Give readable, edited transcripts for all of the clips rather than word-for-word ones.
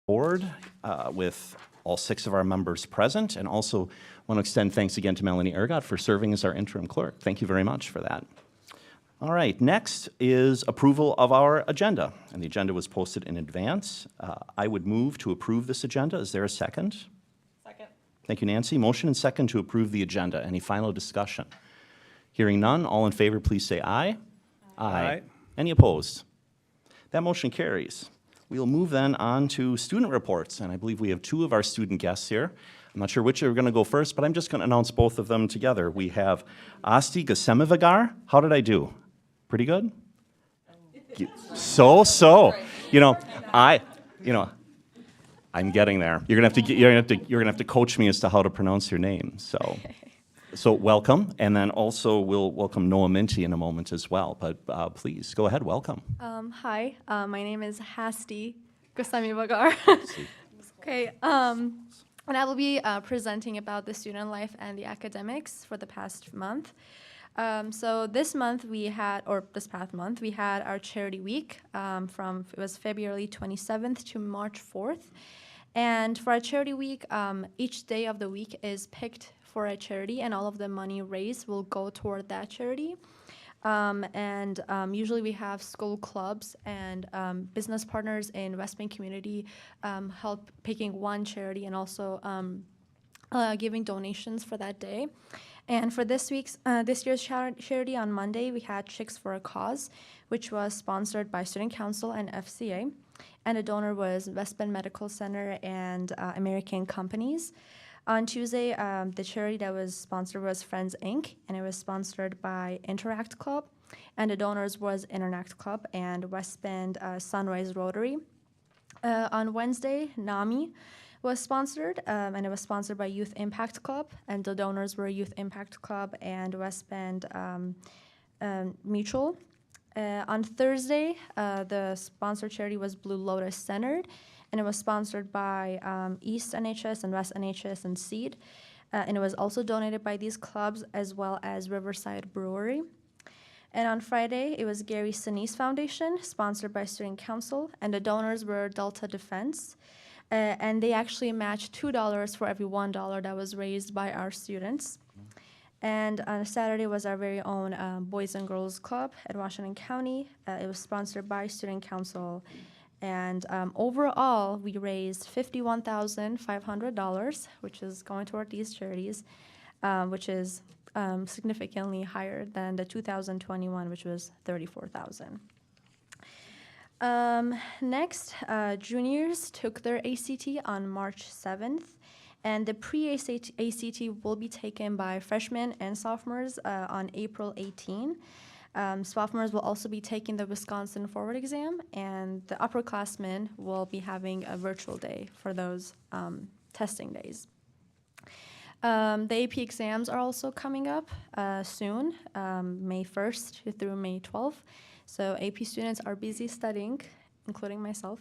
board with all 6 of our members present, and also want to extend thanks again to Melanie Ergot for serving as our interim clerk. Thank you very much for that. All right, next is approval of our agenda, and the agenda was posted in advance. I would move to approve this agenda. Is there a second? Second. Thank you, Nancy. Motion and second to approve the agenda. Any final discussion? Hearing none, all in favor, please say aye. Aye. Any opposed? That motion carries. We'll move then on to student reports, and I believe we have 2 of our student guests here. I'm not sure which are going to go first, but I'm just going to announce both of them together. We have Hasti Ghasemivaghar. How did I do? Pretty good? So. I'm getting there. You're gonna have to coach me as to how to pronounce your name. So welcome, and then also we'll welcome Noah Minty in a moment as well. But please go ahead, welcome. Hi, my name is Hasti Ghasemivaghar. Okay, and I will be presenting about the student life and the academics for the past month. So this past month, we had our charity week it was February 27th to March 4th. And for our charity week, each day of the week is picked for a charity, and all of the money raised will go toward that charity. Usually we have school clubs and business partners in West Bend community help picking one charity and also giving donations for that day. And for this year's charity on Monday, we had Chicks for a Cause, which was sponsored by Student Council and FCA. And the donor was West Bend Medical Center and American Companies. On Tuesday, the charity that was sponsored was Friends, Inc., and it was sponsored by Interact Club. And the donors was Interact Club and West Bend Sunrise Rotary. On Wednesday, NAMI was sponsored, and it was sponsored by Youth Impact Club, and the donors were Youth Impact Club and West Bend Mutual. On Thursday, the sponsored charity was Blue Lotus Centered, and it was sponsored by East NHS and West NHS and Seed, and it was also donated by these clubs as well as Riverside Brewery. And on Friday, it was Gary Sinise Foundation, sponsored by Student Council, and the donors were Delta Defense. And they actually matched $2 for every $1 that was raised by our students. And on Saturday was our very own Boys and Girls Club at Washington County. It was sponsored by Student Council. And overall, we raised $51,500, which is going toward these charities, which is significantly higher than the 2021, which was $34,000. Next, juniors took their ACT on March 7th, and the pre-ACT will be taken by freshmen and sophomores on April 18. Sophomores will also be taking the Wisconsin Forward exam, and the upperclassmen will be having a virtual day for those testing days. The AP exams are also coming up soon, May 1st through May 12th. So AP students are busy studying, including myself.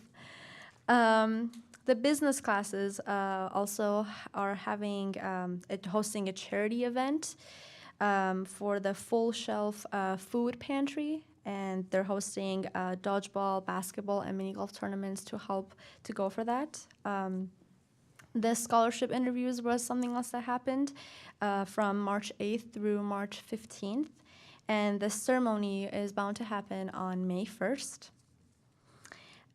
The business classes also are hosting a charity event for the Full Shelf Food Pantry, and they're hosting dodgeball, basketball, and mini golf tournaments to help to go for that. The scholarship interviews was something else that happened from March 8th through March 15th. And the ceremony is bound to happen on May 1st.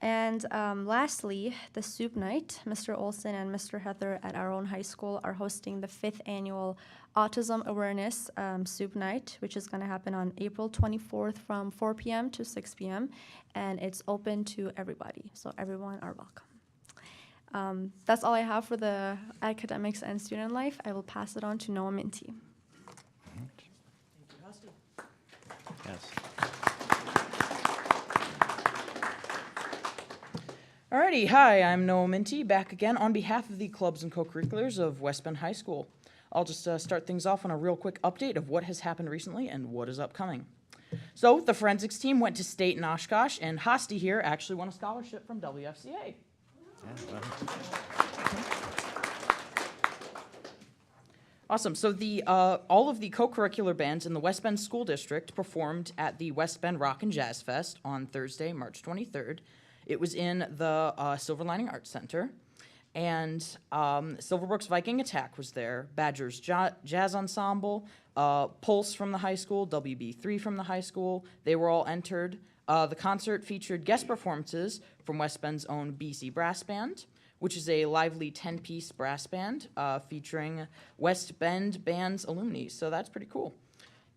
And lastly, the soup night. Mr. Olson and Mr. Heather at our own high school are hosting the 5th annual Autism Awareness Soup Night, which is going to happen on April 24th from 4 p.m. to 6 p.m. And it's open to everybody, so everyone are welcome. That's all I have for the academics and student life. I will pass it on to Noah Minty. Yes. Alrighty, hi, I'm Noah Minty, back again on behalf of the clubs and co-curriculars of West Bend High School. I'll just start things off on a real quick update of what has happened recently and what is upcoming. So, the forensics team went to state in Oshkosh, and Hasti here actually won a scholarship from WFCA. Awesome. So all of the co-curricular bands in the West Bend School District performed at the West Bend Rock and Jazz Fest on Thursday, March 23rd. It was in the Silver Lining Arts Center. And Silverbrook's Viking Attack was there, Badgers Jazz Ensemble, Pulse from the high school, WB3 from the high school. They were all entered. The concert featured guest performances from West Bend's own BC Brass Band, which is a lively 10-piece brass band featuring West Bend Band's alumni. So that's pretty cool.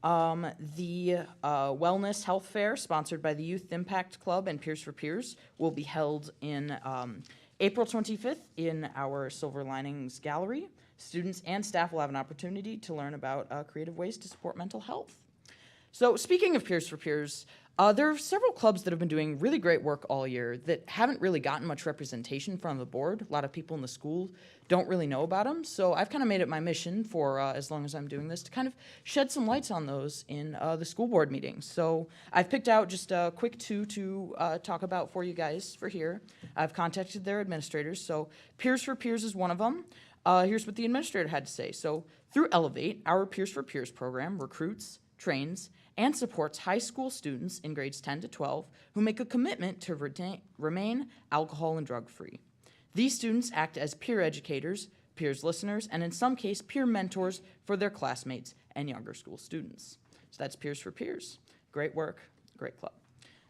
The Wellness Health Fair, sponsored by the Youth Impact Club and Peers for Peers, will be held in April 25th in our Silver Linings Gallery. Students and staff will have an opportunity to learn about creative ways to support mental health. So speaking of Peers for Peers, there are several clubs that have been doing really great work all year that haven't really gotten much representation from the board. A lot of people in the school don't really know about them. So I've kind of made it my mission for as long as I'm doing this to kind of shed some lights on those in the school board meetings. So I've picked out just a quick two to talk about for you guys for here. I've contacted their administrators. So Peers for Peers is one of them. Here's what the administrator had to say. So through Elevate, our Peers for Peers program recruits, trains, and supports high school students in grades 10 to 12 who make a commitment to remain alcohol and drug-free. These students act as peer educators, peers listeners, and in some case, peer mentors for their classmates and younger school students. So that's Peers for Peers. Great work, great club.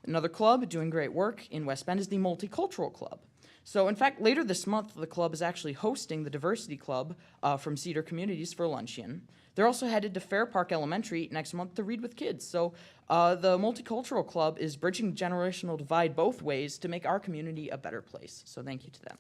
Another club doing great work in West Bend is the Multicultural Club. So in fact, later this month, the club is actually hosting the Diversity Club from Cedar Communities for luncheon. They're also headed to Fair Park Elementary next month to read with kids. So the Multicultural Club is bridging generational divide both ways to make our community a better place. So thank you to them.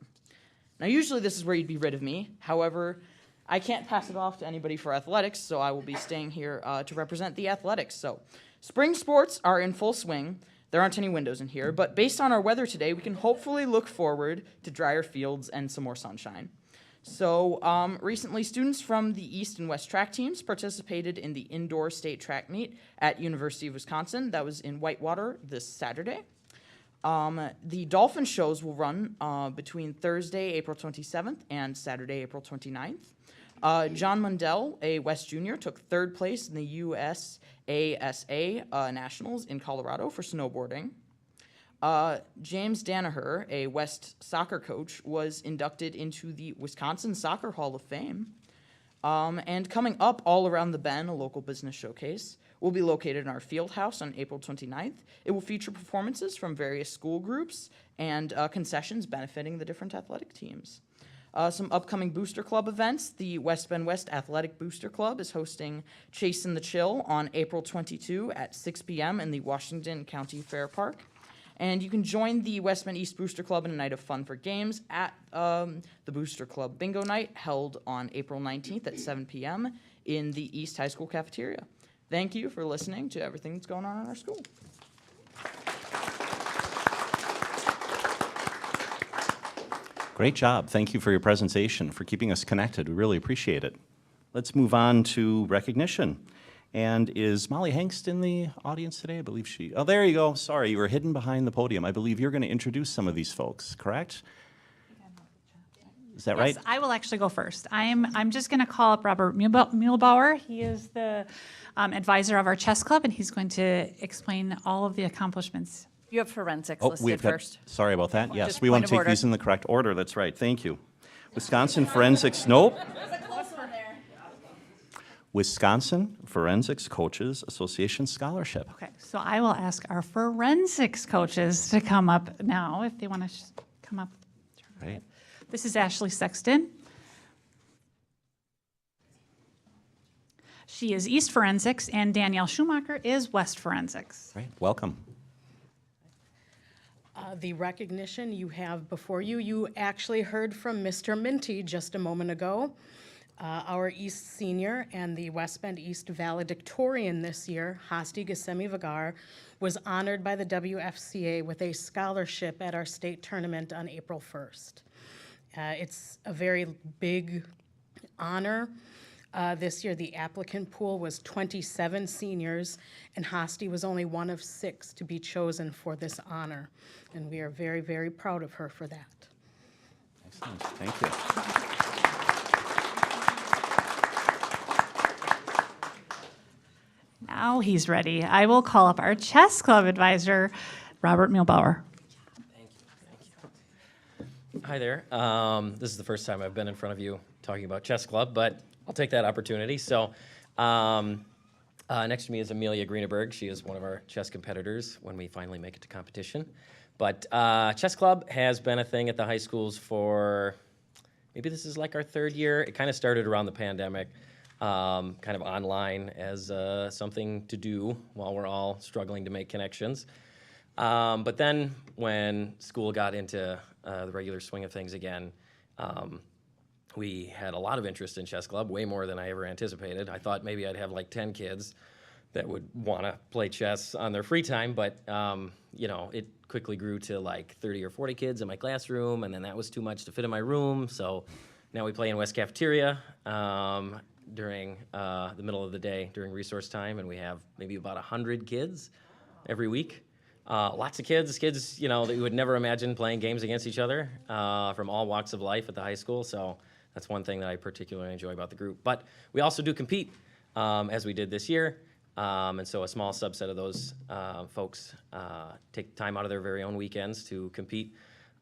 Now, usually this is where you'd be rid of me. However, I can't pass it off to anybody for athletics, so I will be staying here to represent the athletics. So spring sports are in full swing. There aren't any windows in here, but based on our weather today, we can hopefully look forward to drier fields and some more sunshine. So recently, students from the East and West track teams participated in the indoor state track meet at University of Wisconsin. That was in Whitewater this Saturday. The Dolphin shows will run between Thursday, April 27th and Saturday, April 29th. John Mundell, a West junior, took third place in the USASA Nationals in Colorado for snowboarding. James Danaher, a West soccer coach, was inducted into the Wisconsin Soccer Hall of Fame. And coming up all around the Bend, a local business showcase, will be located in our field house on April 29th. It will feature performances from various school groups and concessions benefiting the different athletic teams. Some upcoming Booster Club events. The West Bend West Athletic Booster Club is hosting Chasing the Chill on April 22 at 6 p.m. in the Washington County Fair Park. And you can join the West Bend East Booster Club in a night of fun for games at the Booster Club Bingo Night held on April 19th at 7 p.m. in the East High School cafeteria. Thank you for listening to everything that's going on in our school. Great job. Thank you for your presentation, for keeping us connected. We really appreciate it. Let's move on to recognition. And is Molly Hengst in the audience today? I believe she, oh, there you go. Sorry, you were hidden behind the podium. I believe you're going to introduce some of these folks, correct? Is that right? Yes, I will actually go first. I'm just going to call up Robert Muehlbauer. He is the advisor of our chess club, and he's going to explain all of the accomplishments. You have forensics Oh, listed first. Sorry about that. Yes, Just we want point to of take order. these in the correct order. That's right. Thank you. Wisconsin Forensics, nope. Wisconsin Forensics Coaches Association Scholarship. Okay, so I will ask our forensics coaches to come up now if they want to come up. Right. This is Ashley Sexton. She is East Forensics, and Danielle Schumacher is West Forensics. Right. Welcome. The recognition you have before you, you actually heard from Mr. Minty just a moment ago. Our East senior and the West Bend East valedictorian this year, Hasti Ghasemivaghar, was honored by the WFCA with a scholarship at our state tournament on April 1st. It's a very big honor. This year, the applicant pool was 27 seniors, and Hasti was only one of 6 to be chosen for this honor. And we are very, very proud of her for that. Excellent. Thank you. Now he's ready. I will call up our chess club advisor, Robert Muehlbauer. Thank you. Hi there. This is the first time I've been in front of you talking about chess club, but I'll take that opportunity. So, next to me is Amelia Greenberg. She is one of our chess competitors when we finally make it to competition. But chess club has been a thing at the high schools for maybe this is like our third year. It kind of started around the pandemic, kind of online as something to do while we're all struggling to make connections. But then when school got into the regular swing of things again, we had a lot of interest in chess club, way more than I ever anticipated. I thought maybe I'd have like 10 kids that would want to play chess on their free time, but you know, it quickly grew to like 30 or 40 kids in my classroom, and then that was too much to fit in my room. So now we play in West Cafeteria during the middle of the day during resource time, and we have maybe about 100 kids every week. Lots of kids, you know, that you would never imagine playing games against each other from all walks of life at the high school. So that's one thing that I particularly enjoy about the group. But we also do compete, as we did this year. And so a small subset of those folks take time out of their very own weekends to compete.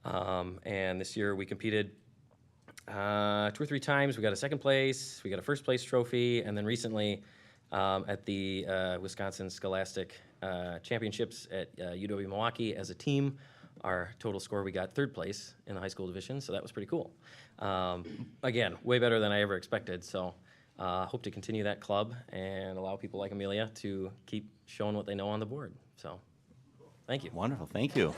And this year we competed 2 or 3 times. We got a second place, we got a first place trophy, and then recently at the Wisconsin Scholastic Championships at UW-Milwaukee as a team, our total score, we got 3rd place in the high school division, so that was pretty cool. Again, way better than I ever expected, so hope to continue that club and allow people like Amelia to keep showing what they know on the board. So, thank you. Wonderful, thank you.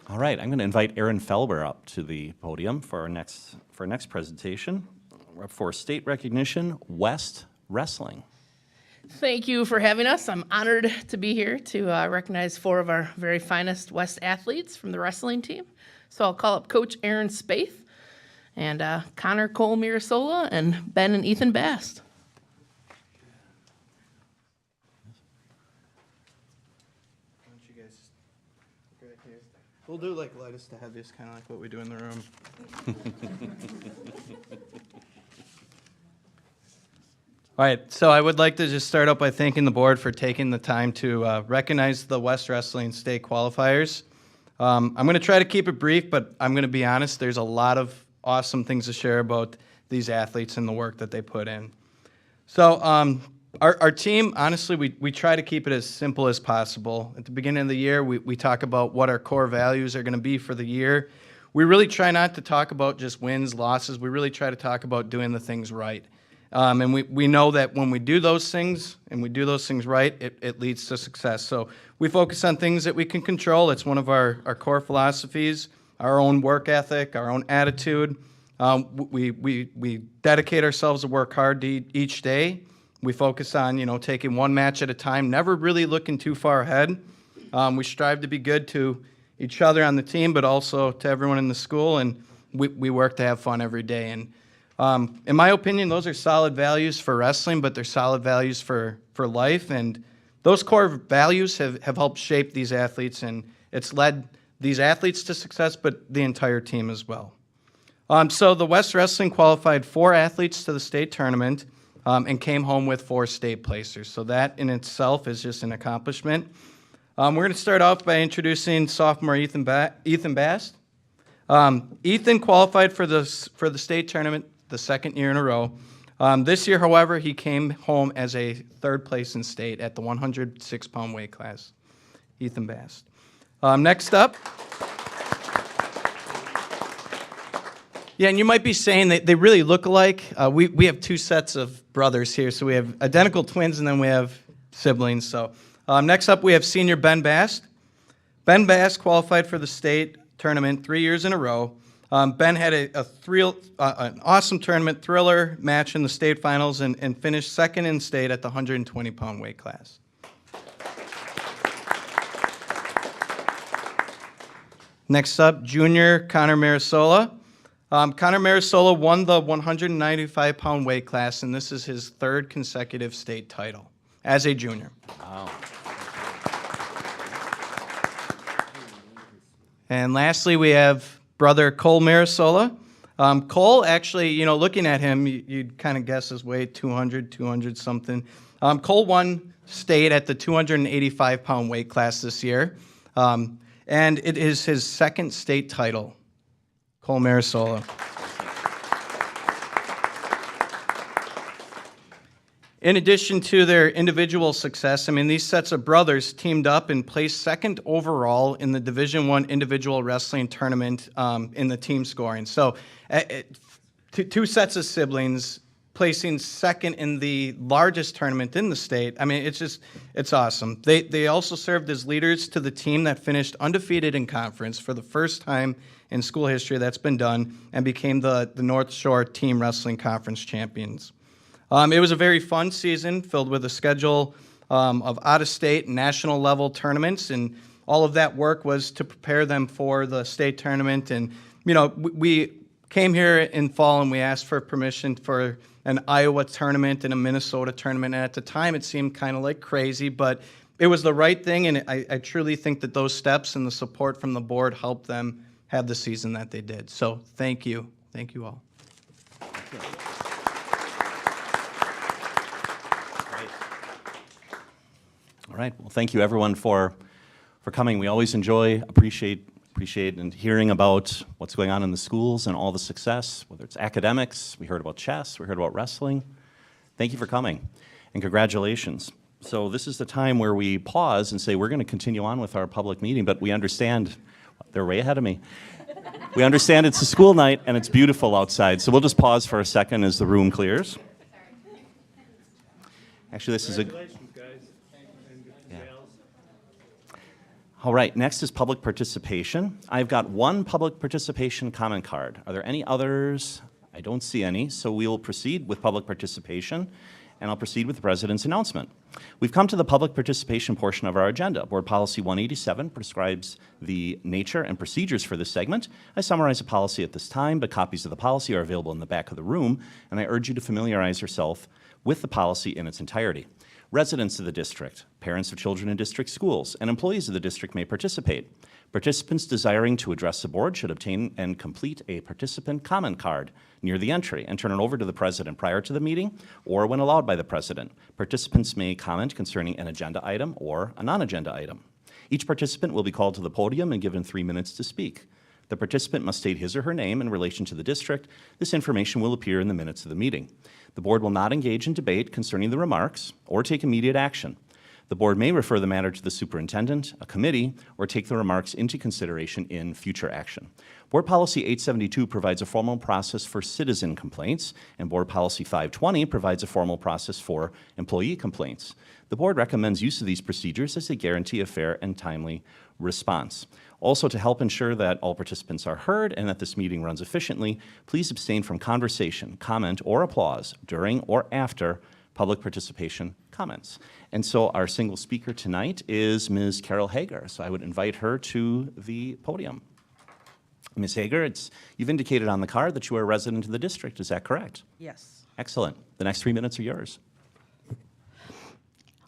All right, I'm going to invite Aaron Felber up to the podium for our next presentation. We're up for state recognition, West Wrestling. Thank you for having us. I'm honored to be here to recognize 4 of our very finest West athletes from the wrestling team. So I'll call up Coach Aaron Spaeth and Connor Cole Mirasola and Ben and Ethan Bast. Why don't you guys right here? We'll do like lightest to heaviest, kind of like what we do in the room. All right, so I would like to just start out by thanking the board for taking the time to recognize the West Wrestling State qualifiers. I'm going to try to keep it brief, but I'm going to be honest, there's a lot of awesome things to share about these athletes and the work that they put in. So our team, honestly, we try to keep it as simple as possible. At the beginning of the year, we talk about what our core values are going to be for the year. We really try not to talk about just wins, losses. We really try to talk about doing the things right. And we know that when we do those things, and we do those things right, it leads to success. So we focus on things that we can control. It's one of our core philosophies, our own work ethic, our own attitude. We dedicate ourselves to work hard each day. We focus on, taking one match at a time, never really looking too far ahead. We strive to be good to each other on the team, but also to everyone in the school, and we work to have fun every day. And in my opinion, those are solid values for wrestling, but they're solid values for life. And those core values have helped shape these athletes, and it's led these athletes to success, but the entire team as well. So the West Wrestling qualified 4 athletes to the state tournament and came home with 4 state placers. So that in itself is just an accomplishment. We're going to start off by introducing sophomore Ethan Bast. Ethan qualified for the state tournament the 2nd year in a row. This year, however, he came home as a 3rd place in state at the 106-pound weight class. Ethan Bast. Next up. Yeah, and you might be saying that they really look alike. We have 2 sets of brothers here, so we have identical twins and then we have siblings. So next up, we have senior Ben Bast. Ben Bast qualified for the state tournament 3 years in a row. Ben had an awesome tournament thriller match in the state finals and finished 2nd in state at the 120-pound weight class. Next up, junior Connor Mirasola. Connor Mirasola won the 195-pound weight class, and this is his 3rd consecutive state title as a junior. Wow. And lastly, we have brother Cole Mirasola. Cole, actually, you know, looking at him, you'd kind of guess his weight, 200 something. Cole won state at the 285-pound weight class this year, and it is his second state title. Cole Marisola. In addition to their individual success, I mean, these sets of brothers teamed up and placed second overall in the Division I individual wrestling tournament in the team scoring. So two sets of siblings placing second in the largest tournament in the state. I mean, it's awesome. They also served as leaders to the team that finished undefeated in conference for the first time in school history that's been done and became the North Shore Team Wrestling Conference champions. It was a very fun season filled with a schedule of out-of-state and national level tournaments, and all of that work was to prepare them for the state tournament. And, you know, we came here in fall and we asked for permission for an Iowa tournament and a Minnesota tournament, and at the time it seemed kind of like crazy, but it was the right thing, and I truly think that those steps and the support from the board helped them have the season that they did. So thank you. Thank you all. All right. Well, thank you everyone for coming. We always appreciate and hearing about what's going on in the schools and all the success, whether it's academics, we heard about chess, we heard about wrestling. Thank you for coming, and congratulations. So this is the time where we pause and say we're going to continue on with our public meeting, but we understand, they're way ahead of me. We understand it's a school night and it's beautiful outside, so we'll just pause for a second as the room clears. Actually, this is a... All right, next is public participation. I've got one public participation comment card. Are there any others? I don't see any, so we will proceed with public participation, and I'll proceed with the president's announcement. We've come to the public participation portion of our agenda. Board Policy 187 prescribes the nature and procedures for this segment. I summarize the policy at this time, but copies of the policy are available in the back of the room, and I urge you to familiarize yourself with the policy in its entirety. Residents of the district, parents of children in district schools, and employees of the district may participate. Participants desiring to address the board should obtain and complete a participant comment card near the entry and turn it over to the president prior to the meeting or when allowed by the president. Participants may comment concerning an agenda item or a non-agenda item. Each participant will be called to the podium and given 3 minutes to speak. The participant must state his or her name in relation to the district. This information will appear in the minutes of the meeting. The board will not engage in debate concerning the remarks or take immediate action. The board may refer the matter to the superintendent, a committee, or take the remarks into consideration in future action. Board Policy 872 provides a formal process for citizen complaints, and Board Policy 520 provides a formal process for employee complaints. The board recommends use of these procedures as they guarantee a fair and timely response. Also, to help ensure that all participants are heard and that this meeting runs efficiently, please abstain from conversation, comment, or applause during or after public participation comments. And so our single speaker tonight is Ms. Carol Hager. So I would invite her to the podium. Ms. Hager, you've indicated on the card that you are a resident of the district. Is that correct? Yes. Excellent. The next 3 minutes are yours.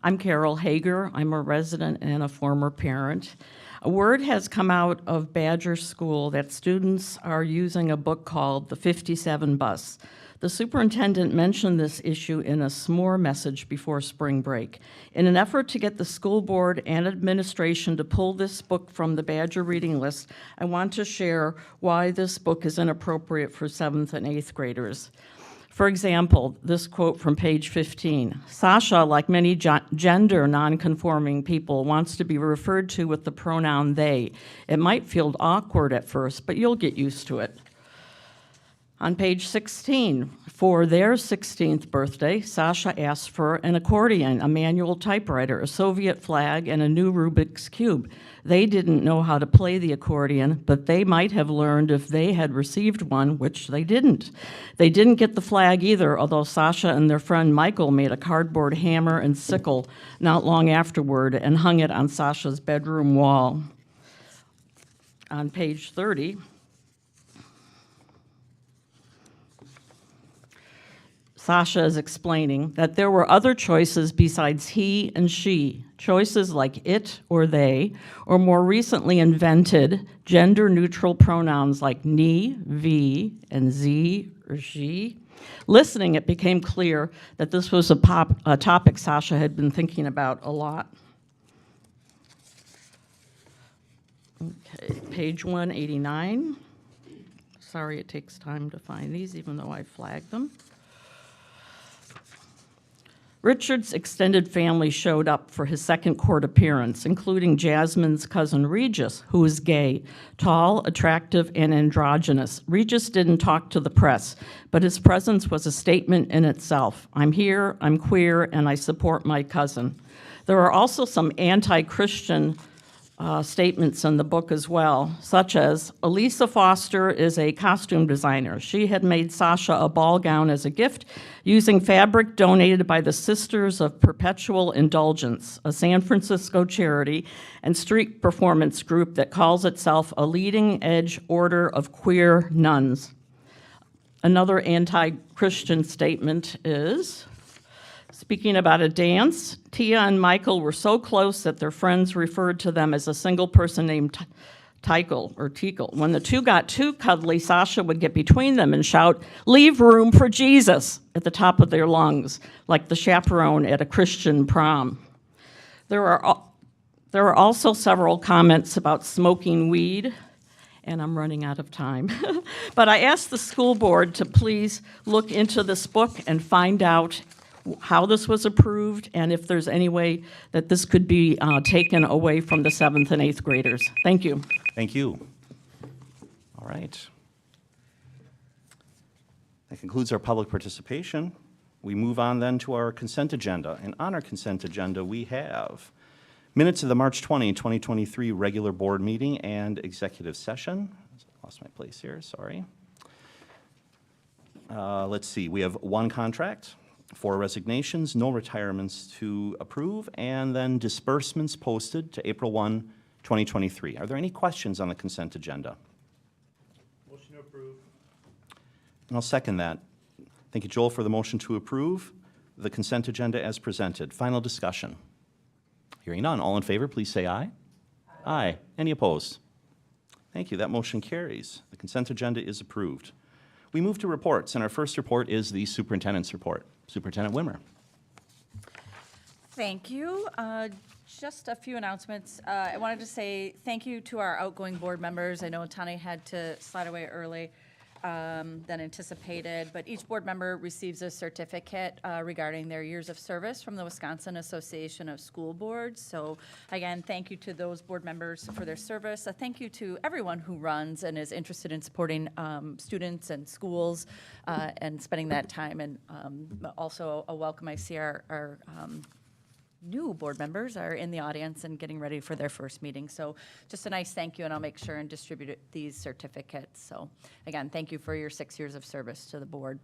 I'm Carol Hager. I'm a resident and a former parent. A word has come out of Badger School that students are using a book called The 57 Bus. The superintendent mentioned this issue in a s'more message before spring break. In an effort to get the school board and administration to pull this book from the Badger reading list, I want to share why this book is inappropriate for 7th and 8th graders. For example, this quote from page 15, Sasha, like many gender nonconforming people, wants to be referred to with the pronoun they. It might feel awkward at first, but you'll get used to it. On page 16, for their 16th birthday, Sasha asked for an accordion, a manual typewriter, a Soviet flag, and a new Rubik's Cube. They didn't know how to play the accordion, but they might have learned if they had received one, which they didn't. They didn't get the flag either, although Sasha and their friend Michael made a cardboard hammer and sickle not long afterward and hung it on Sasha's bedroom wall. On page 30, Sasha is explaining that there were other choices besides he and she, choices like it or they, or more recently invented gender-neutral pronouns like ni, vi, and z or she. Listening, it became clear that this was a topic Sasha had been thinking about a lot. Okay, page 189. Sorry it takes time to find these, even though I flagged them. Richard's extended family showed up for his second court appearance, including Jasmine's cousin Regis, who is gay, tall, attractive, and androgynous. Regis didn't talk to the press, but his presence was a statement in itself. I'm here, I'm queer, and I support my cousin. There are also some anti-Christian statements in the book as well, such as, Elisa Foster is a costume designer. She had made Sasha a ball gown as a gift using fabric donated by the Sisters of Perpetual Indulgence, a San Francisco charity and street performance group that calls itself a leading-edge order of queer nuns. Another anti-Christian statement is, speaking about a dance, Tia and Michael were so close that their friends referred to them as a single person named Tickle or Tickle. When the two got too cuddly, Sasha would get between them and shout, "Leave room for Jesus," at the top of their lungs, like the chaperone at a Christian prom. There are also several comments about smoking weed, and I'm running out of time. But I asked the school board to please look into this book and find out how this was approved, and if there's any way that this could be taken away from the 7th and 8th graders. Thank you. Thank you. All right. That concludes our public participation. We move on then to our consent agenda. And on our consent agenda, we have minutes of the March 20, 2023 regular board meeting and executive session. I lost my place here, sorry. Let's see, we have one contract, 4 resignations, no retirements to approve, and then disbursements posted to April 1, 2023. Are there any questions on the consent agenda? Motion to approve. And I'll second that. Thank you, Joel, for the motion to approve the consent agenda as presented. Final discussion. Hearing none. All in favor, please say aye. Aye. Any opposed? Thank you. That motion carries. The consent agenda is approved. We move to reports, and our first report is the superintendent's report. Superintendent Wimmer. Thank you. Just a few announcements. I wanted to say thank you to our outgoing board members. I know Tani had to slide away early than anticipated, but each board member receives a certificate regarding their years of service from the Wisconsin Association of School Boards. So again, thank you to those board members for their service. A thank you to everyone who runs and is interested in supporting students and schools and spending that time. And also a welcome. I see our new board members are in the audience and getting ready for their first meeting. So just a nice thank you, and I'll make sure and distribute these certificates. So again, thank you for your 6 years of service to the board.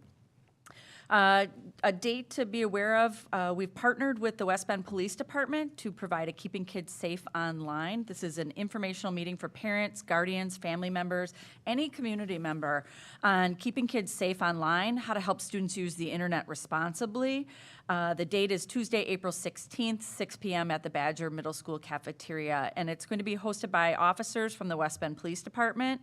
A date to be aware of, we've partnered with the West Bend Police Department to provide a Keeping Kids Safe online. This is an informational meeting for parents, guardians, family members, any community member on keeping kids safe online, how to help students use the internet responsibly. The date is Tuesday, April 16th, 6 p.m. at the Badger Middle School cafeteria, and it's going to be hosted by officers from the West Bend Police Department,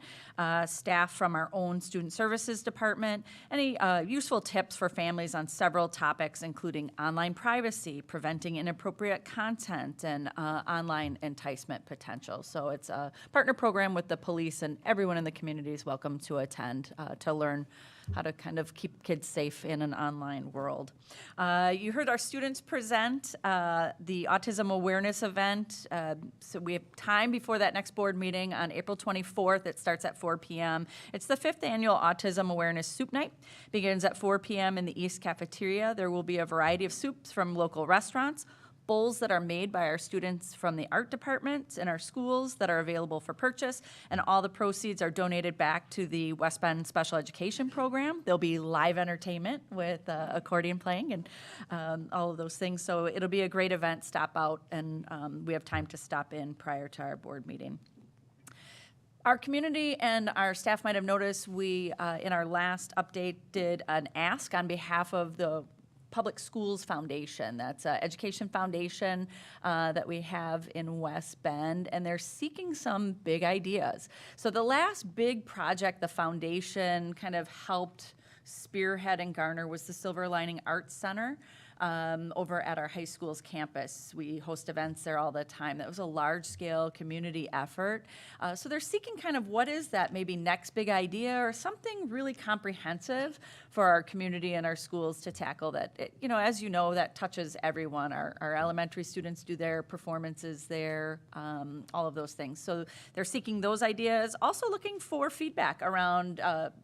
staff from our own Student Services Department, any useful tips for families on several topics, including online privacy, preventing inappropriate content, and online enticement potential. So it's a partner program with the police, and everyone in the community is welcome to attend to learn how to kind of keep kids safe in an online world. You heard our students present the Autism Awareness event. So we have time before that next board meeting on April 24th. It starts at 4 p.m. It's the 5th annual Autism Awareness Soup Night. Begins at 4 p.m. in the East Cafeteria. There will be a variety of soups from local restaurants, bowls that are made by our students from the art department in our schools that are available for purchase, and all the proceeds are donated back to the West Bend Special Education Program. There'll be live entertainment with accordion playing and all of those things, so it'll be a great event. Stop out, and we have time to stop in prior to our board meeting. Our community and our staff might have noticed we, in our last update, did an ask on behalf of the Public Schools Foundation. That's an education foundation that we have in West Bend, and they're seeking some big ideas. So the last big project the foundation kind of helped spearhead and garner was the Silver Lining Arts Center. Over at our high school's campus. We host events there all the time. That was a large-scale community effort. So they're seeking kind of what is that maybe next big idea or something really comprehensive for our community and our schools to tackle that, as you know, that touches everyone. Our elementary students do their performances there, all of those things. So they're seeking those ideas, also looking for feedback around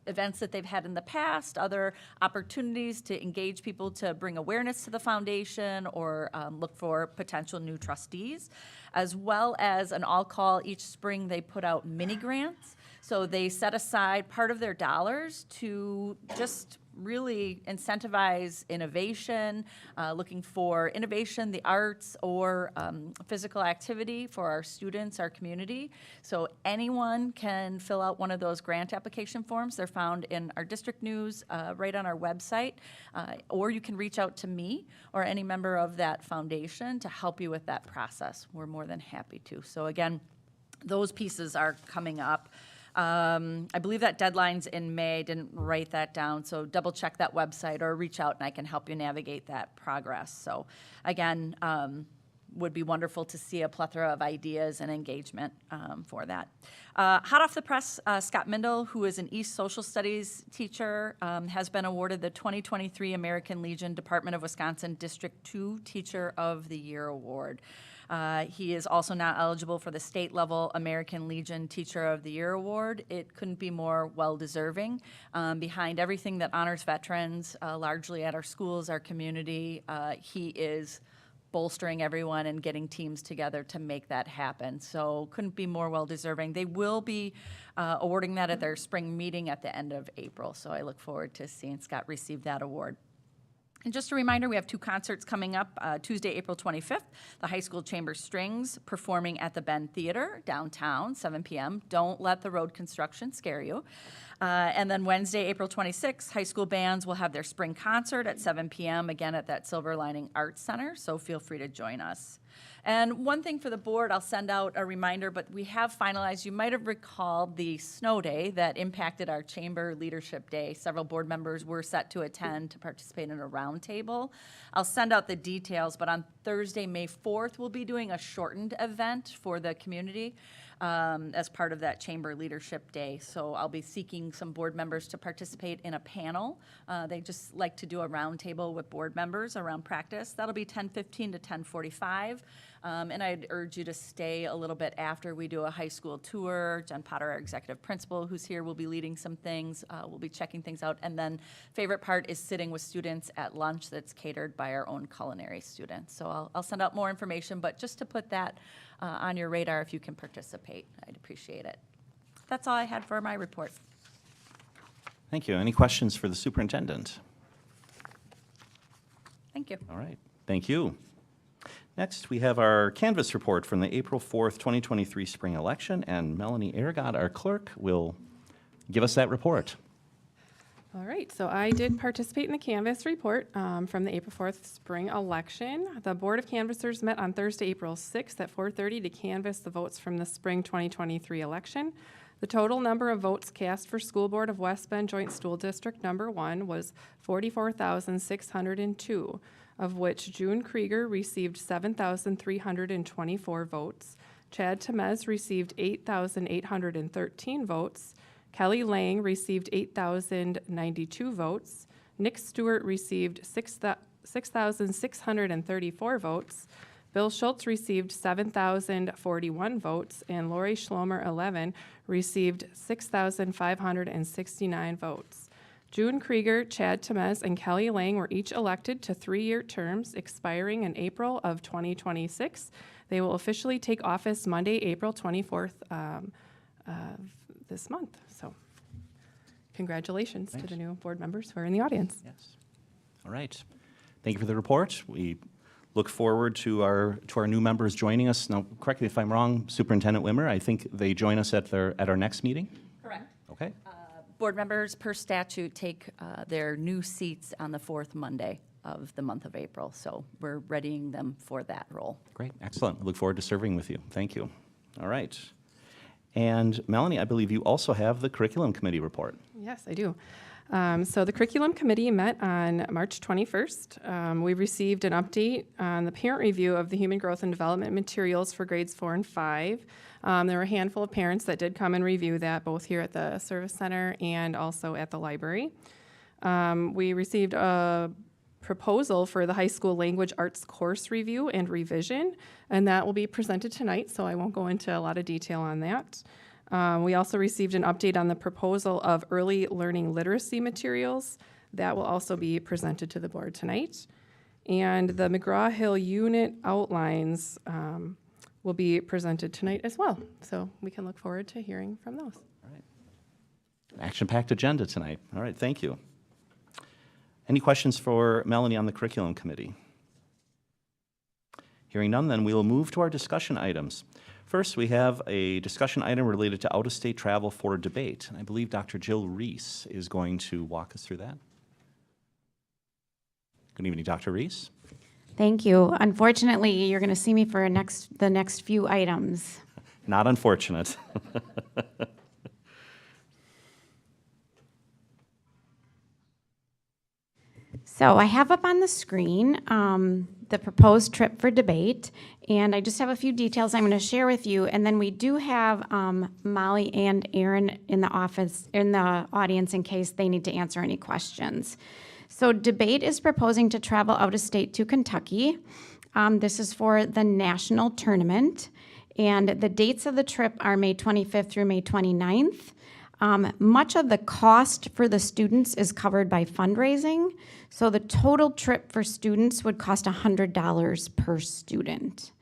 events that they've had in the past, other opportunities to engage people to bring awareness to the foundation or look for potential new trustees, as well as an all-call each spring they put out mini grants. So they set aside part of their dollars to just really incentivize innovation, looking for innovation, the arts, or physical activity for our students, our community. So anyone can fill out one of those grant application forms. They're found in our district news, right on our website, or you can reach out to me or any member of that foundation to help you with that process. We're more than happy to. So again, those pieces are coming up. I believe that deadline's in May. I didn't write that down, so double check that website or reach out and I can help you navigate that progress. So again, would be wonderful to see a plethora of ideas and engagement for that. Hot off the press, Scott Mindel, who is an East Social Studies teacher, has been awarded the 2023 American Legion Department of Wisconsin District 2 Teacher of the Year Award. He is also now eligible for the state-level American Legion Teacher of the Year Award. It couldn't be more well-deserving. Behind everything that honors veterans, largely at our schools, our community, he is bolstering everyone and getting teams together to make that happen. So couldn't be more well-deserving. They will be awarding that at their spring meeting at the end of April. So I look forward to seeing Scott receive that award. And just a reminder, we have 2 concerts coming up. Tuesday, April 25th, the High School Chamber Strings performing at the Bend Theater downtown, 7 p.m. Don't let the road construction scare you. And then Wednesday, April 26th, high school bands will have their spring concert at 7 p.m. again at that Silver Lining Arts Center, so feel free to join us. And one thing for the board, I'll send out a reminder, but we have finalized, you might have recalled the snow day that impacted our chamber leadership day. Several board members were set to attend to participate in a roundtable. I'll send out the details, but on Thursday, May 4th, we'll be doing a shortened event for the community as part of that chamber leadership day. So I'll be seeking some board members to participate in a panel. They just like to do a roundtable with board members around practice. That'll be 10:15 to 10:45. And I'd urge you to stay a little bit after we do a high school tour. Jen Potter, our executive principal, who's here, will be leading some things. We'll be checking things out. And then favorite part is sitting with students at lunch that's catered by our own culinary students. So I'll send out more information, but just to put that on your radar if you can participate, I'd appreciate it. That's all I had for my report. Thank you. Any questions for the superintendent? Thank you. All right. Thank you. Next, we have our canvass report from the April 4th, 2023 spring election, and Melanie Ergod, our clerk, will give us that report. All right, so I did participate in the canvass report from the April 4th spring election. The Board of Canvassers met on Thursday, April 6th at 4:30 to canvass the votes from the spring 2023 election. The total number of votes cast for School Board of West Bend Joint School District Number 1 was 44,602, of which June Krieger received 7,324 votes, Chad Temez received 8,813 votes, Kelly Lang received 8,092 votes, Nick Stewart received 6,634 votes, Bill Schultz received 7,041 votes, and Lori Schlomer 11 received 6,569 votes. June Krieger, Chad Temez, and Kelly Lang were each elected to 3-year terms expiring in April of 2026. They will officially take office Monday, April 24th this month. So congratulations to the new board members who are in the audience. Yes. All right. Thank you for the report. We look forward to our new members joining us. Now, correct me if I'm wrong, Superintendent Wimmer, I think they join us at our next meeting? Correct. Okay, Board members per statute take their new seats on the fourth Monday of the month of April, so we're readying them for that role. great, excellent. Look forward to serving with you. Thank you. All right. And Melanie, I believe you also have the Curriculum Committee report. Yes, I do. So the Curriculum Committee met on March 21st. We received an update on the parent review of the Human Growth and Development materials for grades 4 and 5. There were a handful of parents that did come and review that, both here at the Service Center and also at the library. We received a proposal for the high school language arts course review and revision, and that will be presented tonight, so I won't go into a lot of detail on that. We also received an update on the proposal of early learning literacy materials. That will also be presented to the board tonight. And the McGraw-Hill unit outlines will be presented tonight as well, so we can look forward to hearing from those. Action-packed agenda tonight. All right, thank you. Any questions for Melanie on the Curriculum Committee? Hearing none, then we will move to our discussion items. First, we have a discussion item related to out-of-state travel for debate. And I believe Dr. Jill Reese is going to walk us through that. Good evening, Dr. Reese. Thank you. Unfortunately, you're going to see me for the next few items. Not unfortunate. So I have up on the screen the proposed trip for debate, and I just have a few details I'm going to share with you. And then we do have Molly and Aaron in the audience in case they need to answer any questions. So debate is proposing to travel out of state to Kentucky. This is for the national tournament, and the dates of the trip are May 25th through May 29th. Much of the cost for the students is covered by fundraising, so the total trip for students would cost $100 per student.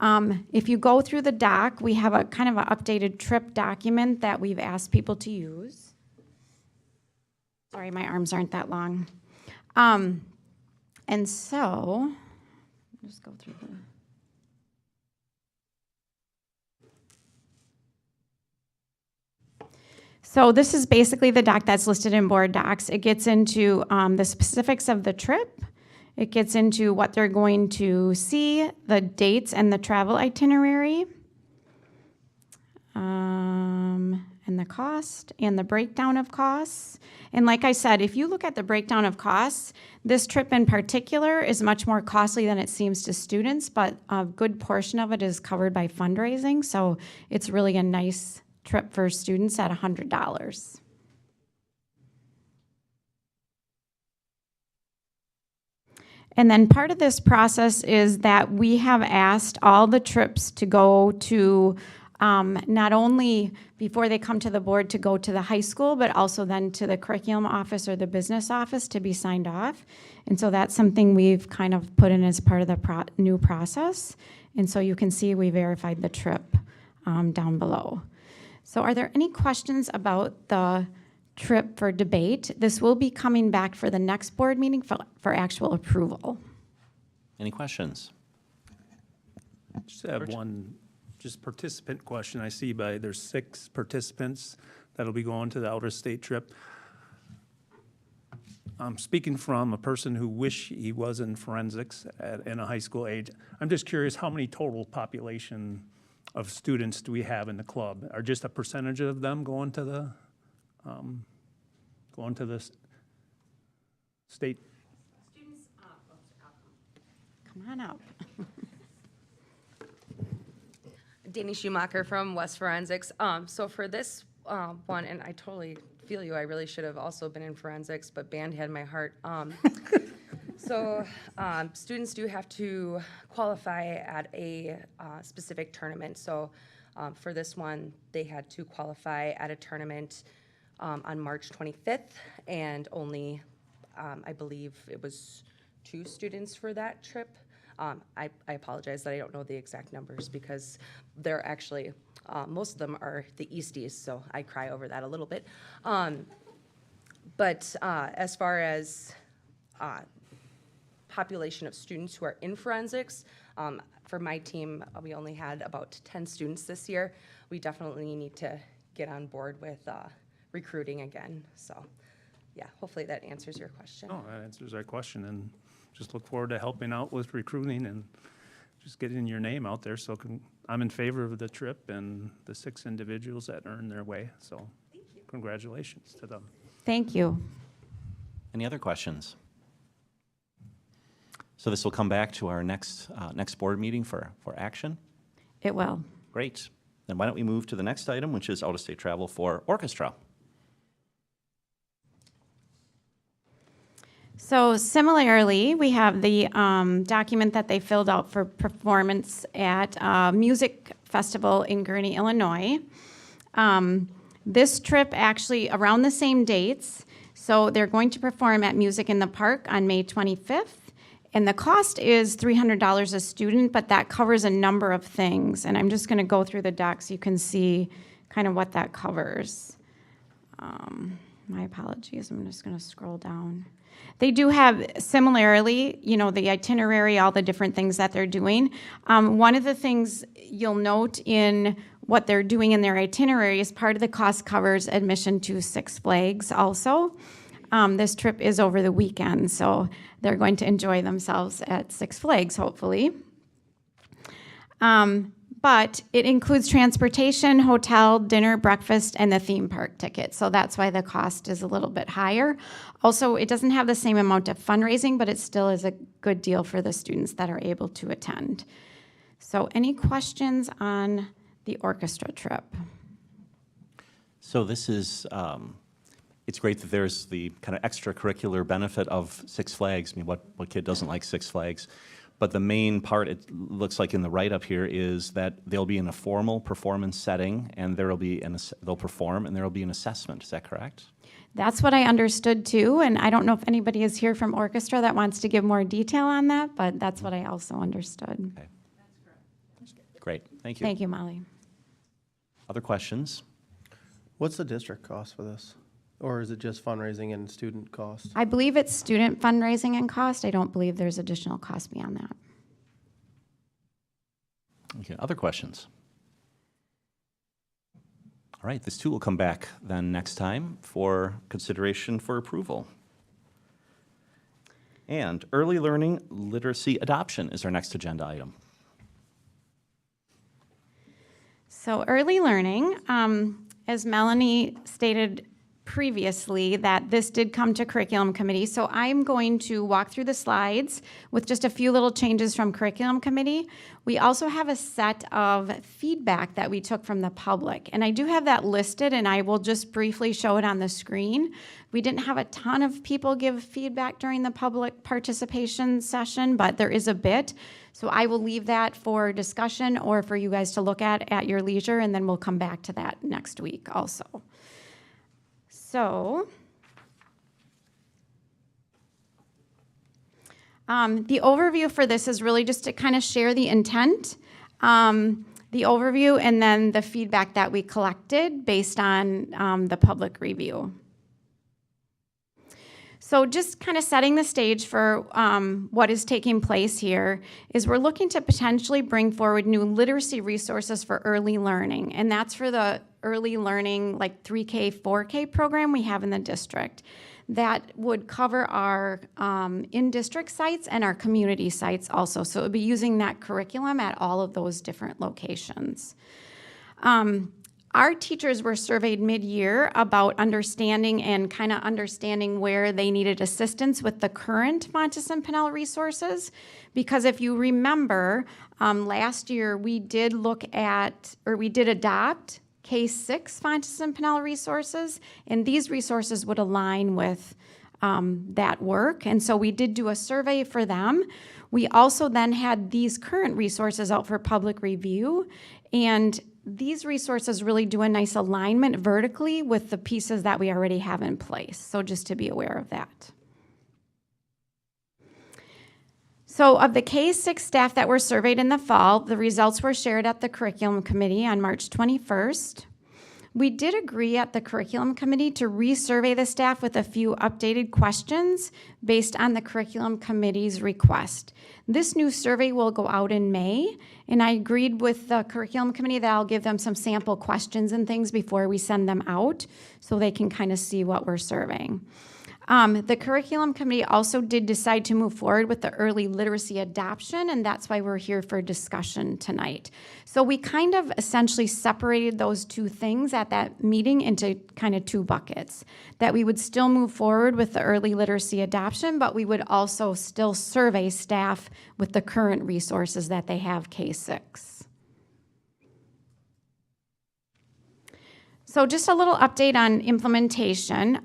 If you go through the doc, we have a kind of an updated trip document that we've asked people to use. Sorry, my arms aren't that long. And so, I'll just go through the... So this is basically the doc that's listed in board docs. It gets into the specifics of the trip. It gets into what they're going to see, the dates and the travel itinerary, and the cost and the breakdown of costs. And like I said, if you look at the breakdown of costs, this trip in particular is much more costly than it seems to students, but a good portion of it is covered by fundraising. So it's really a nice trip for students at $100. And then part of this process is that we have asked all the trips to go to not only before they come to the board to go to the high school, but also then to the curriculum office or the business office to be signed off. And so that's something we've kind of put in as part of the new process. And so you can see we verified the trip down below. So are there any questions about the trip for debate? This will be coming back for the next board meeting for actual approval. Any questions? Just have one participant question. I see there's 6 participants that'll be going to the out-of-state trip. I'm speaking from a person who wish he was in forensics in a high school age. I'm just curious, how many total population of students do we have in the club? Are just a percentage of them going to the state? Students, come on up. Danny Schumacher from West Forensics. So for this one, and I totally feel you, I really should have also been in forensics, but band had my heart. So students do have to qualify at a specific tournament. So for this one, they had to qualify at a tournament on March 25th, and only, I believe it was 2 students for that trip. I apologize that I don't know the exact numbers because they're actually, most of them are the Easties, so I cry over that a little bit. But as far as population of students who are in forensics. For my team, we only had about 10 students this year. We definitely need to get on board with recruiting again. So, yeah, hopefully that answers your question. No, that answers our question, and just look forward to helping out with recruiting and just getting your name out there. So I'm in favor of the trip and the 6 individuals that earned their way. So congratulations to them. Thank you. Any other questions? So this will come back to our next board meeting for action? It will. Great. Then why don't we move to the next item, which is out-of-state travel for Orchestra. So similarly, we have the document that they filled out for performance at a music festival in Gurnee, Illinois. This trip actually around the same dates. So they're going to perform at Music in the Park on May 25th. And the cost is $300 a student, but that covers a number of things. And I'm just going to go through the docs so you can see kind of what that covers. My apologies, I'm just going to scroll down. They do have, similarly, you know, the itinerary, all the different things that they're doing. One of the things you'll note in what they're doing in their itinerary is part of the cost covers admission to Six Flags also. This trip is over the weekend, so they're going to enjoy themselves at Six Flags, hopefully. But it includes transportation, hotel, dinner, breakfast, and the theme park ticket. So that's why the cost is a little bit higher. Also, it doesn't have the same amount of fundraising, but it still is a good deal for the students that are able to attend. So any questions on the orchestra trip? So this is, it's great that there's the kind of extracurricular benefit of Six Flags. I mean, what kid doesn't like Six Flags? But the main part, it looks like in the write-up here, is that they'll be in a formal performance setting, and they'll perform, and there will be an assessment. Is that correct? That's what I understood too, and I don't know if anybody is here from orchestra that wants to give more detail on that, but that's what I also understood. Okay. That's correct. Great, thank you. Thank you, Molly. Other questions? What's the district cost for this? Or is it just fundraising and student cost? I believe it's student fundraising and cost. I don't believe there's additional cost beyond that. Okay, other questions? All right, this too will come back then next time for consideration for approval. And early learning literacy adoption is our next agenda item. So early learning, as Melanie stated previously, that this did come to curriculum committee. So I'm going to walk through the slides with just a few little changes from curriculum committee. We also have a set of feedback that we took from the public. And I do have that listed, and I will just briefly show it on the screen. We didn't have a ton of people give feedback during the public participation session, but there is a bit. So I will leave that for discussion or for you guys to look at your leisure, and then we'll come back to that next week also. So, the overview for this is really just to kind of share the intent, the overview, and then the feedback that we collected based on the public review. So just kind of setting the stage for what is taking place here is we're looking to potentially bring forward new literacy resources for early learning, and that's for the early learning like 3K, 4K program we have in the district. That would cover our in-district sites and our community sites also. So it would be using that curriculum at all of those different locations. Our teachers were surveyed mid-year about understanding and kind of understanding where they needed assistance with the current Montes and Pinnell resources. Because if you remember, last year we did adopt K-6 Montes and Pinnell resources, and these resources would align with that work. And so we did do a survey for them. We also then had these current resources out for public review, and these resources really do a nice alignment vertically with the pieces that we already have in place. So just to be aware of that. So of the K-6 staff that were surveyed in the fall, the results were shared at the curriculum committee on March 21st. We did agree at the curriculum committee to resurvey the staff with a few updated questions based on the curriculum committee's request. This new survey will go out in May, and I agreed with the curriculum committee that I'll give them some sample questions and things before we send them out so they can kind of see what we're surveying. The curriculum committee also did decide to move forward with the early literacy adoption, and that's why we're here for discussion tonight. So we kind of essentially separated those two things at that meeting into kind of two buckets. That we would still move forward with the early literacy adoption, but we would also still survey staff with the current resources that they have K-6. So just a little update on implementation.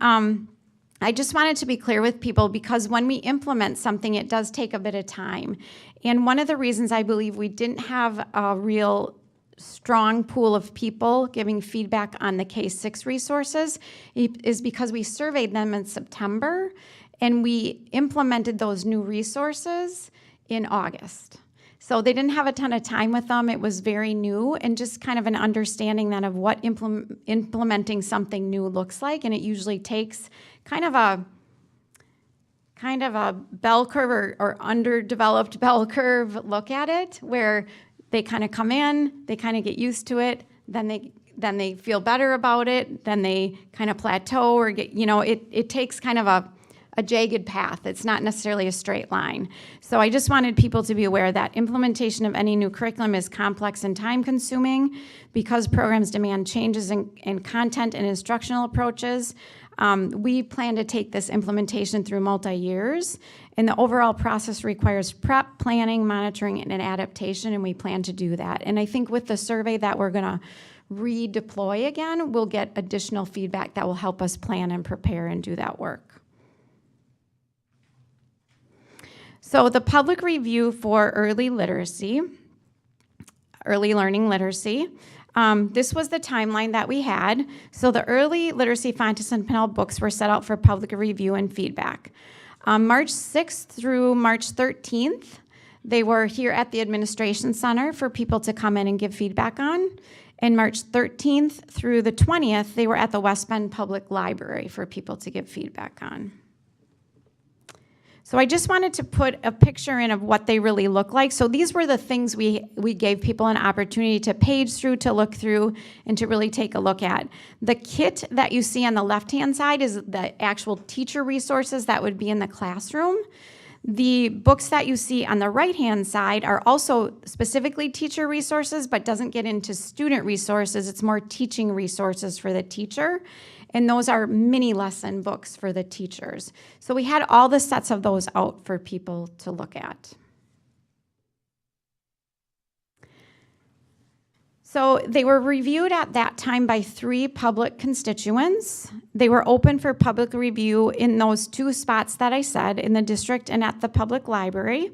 I just wanted to be clear with people because when we implement something, it does take a bit of time. And one of the reasons I believe we didn't have a real strong pool of people giving feedback on the K-6 resources is because we surveyed them in September and we implemented those new resources in August. So they didn't have a ton of time with them. It was very new and just kind of an understanding then of what implementing something new looks like. And it usually takes kind of a bell curve or underdeveloped bell curve look at it where they kind of come in, they kind of get used to it, then they feel better about it, then they kind of plateau or get, it takes kind of a jagged path. It's not necessarily a straight line. So I just wanted people to be aware that implementation of any new curriculum is complex and time consuming because programs demand changes in content and instructional approaches. We plan to take this implementation through multi-years, and the overall process requires prep, planning, monitoring, and adaptation, and we plan to do that. And I think with the survey that we're gonna redeploy again, we'll get additional feedback that will help us plan and prepare and do that work. So the public review for early learning literacy, this was the timeline that we had. So the early literacy frontispital books were set out for public review and feedback. March 6th through March 13th, they were here at the Administration Center for people to come in and give feedback on. And March 13th through the 20th, they were at the West Bend Public Library for people to give feedback on. So I just wanted to put a picture in of what they really look like. So these were the things we gave people an opportunity to page through, to look through, and to really take a look at. The kit that you see on the left-hand side is the actual teacher resources that would be in the classroom. The books that you see on the right-hand side are also specifically teacher resources, but doesn't get into student resources. It's more teaching resources for the teacher. And those are mini lesson books for the teachers. So we had all the sets of those out for people to look at. So they were reviewed at that time by 3 public constituents. They were open for public review in those 2 spots that I said, in the district and at the public library.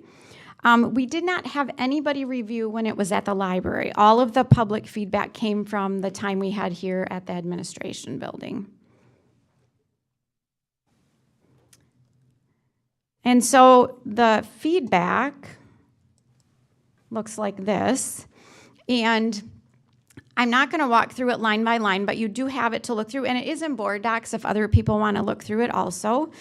We did not have anybody review when it was at the library. All of the public feedback came from the time we had here at the administration building. And so the feedback looks like this. And I'm not going to walk through it line by line, but you do have it to look through, and it is in board docs if other people want to look through it also.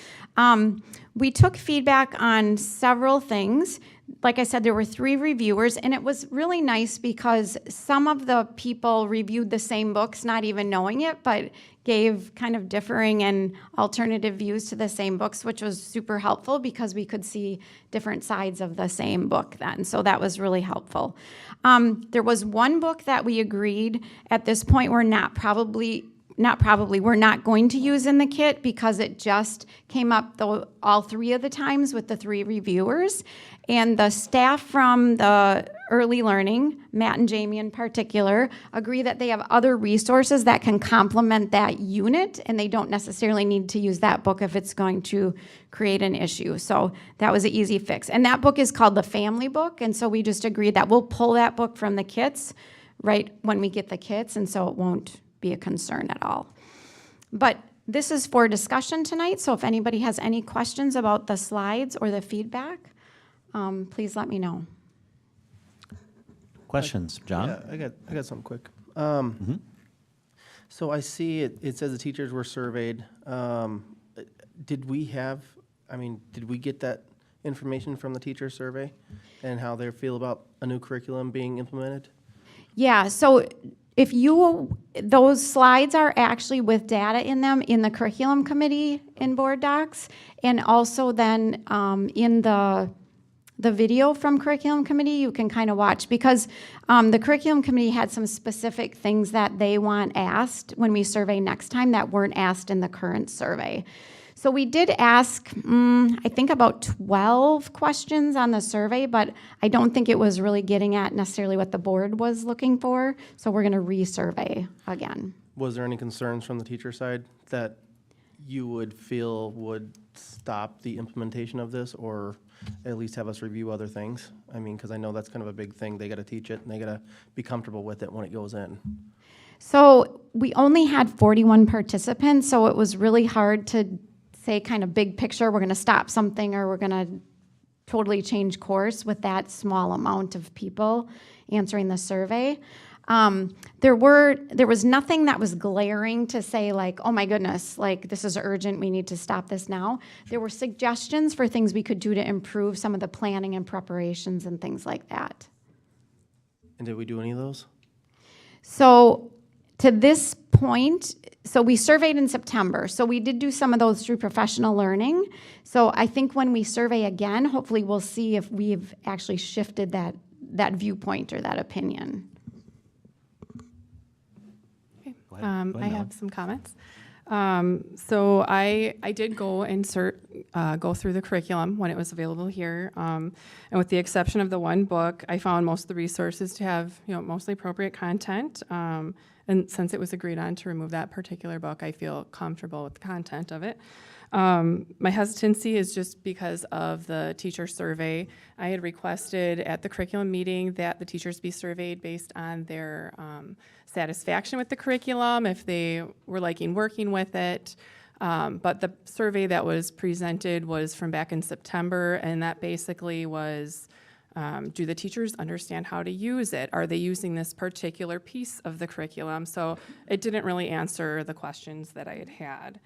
We took feedback on several things. Like I said, there were 3 reviewers, and it was really nice because some of the people reviewed the same books, not even knowing it, but gave kind of differing and alternative views to the same books, which was super helpful because we could see different sides of the same book then. So that was really helpful. There was one book that we agreed at this point we're not going to use in the kit because it just came up all 3 of the times with the 3 reviewers. And the staff from the early learning, Matt and Jamie in particular, agree that they have other resources that can complement that unit, and they don't necessarily need to use that book if it's going to create an issue. So that was an easy fix. And that book is called the Family Book, and so we just agreed that we'll pull that book from the kits right when we get the kits, and so it won't be a concern at all. But this is for discussion tonight, so if anybody has any questions about the slides or the feedback, please let me know. Questions, John? Yeah, I got something quick. So I see it says the teachers were surveyed. Did we get that information from the teacher survey and how they feel about a new curriculum being implemented? Yeah, so those slides are actually with data in them in the curriculum committee in board docs, and also then in the video from curriculum committee, you can kind of watch, because the curriculum committee had some specific things that they want asked when we survey next time that weren't asked in the current survey. So we did ask, I think about 12 questions on the survey, but I don't think it was really getting at necessarily what the board was looking for. So we're going to resurvey again. Was there any concerns from the teacher side that you would feel would stop the implementation of this, or at least have us review other things? I mean, because I know that's kind of a big thing. They got to teach it and they got to be comfortable with it when it goes in. So we only had 41 participants, so it was really hard to say kind of big picture, we're going to stop something or we're going to totally change course with that small amount of people answering the survey. There was nothing that was glaring to say like, oh my goodness, like this is urgent, we need to stop this now. There were suggestions for things we could do to improve some of the planning and preparations and things like that. And did we do any of those? So to this point, so we surveyed in September. So we did do some of those through professional learning. So I think when we survey again, hopefully we'll see if we've actually shifted that viewpoint or that opinion. Okay. I have some comments. So I did go go through the curriculum when it was available here, and with the exception of the one book, I found most of the resources to have mostly appropriate content. And since it was agreed on to remove that particular book, I feel comfortable with the content of it. My hesitancy is just because of the teacher survey. I had requested at the curriculum meeting that the teachers be surveyed based on their satisfaction with the curriculum, if they were liking working with it. But the survey that was presented was from back in September, and that basically was, do the teachers understand how to use it? Are they using this particular piece of the curriculum? So it didn't really answer the questions that I had.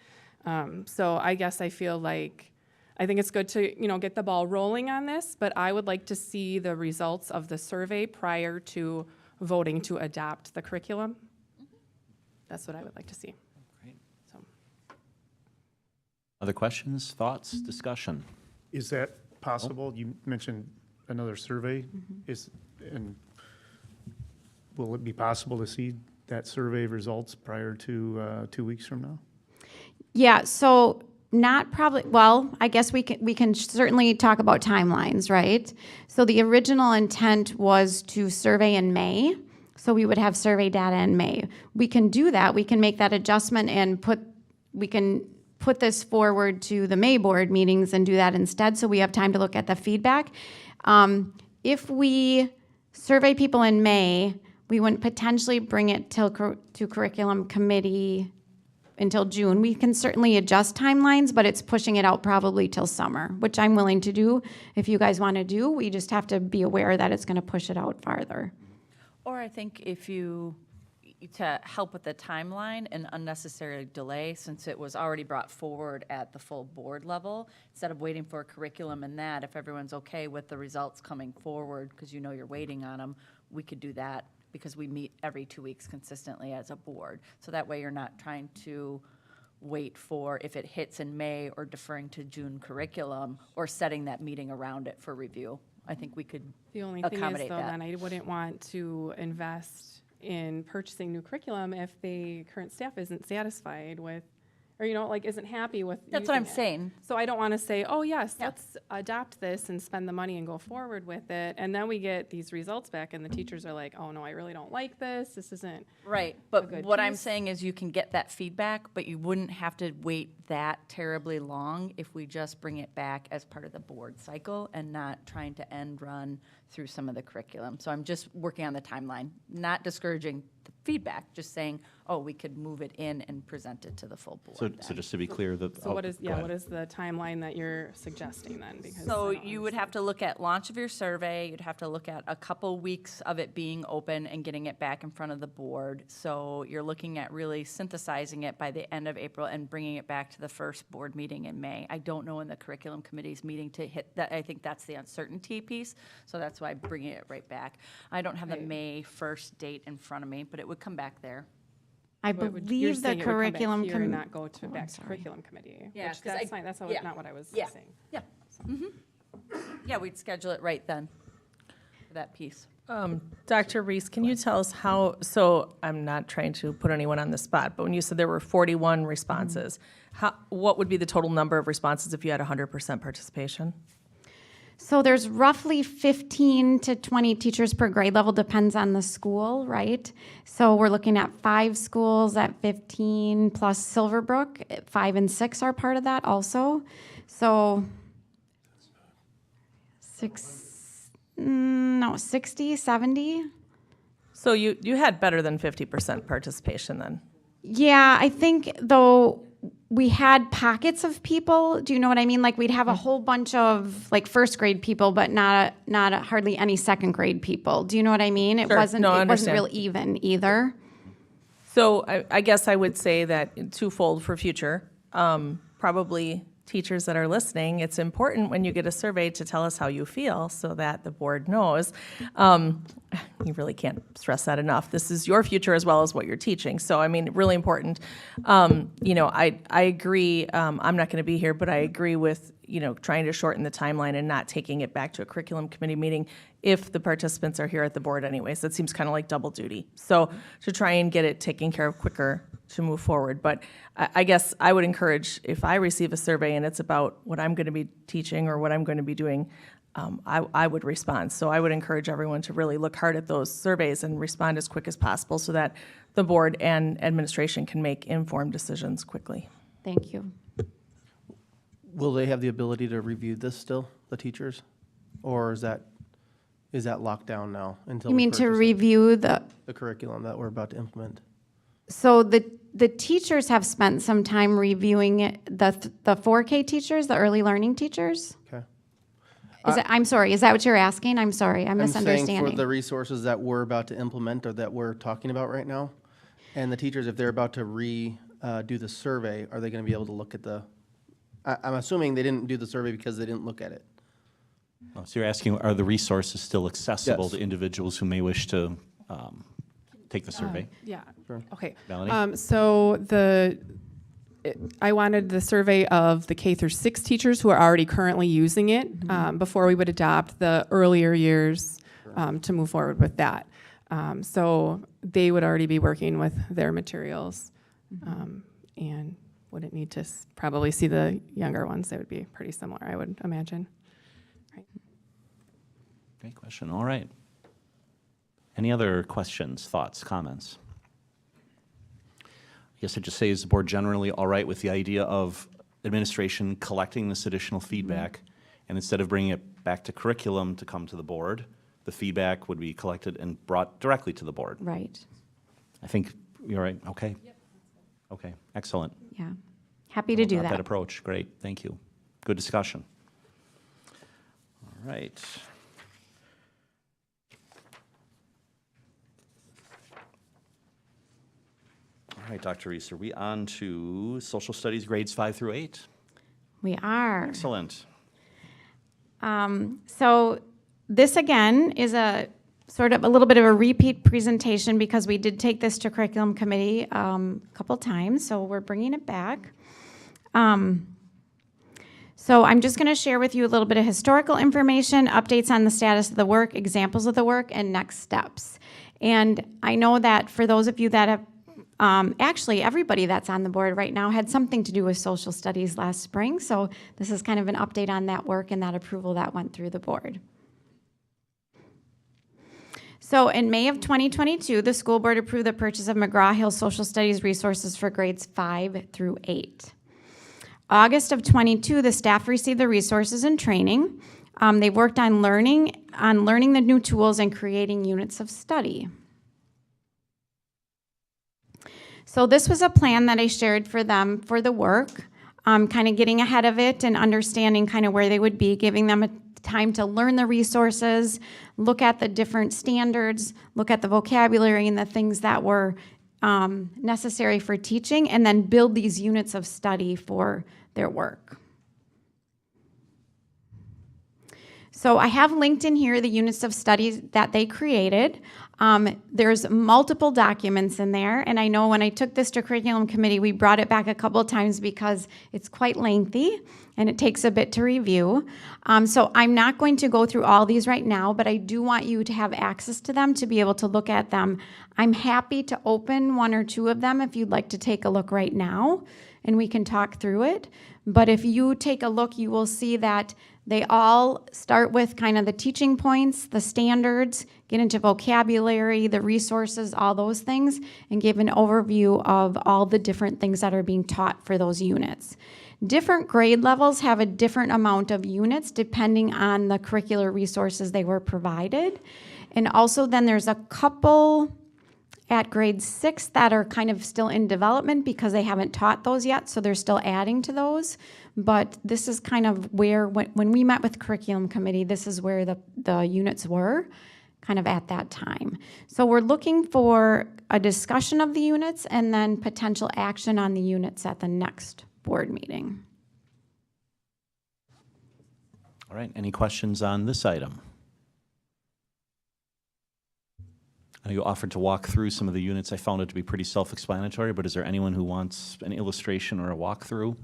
So I guess I feel like, I think it's good to get the ball rolling on this, but I would like to see the results of the survey prior to voting to adopt the curriculum. That's what I would like to see. Great. So. Other questions, thoughts, discussion? Is that possible? You mentioned another survey. And will it be possible to see that survey results prior to 2 weeks from now? Yeah, so not probably, well, I guess we can certainly talk about timelines, right? So the original intent was to survey in May, so we would have survey data in May. We can do that, we can make that adjustment and we can put this forward to the May board meetings and do that instead, so we have time to look at the feedback. If we survey people in May, we wouldn't potentially bring it to curriculum committee until June. We can certainly adjust timelines, but it's pushing it out probably till summer, which I'm willing to do if you guys want to do. We just have to be aware that it's going to push it out farther. Or I think to help with the timeline and unnecessary delay, since it was already brought forward at the full board level, instead of waiting for a curriculum and that, if everyone's okay with the results coming forward, because you're waiting on them, we could do that, because we meet every 2 weeks consistently as a board. So that way you're not trying to wait for if it hits in May or deferring to June curriculum or setting that meeting around it for review. I think we could The only thing is, accommodate though, that. then I wouldn't want to invest in purchasing new curriculum if the current staff isn't satisfied with, or isn't happy with That's what I'm using it. saying. So I don't want to say, oh yes, let's adopt this and spend the money and go forward with it, and then we get these results back and the teachers are like, oh no, I really don't like this. This isn't Right, a but good what I'm piece. saying is you can get that feedback, but you wouldn't have to wait that terribly long if we just bring it back as part of the board cycle and not trying to end run through some of the curriculum. So I'm just working on the timeline, not discouraging the feedback, just saying, oh, we could move it in and present it to the full board. So just to be clear, that. So what is, go ahead. what is the timeline that you're suggesting then? Because So I don't you would have to look at launch of your survey, you'd have to look at a couple weeks of it being open and getting it back in front of the board. So you're looking at really synthesizing it by the end of April and bringing it back to the first board meeting in May. I don't know when the curriculum committee's meeting to hit that. I think that's the uncertainty piece, so that's why I'm bringing it right back. I don't have the May 1st date in front of me, but it would come back there. I You're believe the saying it would come back curriculum here and not go to back to sorry. curriculum committee. Yeah, which 'cause that's fine. That's yeah. not what I was Yeah. saying. Yeah. Yeah, we'd schedule it right then for that piece. Dr. Reese, can you tell us how, so I'm not trying to put anyone on the spot, but when you said there were 41 responses, what would be the total number of responses if you had 100% participation? So there's roughly 15 to 20 teachers per grade level, depends on the school, right? So we're looking at 5 schools at 15 plus Silverbrook, 5 and 6 are part of that also. So 60, 70. So you had better than 50% participation then? Yeah, I think though we had pockets of people. Do you know what I mean? Like we'd have a whole bunch of like first grade people, but not hardly any second grade people. Do you know what I mean? It Sure. wasn't No, I it wasn't understand. real even either. So I guess I would say that twofold for future. Probably teachers that are listening, it's important when you get a survey to tell us how you feel so that the board knows. You really can't stress that enough. This is your future as well as what you're teaching. So, I mean, really important. I agree, I'm not going to be here, but I agree with, trying to shorten the timeline and not taking it back to a curriculum committee meeting if the participants are here at the board anyways. That seems kind of like double duty. So to try and get it taken care of quicker to move forward. But I guess I would encourage, if I receive a survey and it's about what I'm going to be teaching or what I'm going to be doing, I would respond. So I would encourage everyone to really look hard at those surveys and respond as quick as possible so that the board and administration can make informed decisions quickly. Thank you. Will they have the ability to review this still, the teachers? Or is that locked down now until You we mean to purchase it? review the Curriculum that we're about to implement? So the teachers have spent some time reviewing it, the 4K teachers, the early learning teachers? Okay. I'm sorry, is that what you're asking? I'm sorry, I'm I'm saying misunderstanding. for the resources that we're about to implement or that we're talking about right now, and the teachers, if they're about to do the survey, are they going to be able to look at I'm assuming they didn't do the survey because they didn't look at it. Oh, so you're asking, are the resources still accessible Yes. to individuals who may wish to take the survey? Yeah. Sure. Okay. Melanie? So I wanted the survey of the K through 6 teachers who are already currently using it before we would adopt the earlier years to move forward with that. So they would already be working with their materials and wouldn't need to probably see the younger ones. They would be pretty similar, I would imagine. Right. Great question. All right. Any other questions, thoughts, comments? I guess I'd just say, is the board generally all right with the idea of administration collecting this additional feedback, and instead of bringing it back to curriculum to come to the board, the feedback would be collected and brought directly to the board? Right, I think you're right. Okay. Okay, excellent. yeah. Happy to do About that. approach, great, thank you. Good discussion. All right. All right, Dr. Reese, are we on to social studies grades 5 through 8? We are. Excellent. So this again is a sort of a little bit of a repeat presentation because we did take this to curriculum committee a couple times, so we're bringing it back. So I'm just going to share with you a little bit of historical information, updates on the status of the work, examples of the work, and next steps. And I know that for those of you that have, actually everybody that's on the board right now had something to do with social studies last spring, so this is kind of an update on that work and that approval that went through the board. So in May of 2022, the school board approved the purchase of McGraw-Hill Social Studies resources for grades 5 through 8. August of 22, the staff received the resources and training. They worked on learning the new tools and creating units of study. So this was a plan that I shared for them for the work, kind of getting ahead of it and understanding kind of where they would be, giving them a time to learn the resources, look at the different standards, look at the vocabulary and the things that were necessary for teaching, and then build these units of study for their work. So I have linked in here the units of study that they created. There's multiple documents in there, and I know when I took this to curriculum committee, we brought it back a couple of times because it's quite lengthy and it takes a bit to review. So I'm not going to go through all these right now, but I do want you to have access to them to be able to look at them. I'm happy to open one or two of them if you'd like to take a look right now, and we can talk through it. But if you take a look, you will see that they all start with kind of the teaching points, the standards, get into vocabulary, the resources, all those things, and give an overview of all the different things that are being taught for those units. Different grade levels have a different amount of units depending on the curricular resources they were provided. And also then there's a couple at grade 6 that are kind of still in development because they haven't taught those yet, so they're still adding to those. But this is kind of where, when we met with curriculum committee, this is where the units were kind of at that time. So we're looking for a discussion of the units and then potential action on the units at the next board meeting. All right, any questions on this item? I know you offered to walk through some of the units. I found it to be pretty self-explanatory, but is there anyone who wants an illustration or a walkthrough?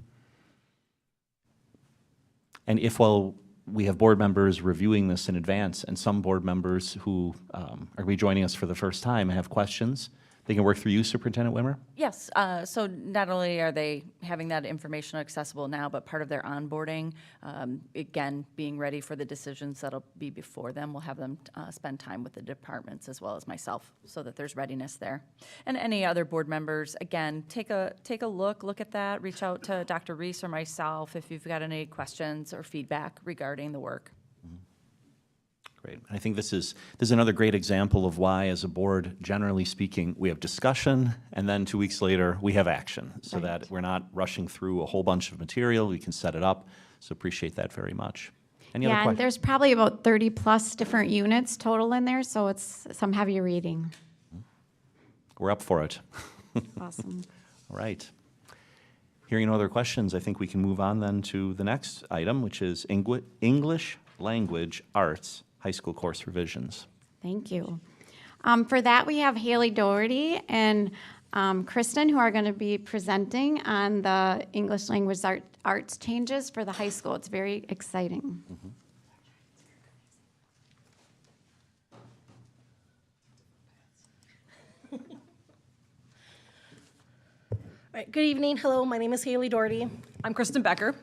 And if, while we have board members reviewing this in advance and some board members who are going to be joining us for the first time have questions, they can work through you, Superintendent Wimmer? Yes, so not only are they having that information accessible now, but part of their onboarding, again, being ready for the decisions that'll be before them, we'll have them spend time with the departments as well as myself so that there's readiness there. And any other board members, again, take a look at that, reach out to Dr. Reese or myself if you've got any questions or feedback regarding the work. Great. I think this is another great example of why, as a board, generally speaking, we have discussion, and then 2 weeks later, we have action, so Right. that we're not rushing through a whole bunch of material. We can set it up. So appreciate that very much. Any other Yeah, and questions? there's probably about 30 plus different units total in there, so it's some heavy reading. We're up for it. Awesome. All right. Hearing no other questions, I think we can move on then to the next item, which is English Language Arts High School Course Revisions. Thank you. For that, we have Haley Doherty and Kristen, who are going to be presenting on the English language arts changes for the high school. It's very exciting. Mm-hmm. All right, good evening. Hello, my name is Haley Doherty. I'm Kristen Becker,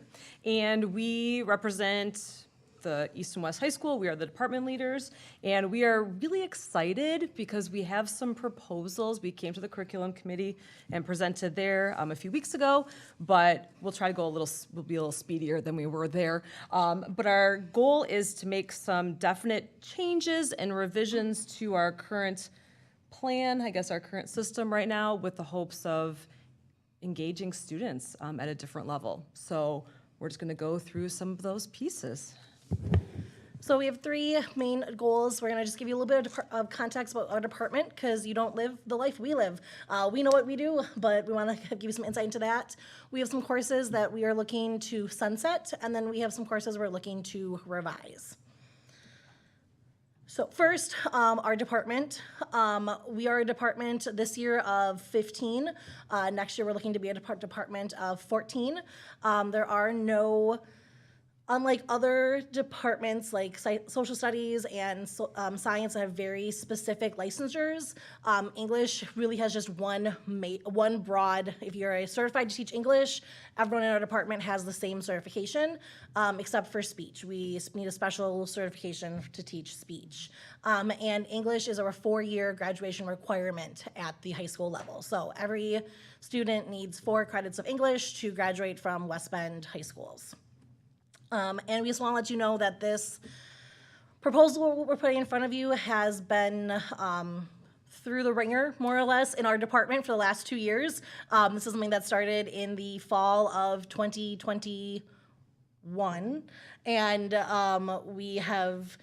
and we represent the East and West High School. We are the department leaders, and we are really excited because we have some proposals. We came to the curriculum committee and presented there a few weeks ago, but we'll try to go we'll be a little speedier than we were there. But our goal is to make some definite changes and revisions to our current plan, I guess our current system right now, with the hopes of engaging students at a different level. So we're just going to go through some of those pieces. So we have 3 main goals. We're going to just give you a little bit of context about our department because you don't live the life we live. We know what we do, but we want to give you some insight into that. We have some courses that we are looking to sunset, and then we have some courses we're looking to revise. So first, our department. We are a department this year of 15. Next year, we're looking to be a department of 14. There are no, unlike other departments like social studies and science that have very specific licensures, English really has just one broad. If you're certified to teach English, everyone in our department has the same certification, except for speech. We need a special certification to teach speech. And English is a 4-year graduation requirement at the high school level. So every student needs 4 credits of English to graduate from West Bend high schools. And we just want to let you know that this proposal we're putting in front of you has been through the ringer, more or less, in our department for the last 2 years. This is something that started in the fall of 2021, and we have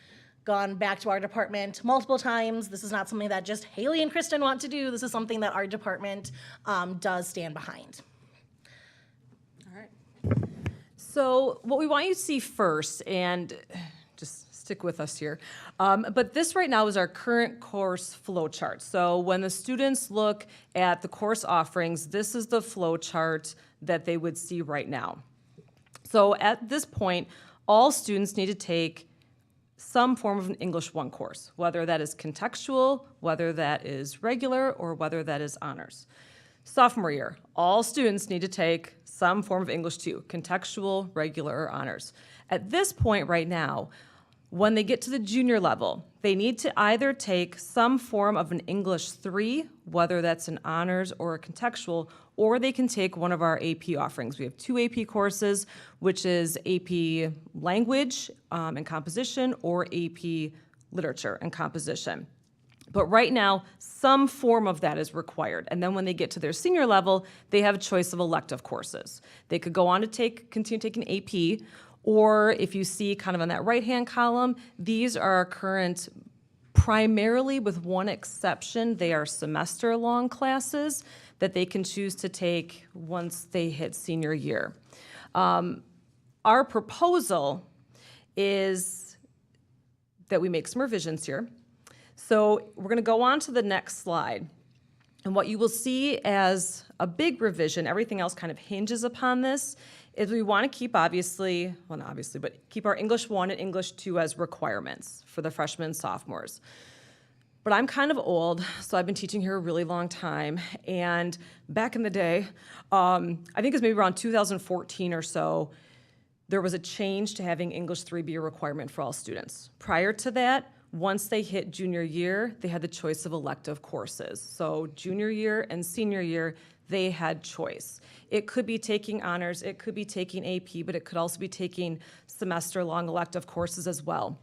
gone back to our department multiple times. This is not something that just Haley and Kristen want to do. This is something that our department does stand behind. So what we want you to see first, and just stick with us here, but this right now is our current course flow chart. So when the students look at the course offerings, this is the flow chart that they would see right now. So at this point, all students need to take some form of an English 1 course, whether that is contextual, whether that is regular, or whether that is honors. Sophomore year, all students need to take some form of English 2, contextual, regular, or honors. At this point right now, when they get to the junior level, they need to either take some form of an English 3, whether that's an honors or a contextual, or they can take one of our AP offerings. We have 2 AP courses, which is AP Language and Composition or AP Literature and Composition. But right now, some form of that is required. And then when they get to their senior level, they have a choice of elective courses. They could go on to continue taking AP, or if you see kind of on that right-hand column, these are our current, primarily with one exception, they are semester-long classes that they can choose to take once they hit senior year. Our proposal is that we make some revisions here. So we're going to go on to the next slide. And what you will see as a big revision, everything else kind of hinges upon this, is we want to keep obviously, well not obviously, but keep our English 1 and English 2 as requirements for the freshmen and sophomores. But I'm kind of old, so I've been teaching here a really long time. And back in the day, I think it was maybe around 2014 or so, there was a change to having English 3 be a requirement for all students. Prior to that, once they hit junior year, they had the choice of elective courses. So junior year and senior year, they had choice. It could be taking honors, it could be taking AP, but it could also be taking semester-long elective courses as well.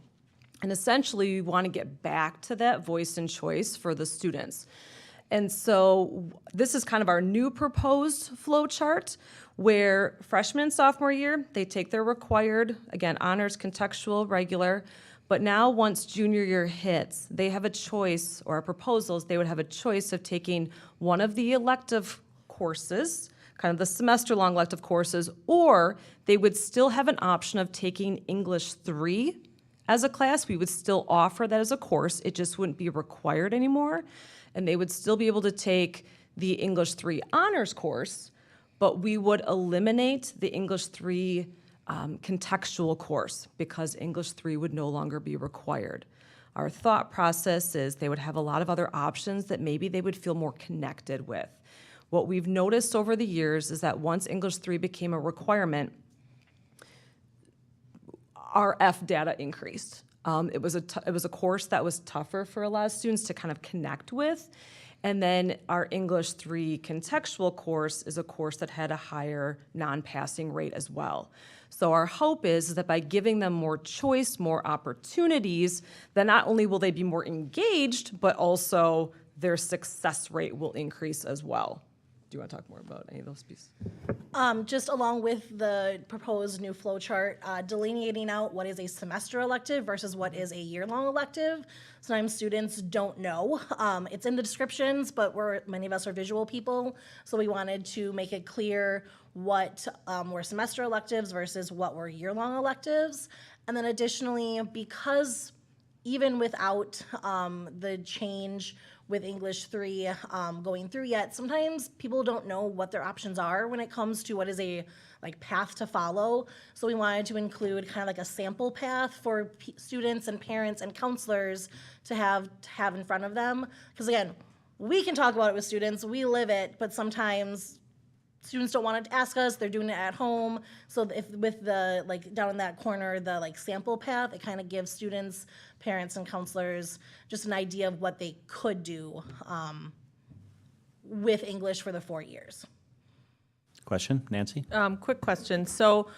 And essentially, we want to get back to that voice and choice for the students. And so this is kind of our new proposed flow chart, where freshman and sophomore year, they take their required, again, honors, contextual, regular. But now once junior year hits, they have a choice, or our proposals, they would have a choice of taking one of the elective courses, kind of the semester-long elective courses, or they would still have an option of taking English 3 as a class. We would still offer that as a course. It just wouldn't be required anymore. And they would still be able to take the English 3 honors course, but we would eliminate the English 3 contextual course because English 3 would no longer be required. Our thought process is they would have a lot of other options that maybe they would feel more connected with. What we've noticed over the years is that once English 3 became a requirement, our F data increased. It was a course that was tougher for a lot of students to kind of connect with. And then our English 3 contextual course is a course that had a higher non-passing rate as well. So our hope is that by giving them more choice, more opportunities, then not only will they be more engaged, but also their success rate will increase as well. Do you want to talk more about any of those pieces? Just along with the proposed new flow chart, delineating out what is a semester elective versus what is a year-long elective. Sometimes students don't know. It's in the descriptions, but many of us are visual people, so we wanted to make it clear what were semester electives versus what were year-long electives. And then additionally, because even without the change with English 3 going through yet, sometimes people don't know what their options are when it comes to what is a path to follow. So we wanted to include kind of like a sample path for students and parents and counselors to have in front of them. Because again, we can talk about it with students, we live it, but sometimes students don't want to ask us, they're doing it at home. So if with the, down in that corner, the sample path, it kind of gives students, parents, and counselors just an idea of what they could do with English for the 4 years. Question, Nancy? Quick question. So,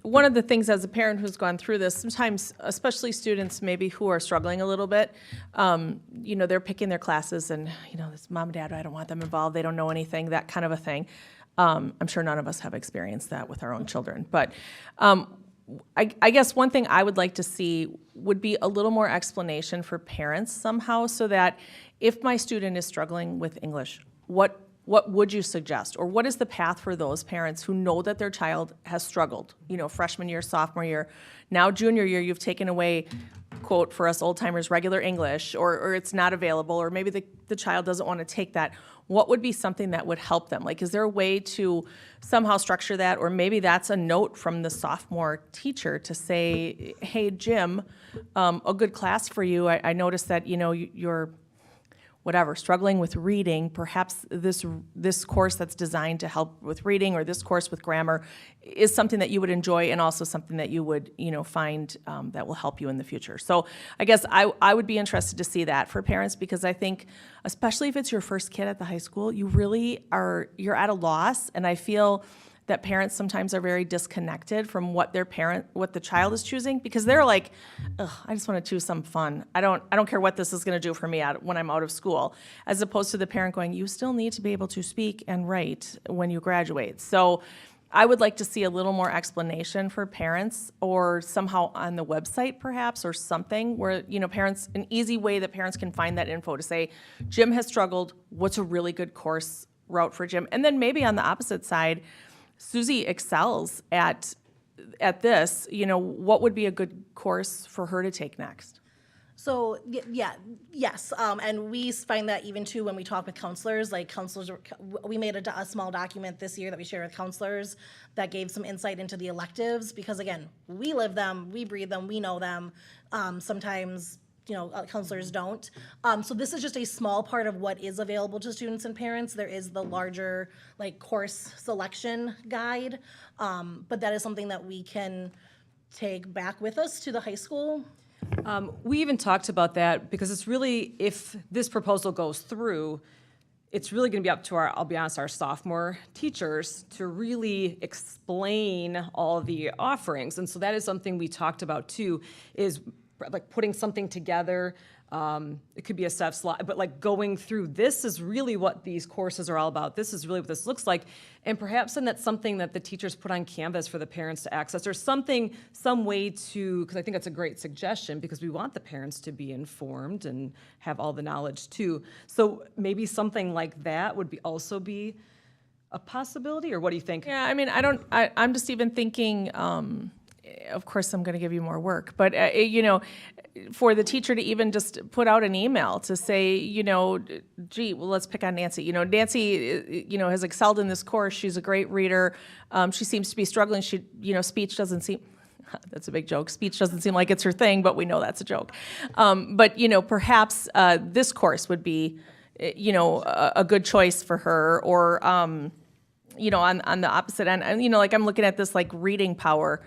one of the things as a parent who's gone through this, sometimes, especially students maybe who are struggling a little bit, they're picking their classes and, this mom and dad, I don't want them involved, they don't know anything, that kind of a thing. I'm sure none of us have experienced that with our own children. But I guess one thing I would like to see would be a little more explanation for parents somehow, so that if my student is struggling with English, what would you suggest? Or what is the path for those parents who know that their child has struggled, freshman year, sophomore year, now junior year, you've taken away, quote, for us old timers, regular English, or it's not available, or maybe the child doesn't want to take that. What would be something that would help them? Like, is there a way to somehow structure that? Or maybe that's a note from the sophomore teacher to say, hey, Jim, a good class for you. I noticed that, you're struggling with reading, perhaps this course that's designed to help with reading, or this course with grammar is something that you would enjoy, and also something that you would, find that will help you in the future. So I guess I would be interested to see that for parents, because I think, especially if it's your first kid at the high school, you're at a loss, and I feel that parents sometimes are very disconnected from what the child is choosing, because they're like, I just want to choose some fun. I don't care what this is going to do for me when I'm out of school, as opposed to the parent going, you still need to be able to speak and write when you graduate. So I would like to see a little more explanation for parents, or somehow on the website perhaps, or something where, parents, an easy way that parents can find that info to say, Jim has struggled, what's a really good course route for Jim? And then maybe on the opposite side, Susie excels at this, what would be a good course for her to take next? So, yes, and we find that even too when we talk with counselors, we made a small document this year that we share with counselors that gave some insight into the electives, because again, we live them, we breathe them, we know them. Sometimes counselors don't. So this is just a small part of what is available to students and parents. There is the larger course selection guide, but that is something that we can take back with us to the high school. We even talked about that, because it's really, if this proposal goes through, it's really going to be up to I'll be honest, our sophomore teachers to really explain all the offerings. And so that is something we talked about too, is putting something together. It could be a set slide, but going through, this is really what these courses are all about. This is really what this looks like. And perhaps then that's something that the teachers put on Canvas for the parents to access, or some way to, because I think that's a great suggestion, because we want the parents to be informed and have all the knowledge too. So maybe something like that would also be a possibility, or what do you think? Yeah, I'm just even thinking, of course, I'm going to give you more work, but, for the teacher to even just put out an email to say, gee, well, let's pick on Nancy. Nancy, has excelled in this course. She's a great reader. She seems to be struggling. Speech doesn't seem, that's a big joke. Speech doesn't seem like it's her thing, but we know that's a joke. But, perhaps this course would be, a good choice for her, or, on the opposite end. And, I'm looking at this reading power.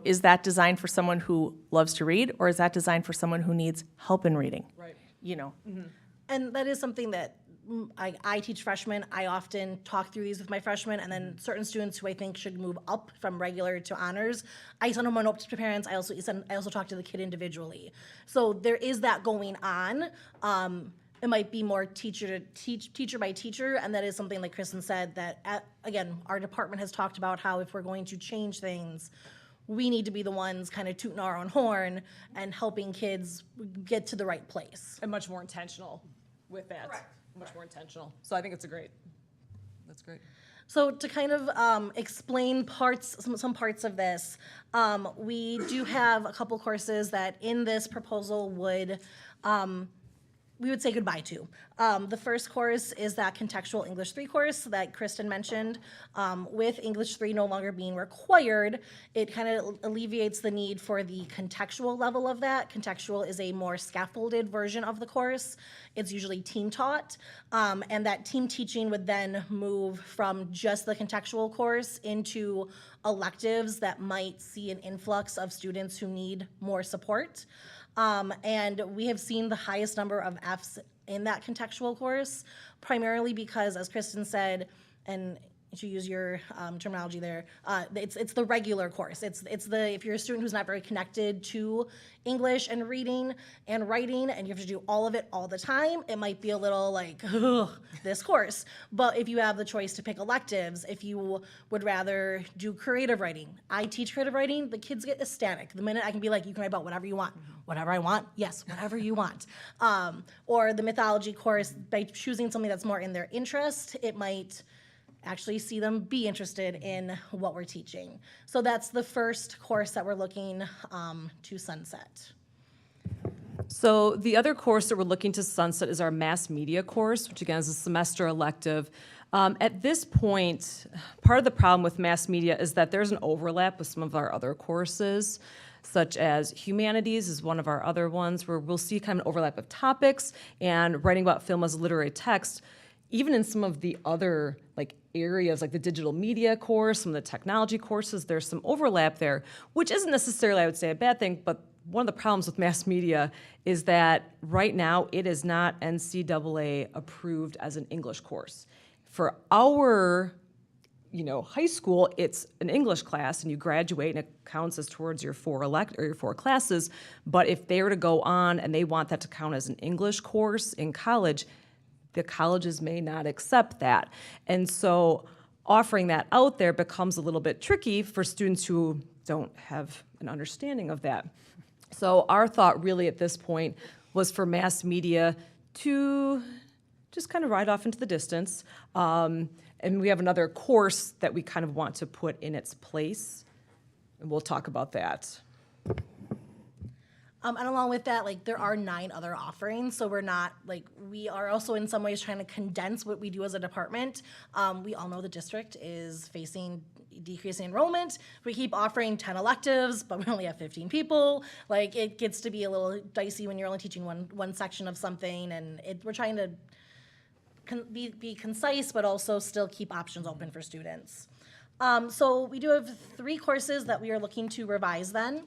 Is that designed for someone who loves to read, or is that designed for someone who needs help in reading? Right. Mm-hmm. And that is something that I teach freshmen. I often talk through these with my freshmen, and then certain students who I think should move up from regular to honors, I send them up to parents. I also talk to the kid individually. So there is that going on. It might be more teacher by teacher, and that is something like Kristen said, that again, our department has talked about how if we're going to change things, we need to be the ones kind of tooting our own horn and helping kids get to the right place. And much more intentional with that. Correct. Much more intentional. So I think that's great. So to kind of explain some parts of this, we do have a couple courses that in this proposal we would say goodbye to. The first course is that contextual English 3 course that Kristen mentioned. With English 3 no longer being required, it kind of alleviates the need for the contextual level of that. Contextual is a more scaffolded version of the course. It's usually team taught, and that team teaching would then move from just the contextual course into electives that might see an influx of students who need more support. And we have seen the highest number of Fs in that contextual course, primarily because, as Kristen said, and to use your terminology there, it's the regular course. It's the, if you're a student who's not very connected to English and reading and writing, and you have to do all of it all the time, it might be a little like, ugh, this course. But if you have the choice to pick electives, if you would rather do creative writing, I teach creative writing, the kids get ecstatic. The minute I can be like, you can write about whatever you want. Whatever I want? Yes, whatever you want. Or the mythology course, by choosing something that's more in their interest, it might actually see them be interested in what we're teaching. So that's the first course that we're looking to sunset. So the other course that we're looking to sunset is our mass media course, which again is a semester elective. At this point, part of the problem with mass media is that there's an overlap with some of our other courses, such as humanities is one of our other ones, where we'll see kind of an overlap of topics, and writing about film as a literary text. Even in some of the other areas, like the digital media course, some of the technology courses, there's some overlap there, which isn't necessarily, I would say, a bad thing, but one of the problems with mass media is that right now it is not NCAA approved as an English course. For our high school, it's an English class, and you graduate, and it counts as towards your four classes. But if they were to go on and they want that to count as an English course in college, the colleges may not accept that. And so offering that out there becomes a little bit tricky for students who don't have an understanding of that. So our thought really at this point was for mass media to just kind of ride off into the distance. And we have another course that we kind of want to put in its place, and we'll talk about that. And along with that, there are 9 other offerings, so we're not, we are also in some ways trying to condense what we do as a department. We all know the district is facing decreasing enrollment. We keep offering 10 electives, but we only have 15 people. It gets to be a little dicey when you're only teaching one section of something, and we're trying to be concise, but also still keep options open for students. So we do have 3 courses that we are looking to revise then.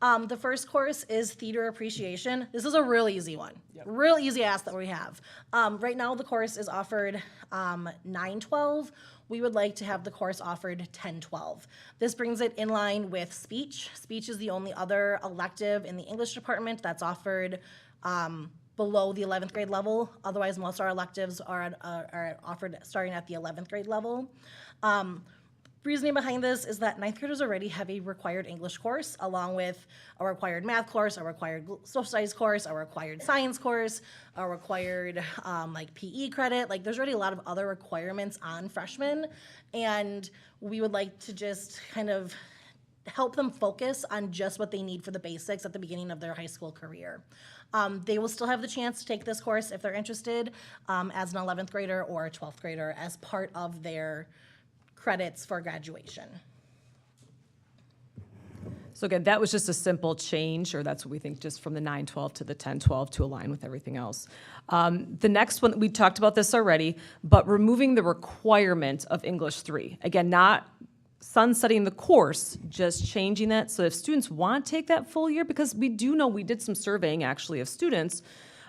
The first course is theater appreciation. This is a real easy one. Yep. Real easy ask that we have. Right now the course is offered 9-12. We would like to have the course offered 10-12. This brings it in line with speech. Speech is the only other elective in the English department that's offered below the 11th grade level. Otherwise, most of our electives are offered starting at the 11th grade level. Reasoning behind this is that 9th graders already have a required English course, along with a required math course, a required social studies course, a required science course, a required PE credit. There's already a lot of other requirements on freshmen, and we would like to just kind of help them focus on just what they need for the basics at the beginning of their high school career. They will still have the chance to take this course if they're interested as an 11th grader or a 12th grader as part of their credits for graduation. So again, that was just a simple change, or that's what we think, just from the 9-12 to the 10-12 to align with everything else. The next one, we talked about this already, but removing the requirement of English 3. Again, not sunsetting the course, just changing that. So if students want to take that full year, because we do know we did some surveying actually of students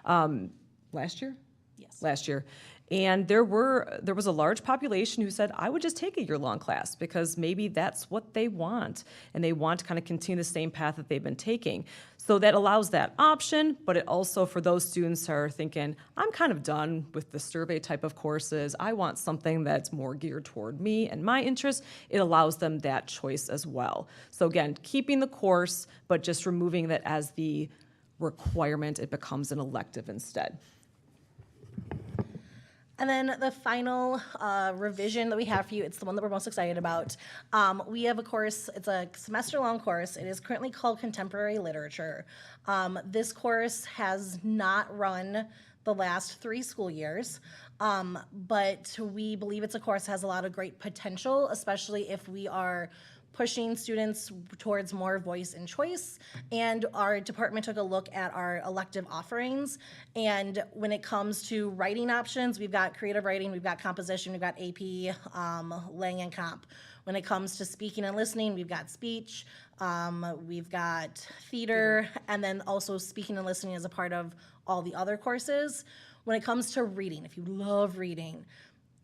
last year? Yes. Last year. And there was a large population who said, I would just take a year-long class because maybe that's what they want, and they want to kind of continue the same path that they've been taking. So that allows that option, but it also, for those students who are thinking, I'm kind of done with the survey type of courses, I want something that's more geared toward me and my interests, it allows them that choice as well. So again, keeping the course, but just removing that as the requirement, it becomes an elective instead. And then the final revision that we have for you, it's the one that we're most excited about. We have a course, it's a semester-long course. It is currently called Contemporary Literature. This course has not run the last 3 school years, but we believe it's a course that has a lot of great potential, especially if we are pushing students towards more voice and choice. And our department took a look at our elective offerings. And when it comes to writing options, we've got creative writing, we've got composition, we've got AP, Lang and Comp. When it comes to speaking and listening, we've got speech, we've got theater, and then also speaking and listening is a part of all the other courses. When it comes to reading, if you love reading,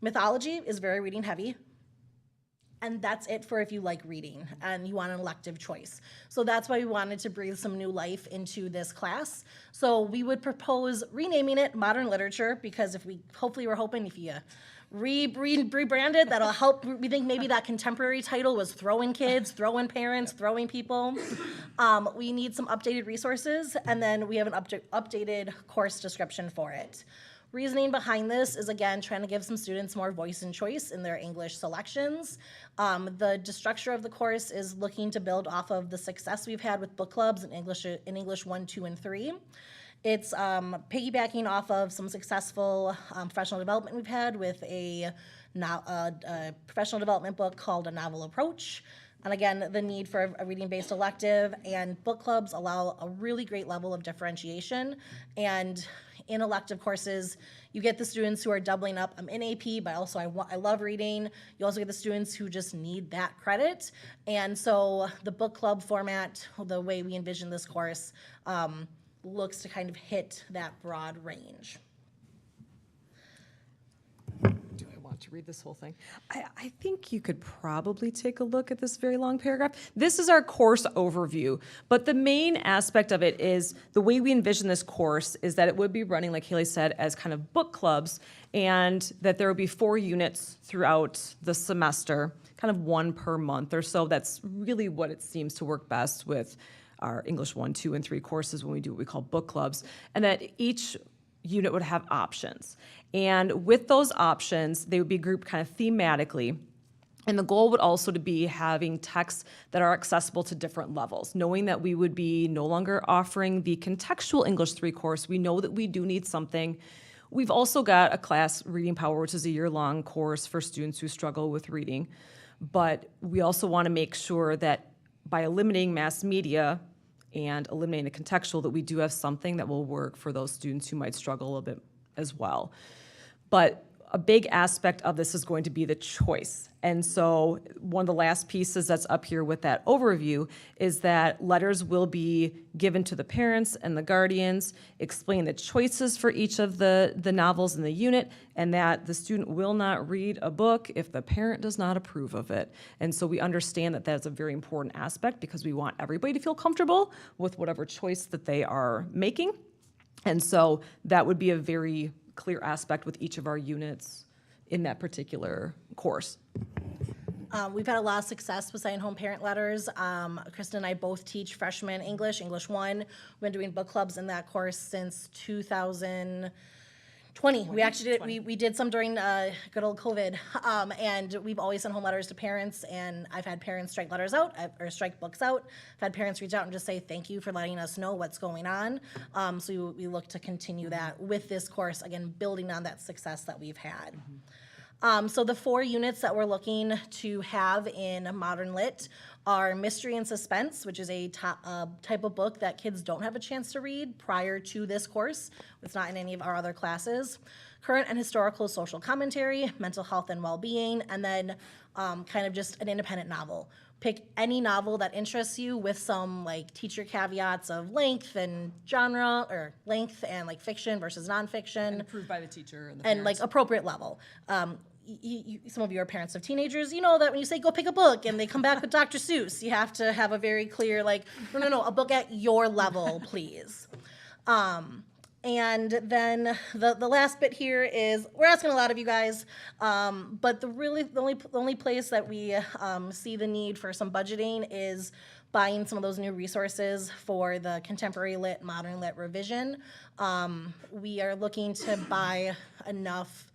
mythology is very reading heavy. and that's it for if you like reading and you want an elective choice. So that's why we wanted to breathe some new life into this class. So we would propose renaming it Modern Literature, because hopefully we're hoping if you rebranded, that'll help. We think maybe that contemporary title was throwing kids, throwing parents, throwing people. We need some updated resources, and then we have an updated course description for it. Reasoning behind this is, again, trying to give some students more voice and choice in their English selections. The structure of the course is looking to build off of the success we've had with book clubs in English 1, 2, and 3. It's piggybacking off of some successful professional development we've had with a professional development book called A Novel Approach. And again, the need for a reading-based elective, and book clubs allow a really great level of differentiation. And in elective courses, you get the students who are doubling up. I'm in AP, but also I love reading. You also get the students who just need that credit. And so the book club format, the way we envision this course, looks to kind of hit that broad range. Do I want to read this whole thing? I think you could probably take a look at this very long paragraph. This is our course overview, but the main aspect of it is the way we envision this course is that it would be running, like Haley said, as kind of book clubs, and that there would be 4 units throughout the semester, kind of 1 per month or so. That's really what it seems to work best with our English 1, 2, and 3 courses when we do what we call book clubs, and that each unit would have options. And with those options, they would be grouped kind of thematically. And the goal would also to be having texts that are accessible to different levels. Knowing that we would be no longer offering the contextual English 3 course, we know that we do need something. We've also got a class, Reading Power, which is a year-long course for students who struggle with reading. But we also want to make sure that by eliminating mass media and eliminating the contextual, that we do have something that will work for those students who might struggle a little bit as well. But a big aspect of this is going to be the choice. And so one of the last pieces that's up here with that overview is that letters will be given to the parents and the guardians, explain the choices for each of the novels in the unit, and that the student will not read a book if the parent does not approve of it. And so we understand that that's a very important aspect because we want everybody to feel comfortable with whatever choice that they are making. And so that would be a very clear aspect with each of our units in that particular course. We've had a lot of success with sending home parent letters. Kristen and I both teach freshman English 1. We've been doing book clubs in that course since 2020. We actually did, we did some during good old COVID. And we've always sent home letters to parents, and I've had parents strike letters out, or strike books out. I've had parents reach out and just say, thank you for letting us know what's going on. So we look to continue that with this course, again, building on that success that we've had. So the 4 units that we're looking to have in Modern Lit are Mystery and Suspense, which is a type of book that kids don't have a chance to read prior to this course. It's not in any of our other classes. Current and Historical Social Commentary, Mental Health and Well-Being, and then kind of just an independent novel. Pick any novel that interests you with some like teacher caveats of length and genre, or length and like fiction versus nonfiction. And approved by the teacher and the and like appropriate level. Some of you are parents of teenagers, you know that when you say go pick a book and they come back with Dr. Seuss, you have to have a very clear like, no, a book at your level, please. And then the last bit here is, we're asking a lot of you guys, but the only place that we see the need for some budgeting is buying some of those new resources for the Contemporary Lit, Modern Lit revision. We are looking to buy enough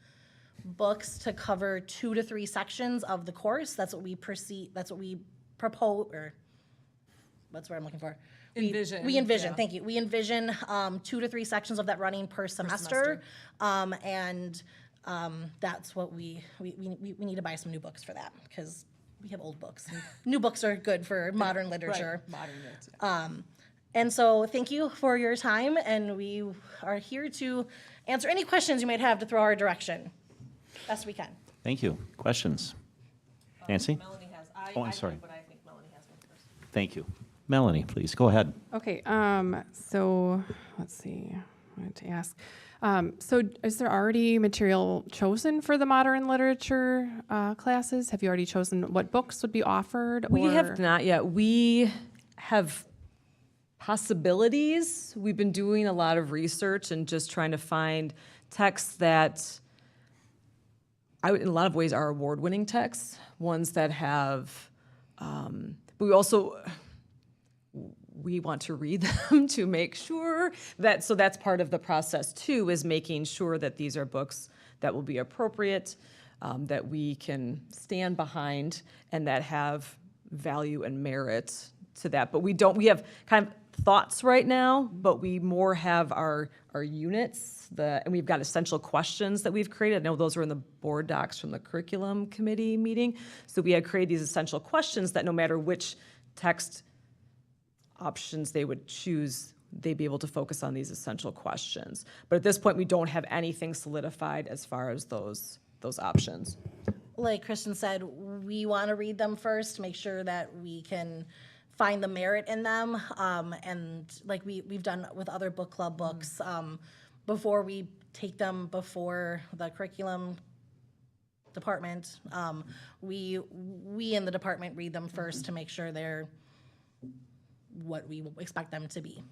books to cover 2 to 3 sections of the course. That's what we propose, or what's what I'm looking for? Envision. We envision, Yeah. thank you. We envision 2 to 3 sections of that running per semester. And that's what we need to buy some new books for that, because we have old books. And new books are good for modern literature. Right. Modern lit, yeah. And so thank you for your time, and we are here to answer any questions you might have to throw our direction, best we can. Thank you. Questions? Nancy? Melanie has. I'm sorry. But I think Melanie has one first. Thank you. Melanie, please, go ahead. Okay, so let's see. wanted to ask. So is there already material chosen for the modern literature classes? Have you already chosen what books would be offered? We or- have not yet. We have possibilities. We've been doing a lot of research and just trying to find texts that in a lot of ways are award-winning texts, ones that have, but we want to read them to make sure that, so that's part of the process too, is making sure that these are books that will be appropriate, that we can stand behind, and that have value and merit to that. But we have kind of thoughts right now, but we more have our units, and we've got essential questions that we've created. I know those are in the board docs from the curriculum committee meeting. So we had created these essential questions that no matter which text options they would choose, they'd be able to focus on these essential questions. But at this point, we don't have anything solidified as far as those options. Like Kristen said, we want to read them first, make sure that we can find the merit in them. And like we've done with other book club books, before we take them before the curriculum department, we in the department read them first to make sure they're what we expect them to be.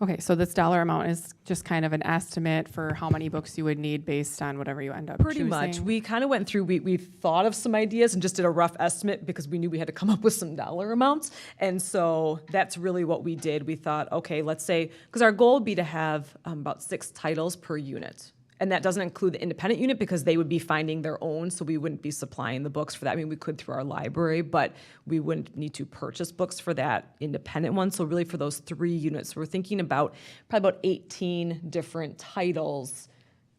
Okay, so this dollar amount is just kind of an estimate for how many books you would need based on whatever you end up Pretty choosing? much. We kind of went through, we thought of some ideas and just did a rough estimate because we knew we had to come up with some dollar amounts. And so that's really what we did. We thought, okay, let's say, because our goal would be to have about 6 titles per unit. And that doesn't include the independent unit because they would be finding their own, so we wouldn't be supplying the books for that. I mean, we could through our library, but we wouldn't need to purchase books for that independent one. So really for those 3 units, we're thinking about probably about 18 different titles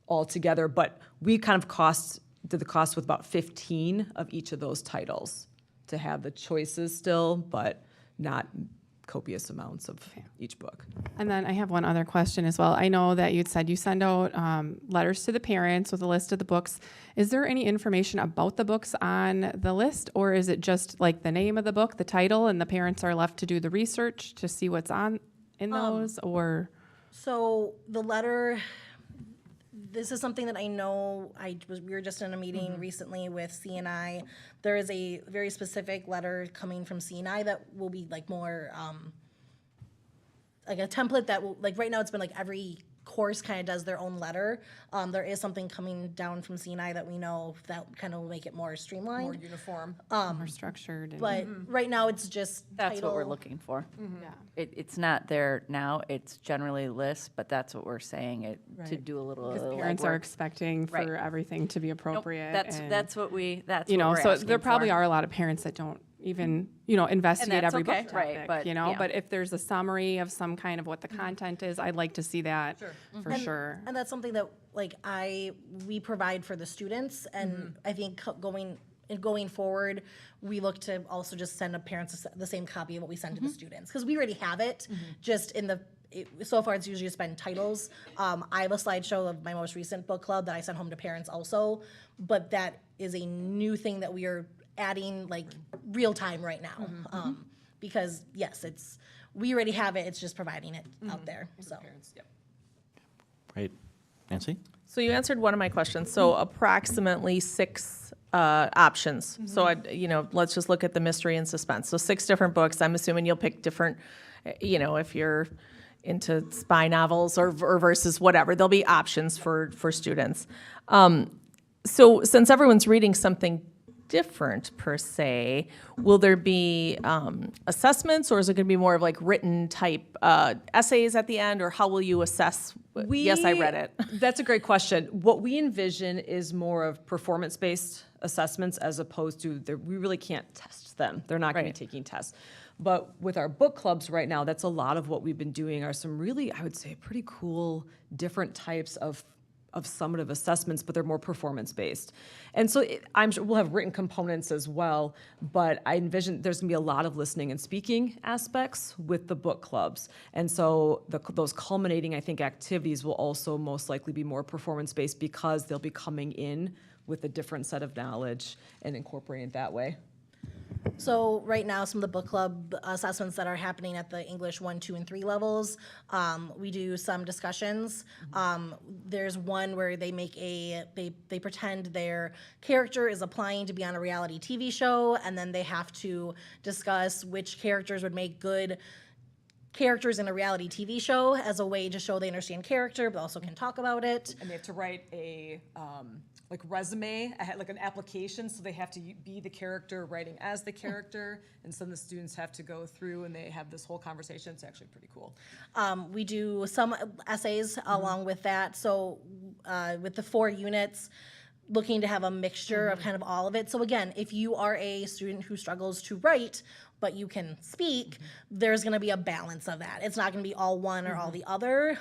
altogether, but we kind of did the cost with about 15 of each of those titles to have the choices still, but not copious amounts of each book. And then I have one other question as well. I know that you'd said you send out letters to the parents with a list of the books. Is there any information about the books on the list, or is it just like the name of the book, the title, and the parents are left to do the research to see what's in those, or? So the letter, this is something that I know we were just in a meeting recently with C&I. There is a very specific letter coming from C&I that will be like more like a template that will, like right now it's been like every course kind of does their own letter. There is something coming down from C&I that we know that kind of will make it more streamlined. More uniform. More structured. And But right now it's just That's what we're title. looking for. Yeah. It's not there now, it's generally lists, but that's what we're saying, to do a little Because parents are legwork. expecting for Right. everything to be Nope, appropriate. and, that's what we're so asking there probably for. are a lot of parents that don't even, investigate that's every okay, book right, topic, but, yeah. but if there's a summary of some kind of what the content is, I'd like to see that for sure. And that's something that like we provide for the students, and I think going forward, we look to also just send the parents the same copy of what we send to the students, because we already have it. Just so far, it's usually just been titles. I have a slideshow of my most recent book club that I sent home to parents also, but that is a new thing that we are adding like real time right now, because yes, we already have it. It's just providing it out there. So. Great. Nancy? So you answered one of my questions. So approximately 6 options. So let's just look at the mystery and suspense. So 6 different books. I'm assuming you'll pick different, if you're into spy novels or versus whatever, there'll be options for students. So since everyone's reading something different per se, will there be assessments, or is it going to be more of like written type essays at the end, or how will you assess? Yes, I read it. That's a great question. What we envision is more of performance-based assessments as opposed to, we really can't test them. They're not going to be taking tests. But with our book clubs right now, that's a lot of what we've been doing are some really, I would say, pretty cool different types of summative assessments, but they're more performance-based. And so I'm sure we'll have written components as well, but I envision there's gonna be a lot of listening and speaking aspects with the book clubs. And so those culminating, I think, activities will also most likely be more performance-based because they'll be coming in with a different set of knowledge and incorporating it that way. So right now, some of the book club assessments that are happening at the English 1, 2, and 3 levels, we do some discussions. There's one where they make they pretend their character is applying to be on a reality TV show, and then they have to discuss which characters would make good characters in a reality TV show as a way to show they understand character, but also can talk about it. And they have to write a like resume, like an application, so they have to be the character writing as the character, and some of the students have to go through and they have this whole conversation. It's actually pretty cool. We do some essays along with that. So with the 4 units, looking to have a mixture of kind of all of it. So again, if you are a student who struggles to write, but you can speak, there's gonna be a balance of that. It's not gonna be all one or all the other,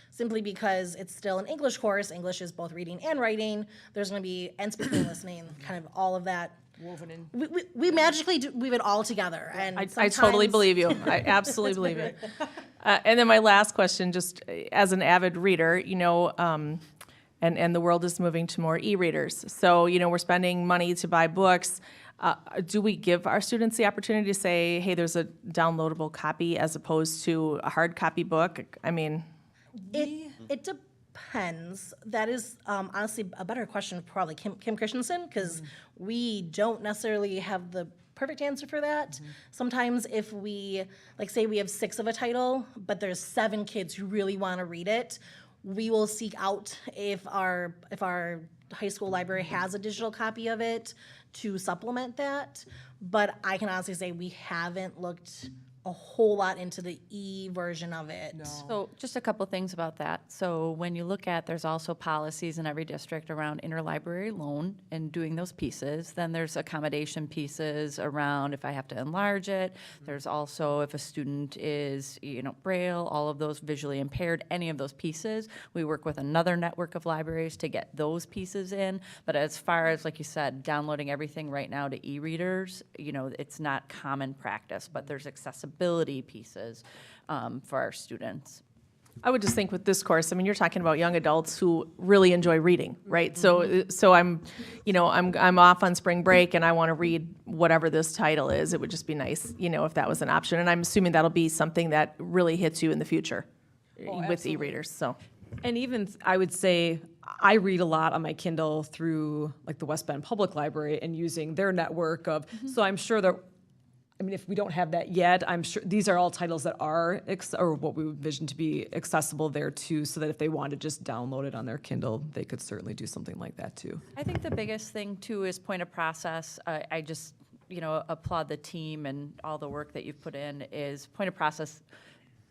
simply because it's still an English course. English is both reading and writing. There's gonna be, and speaking and listening, kind of all of that. Woven in. We magically weave it all together. And I totally sometimes- believe you. I absolutely believe it. And then my last question, just as an avid reader, you know, and the world is moving to more e-readers. So, you know, we're spending money to buy books. Do we give our students the opportunity to say, hey, there's a downloadable copy as opposed to a hard copy book? I mean, it depends. That is honestly a better question for probably Kim Christensen, because we don't necessarily have the perfect answer for that. Sometimes if we, like say we have 6 of a title, but there's 7 kids who really want to read it, we will seek out if our high school library has a digital copy of it to supplement that. But I can honestly say we haven't looked a whole lot into the e-version of it. So just a couple things about that. So when you look at, there's also policies in every district around interlibrary loan and doing those pieces. Then there's accommodation pieces around if I have to enlarge it. There's also if a student is, you know, Braille, all of those visually impaired, any of those pieces. We work with another network of libraries to get those pieces in. But as far as, like you said, downloading everything right now to e-readers, you know, it's not common practice, but there's accessibility pieces for our students. I would just think with this course, I mean, you're talking about young adults who really enjoy reading, right? So I'm, you know, I'm off on spring break and I want to read whatever this title is. It would just be nice, you know, if that was an option. And I'm assuming that'll be something that really hits you in the future with e-readers. So, and even I would say I read a lot on my Kindle through like the West Bend Public Library and using their network of. So I'm sure that. I mean, if we don't have that yet, I'm sure these are all titles that are, or what we would envision to be accessible there too, so that if they want to just download it on their Kindle, they could certainly do something like that too. I think the biggest thing too is point of process. I just, you know, applaud the team and all the work that you've put in is point of process.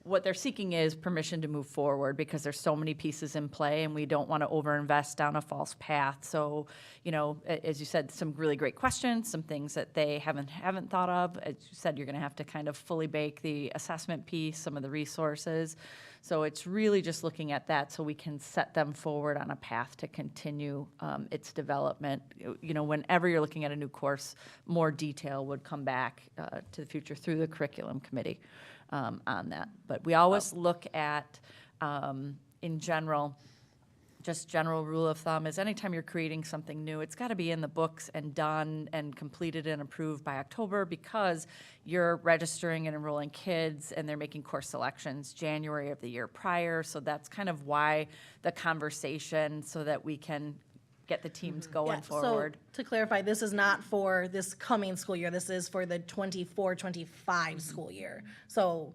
What they're seeking is permission to move forward because there's so many pieces in play and we don't want to overinvest down a false path. So, you know, as you said, some really great questions, some things that they haven't thought of. As you said, you're going to have to kind of fully bake the assessment piece, some of the resources. So it's really just looking at that so we can set them forward on a path to continue its development. You know, whenever you're looking at a new course, more detail would come back to the future through the curriculum committee. On that. But we always look at, in general, just general rule of thumb is anytime you're creating something new, it's got to be in the books and done and completed and approved by October because you're registering and enrolling kids and they're making course selections January of the year prior. So that's kind of why the conversation so that we can get the teams going forward. So to clarify, this is not for this coming school year. This is for the 24-25 school year. So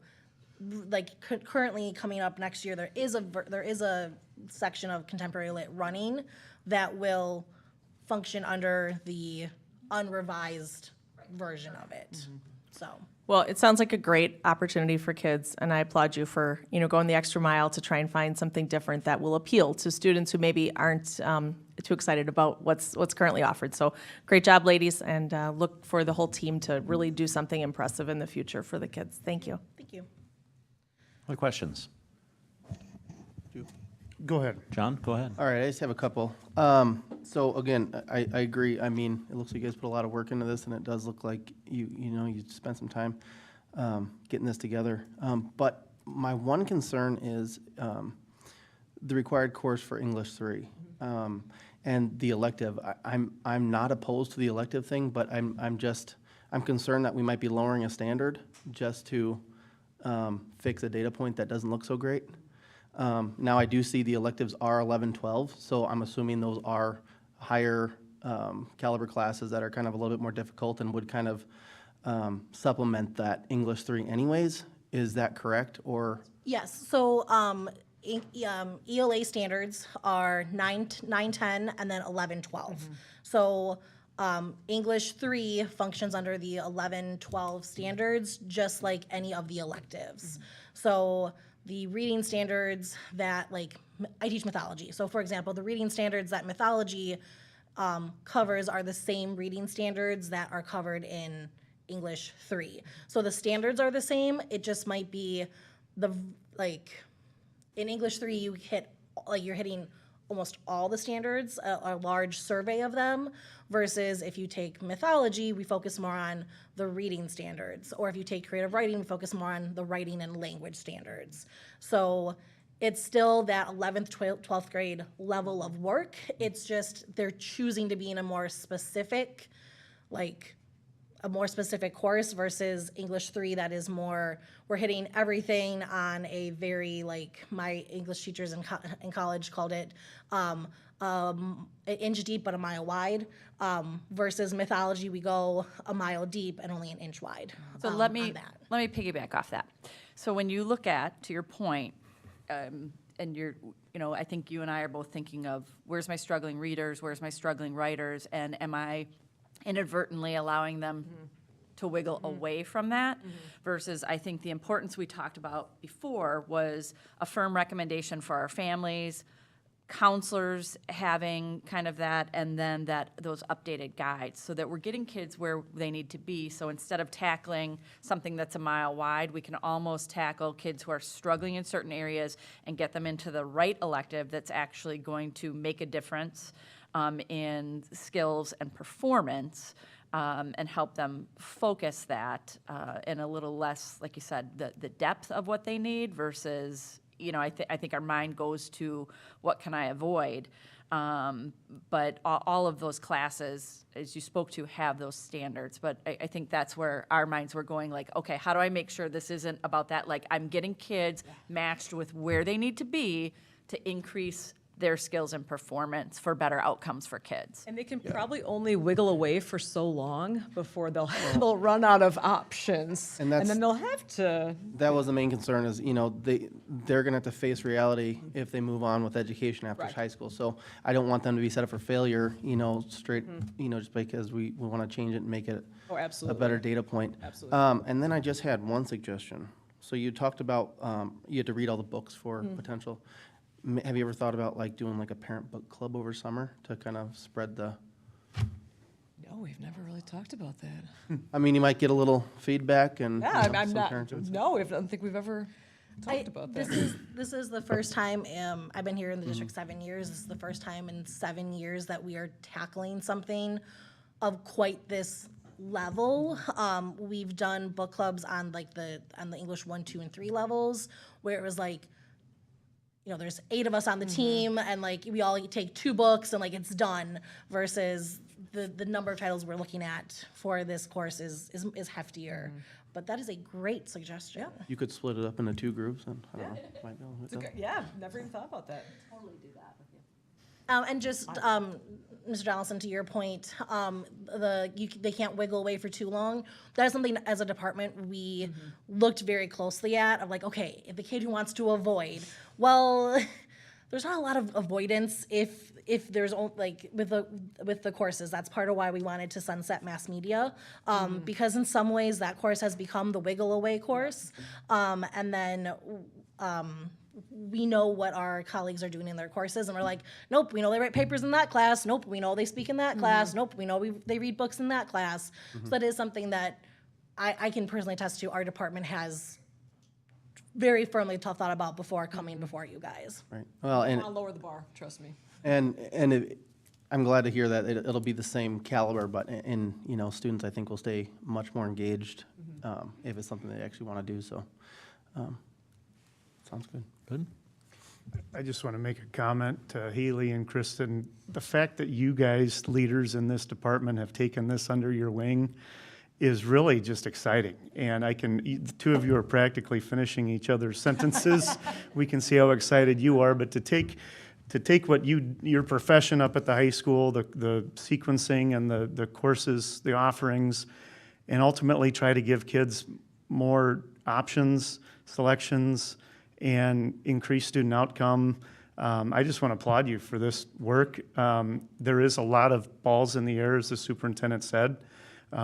like currently coming up next year, there is a section of contemporary lit running that will function under the unrevised version of it. So. Well, it sounds like a great opportunity for kids, and I applaud you for, you know, going the extra mile to try and find something different that will appeal to students who maybe aren't too excited about what's currently offered. So great job, ladies, and look for the whole team to really do something impressive in the future for the kids. Thank you. Thank you. Other questions? Go ahead. John, go ahead. All right, I just have a couple. So again, I agree. I mean, it looks like you guys put a lot of work into this, and it does look like you spent some time getting this together. But my one concern is the required course for English 3 and the elective. I'm not opposed to the elective thing, but I'm I'm concerned that we might be lowering a standard just to fix a data point that doesn't look so great. Now, I do see the electives are 11, 12, so I'm assuming those are higher caliber classes that are kind of a little bit more difficult and would kind of supplement that English 3 anyways. Is that correct, or? Yes, so ELA standards are 9, 10, and then 11, 12. So English 3 functions under the 11, 12 standards, just like any of the electives. So the reading standards that, like, I teach mythology. So for example, the reading standards that mythology covers are the same reading standards that are covered in English 3. So the standards are the same, it just might be in English 3 you're hitting almost all the standards, a large survey of them, versus if you take mythology, we focus more on the reading standards. Or if you take creative writing, we focus more on the writing and language standards. So it's still that 11th, 12th grade level of work. It's just they're choosing to be in a more specific course versus English 3 that is more, we're hitting everything on a very, my English teachers in college called it an inch deep but a mile wide, versus mythology we go a mile deep and only an inch wide. So let me piggyback off that. So when you look at, to your point, and I think you and I are both thinking of where's my struggling readers, where's my struggling writers, and am I inadvertently allowing them to wiggle away from that, versus I think the importance we talked about before was a firm recommendation for our families, counselors having kind of that, and then those updated guides so that we're getting kids where they need to be. So instead of tackling something that's a mile wide, we can almost tackle kids who are struggling in certain areas and get them into the right elective that's actually going to make a difference in skills and performance, and help them focus that in a little less, like you said, the depth of what they need versus, I think our mind goes to what can I avoid. But all of those classes, as you spoke to, have those standards. But I think that's where our minds were going, okay, how do I make sure this isn't about that? I'm getting kids matched with where they need to be to increase their skills and performance for better outcomes for kids. And they can probably only wiggle away for so long before they'll run out of options, and then they'll have to. That was the main concern is, they're going to have to face reality if they move on with education after high school. So I don't want them to be set up for failure, straight, just because we want to change it and make it a better data point. Absolutely. And then I just had one suggestion. So you talked about you had to read all the books for potential. Have you ever thought about doing a parent book club over summer to kind of spread the? No, we've never really talked about that. I mean, you might get a little feedback and. I'm some not. parents would- No, I don't think we've ever talked about that. This is the first time, I've been here in the district 7 years. This is the first time in 7 years that we are tackling something of quite this level. We've done book clubs on the English 1, 2, and 3 levels, where it was there's 8 of us on the team, and we all take 2 books, and it's done. Versus the number of titles we're looking at for this course is heftier. But that is a great suggestion. You could split it up into 2 groups, and I don't know. Might be able to do that. Yeah, never even thought about that. Totally do that with you. And just, Mr. Donaldson, to your point, they can't wiggle away for too long. That is something as a department we looked very closely at. Of okay, if the kid who wants to avoid, well, there's not a lot of avoidance if there's with the courses. That's part of why we wanted to sunset mass media, because in some ways that course has become the wiggle away course, and then. We know what our colleagues are doing in their courses, and we're nope, we know they write papers in that class. Nope, we know they speak in that class. Nope, we know they read books in that class. So that is something that I can personally attest to. Our department has very firmly thought about before coming before you guys. Right. Well, and I'll lower the bar. Trust me. I'm glad to hear that it'll be the same caliber, but students I think will stay much more engaged if it's something they actually want to do. So. Sounds good. Good. I just want to make a comment to Haley and Kristen. The fact that you guys, leaders in this department, have taken this under your wing is really just exciting. And the two of you are practically finishing each other's sentences. We can see how excited you are, but to take what your profession up at the high school, the sequencing and the courses, the offerings, and ultimately try to give kids more options, selections, and increase student outcome. I just want to applaud you for this work. There is a lot of balls in the air, as the superintendent said.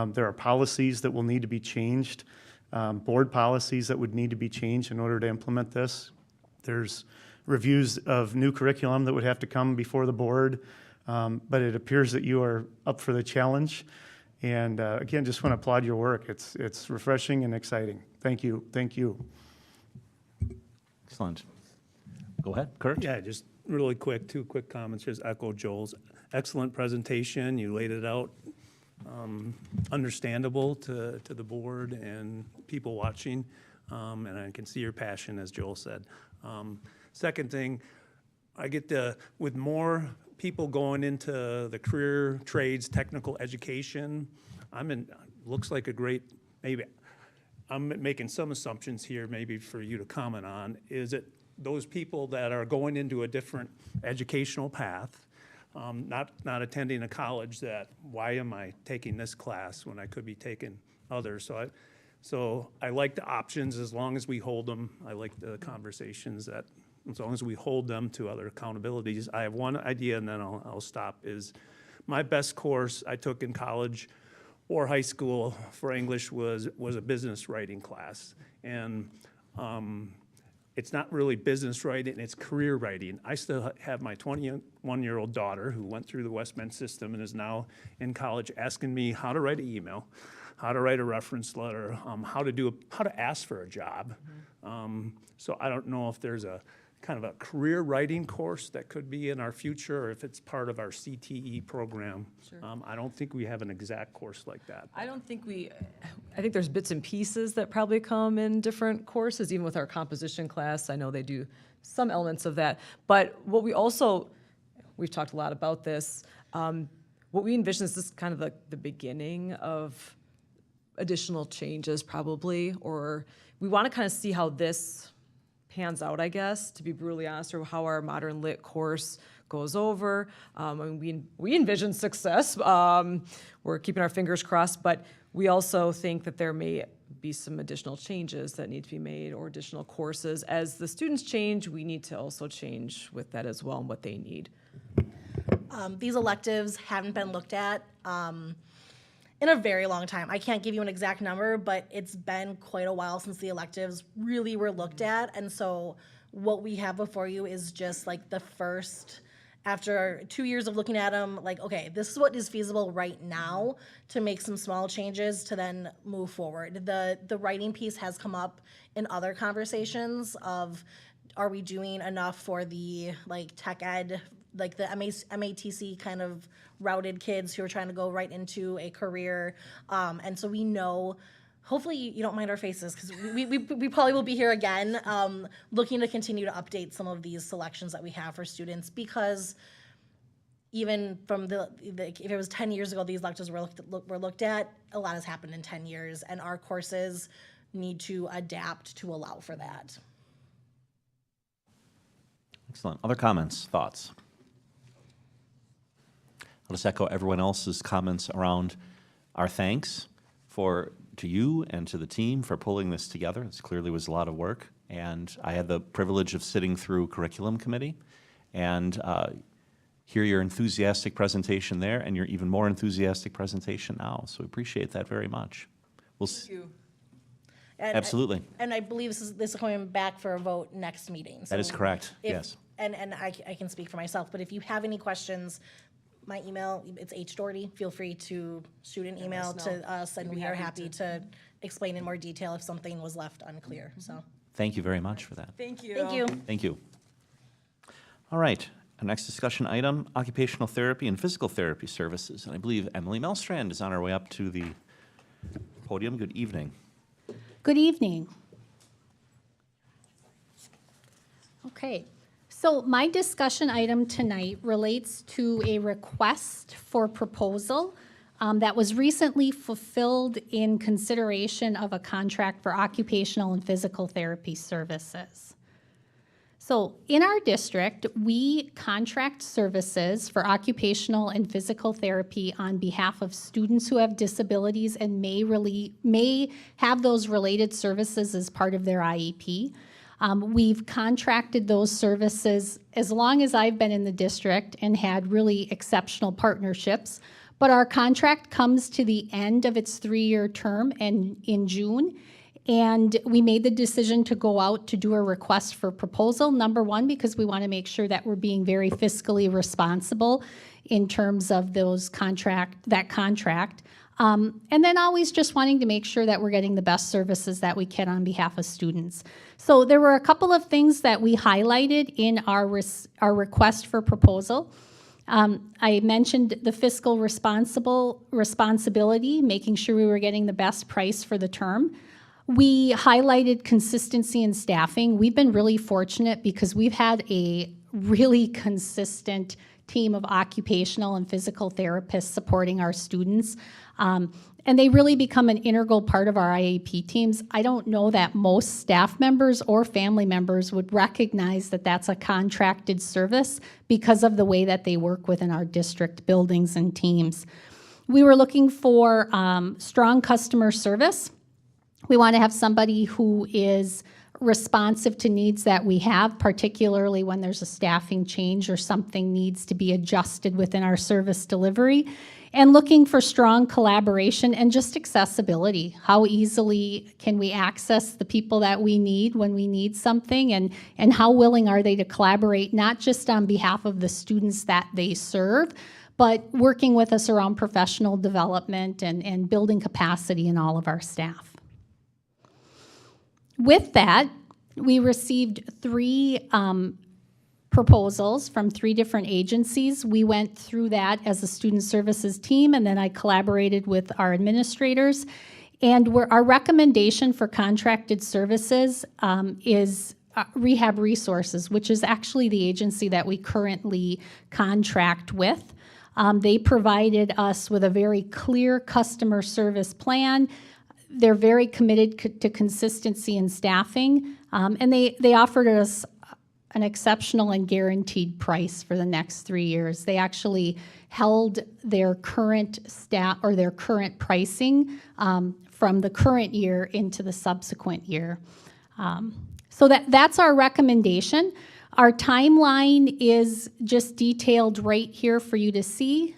There are policies that will need to be changed, board policies that would need to be changed in order to implement this. There's reviews of new curriculum that would have to come before the board, but it appears that you are up for the challenge. And again, just want to applaud your work. It's refreshing and exciting. Thank you. Thank you. Excellent. Go ahead, Kurt. Yeah, just really quick, 2 quick comments. Just echo Joel's excellent presentation. You laid it out understandable to the board and people watching, and I can see your passion, as Joel said. Second thing, I get with more people going into the career trades, technical education, looks like a great, maybe, I'm making some assumptions here maybe for you to comment on. Is it those people that are going into a different educational path, not attending a college, that why am I taking this class when I could be taking others? So I like the options as long as we hold them. I like the conversations that as long as we hold them to other accountabilities. I have one idea and then I'll stop, is my best course I took in college or high school for English was a business writing class. And it's not really business writing, it's career writing. I still have my 21-year-old daughter who went through the West Bend system and is now in college asking me how to write an email, how to write a reference letter, how to ask for a job. So I don't know if there's a kind of a career writing course that could be in our future, or if it's part of our CTE program. Sure. I don't think we have an exact course like that. I think there's bits and pieces that probably come in different courses, even with our composition class. I know they do some elements of that. But what we've talked a lot about this, what we envision is this kind of the beginning of additional changes probably, or we want to kind of see how this pans out, I guess, to be brutally honest, or how our modern lit course goes over. I mean, we envision success. We're keeping our fingers crossed, but we also think that there may be some additional changes that need to be made, or additional courses. As the students change, we need to also change with that as well and what they need. These electives haven't been looked at in a very long time. I can't give you an exact number, but it's been quite a while since the electives really were looked at. And so what we have before you is just like the first, after 2 years of looking at them, like, okay, this is what is feasible right now to make some small changes to then move forward. The writing piece has come up in other conversations of, are we doing enough for the like tech ed, like the MATC kind of routed kids who are trying to go right into a career. And so we know, hopefully you don't mind our faces, because we probably will be here again, looking to continue to update some of these selections that we have for students, because even from if it was 10 years ago these electives were looked at, a lot has happened in 10 years, and our courses need to adapt to allow for that. Excellent. Other comments, thoughts? I'll just echo everyone else's comments around our thanks to you and to the team for pulling this together. This clearly was a lot of work, and I had the privilege of sitting through curriculum committee and hear your enthusiastic presentation there, and your even more enthusiastic presentation now. So we appreciate that very much. Thank you. Absolutely. And I believe this is coming back for a vote next meeting. That is correct, yes. And I can speak for myself, but if you have any questions, my email, it's hdoherty. Feel free to shoot an email to us, and we are happy to explain in more detail if something was left unclear. So Thank you very much for that. thank you. Thank you. Thank you. All right, our next discussion item, occupational therapy and physical therapy services. And I believe Emily Melstrand is on her way up to the podium. Good evening. Good evening. Okay, so my discussion item tonight relates to a request for proposal that was recently fulfilled in consideration of a contract for occupational and physical therapy services. So in our district, we contract services for occupational and physical therapy on behalf of students who have disabilities and may have those related services as part of their IEP. We've contracted those services as long as I've been in the district and had really exceptional partnerships. But our contract comes to the end of its 3-year term in June. And we made the decision to go out to do a request for proposal, number one, because we want to make sure that we're being very fiscally responsible in terms of that contract. And then always just wanting to make sure that we're getting the best services that we can on behalf of students. So there were a couple of things that we highlighted in our request for proposal. I mentioned the fiscal responsibility, making sure we were getting the best price for the term. We highlighted consistency in staffing. We've been really fortunate because we've had a really consistent team of occupational and physical therapists supporting our students. And they really become an integral part of our IEP teams. I don't know that most staff members or family members would recognize that that's a contracted service because of the way that they work within our district buildings and teams. We were looking for strong customer service. We want to have somebody who is responsive to needs that we have, particularly when there's a staffing change or something needs to be adjusted within our service delivery. And looking for strong collaboration and just accessibility. How easily can we access the people that we need when we need something, and how willing are they to collaborate, not just on behalf of the students that they serve, but working with us around professional development and building capacity in all of our staff. With that, we received 3 proposals from 3 different agencies. We went through that as a student services team, and then I collaborated with our administrators. And our recommendation for contracted services is Rehab Resources, which is actually the agency that we currently contract with. They provided us with a very clear customer service plan. They're very committed to consistency in staffing, and they offered us an exceptional and guaranteed price for the next 3 years. They actually held their current their current pricing from the current year into the subsequent year. So that's our recommendation. Our timeline is just detailed right here for you to see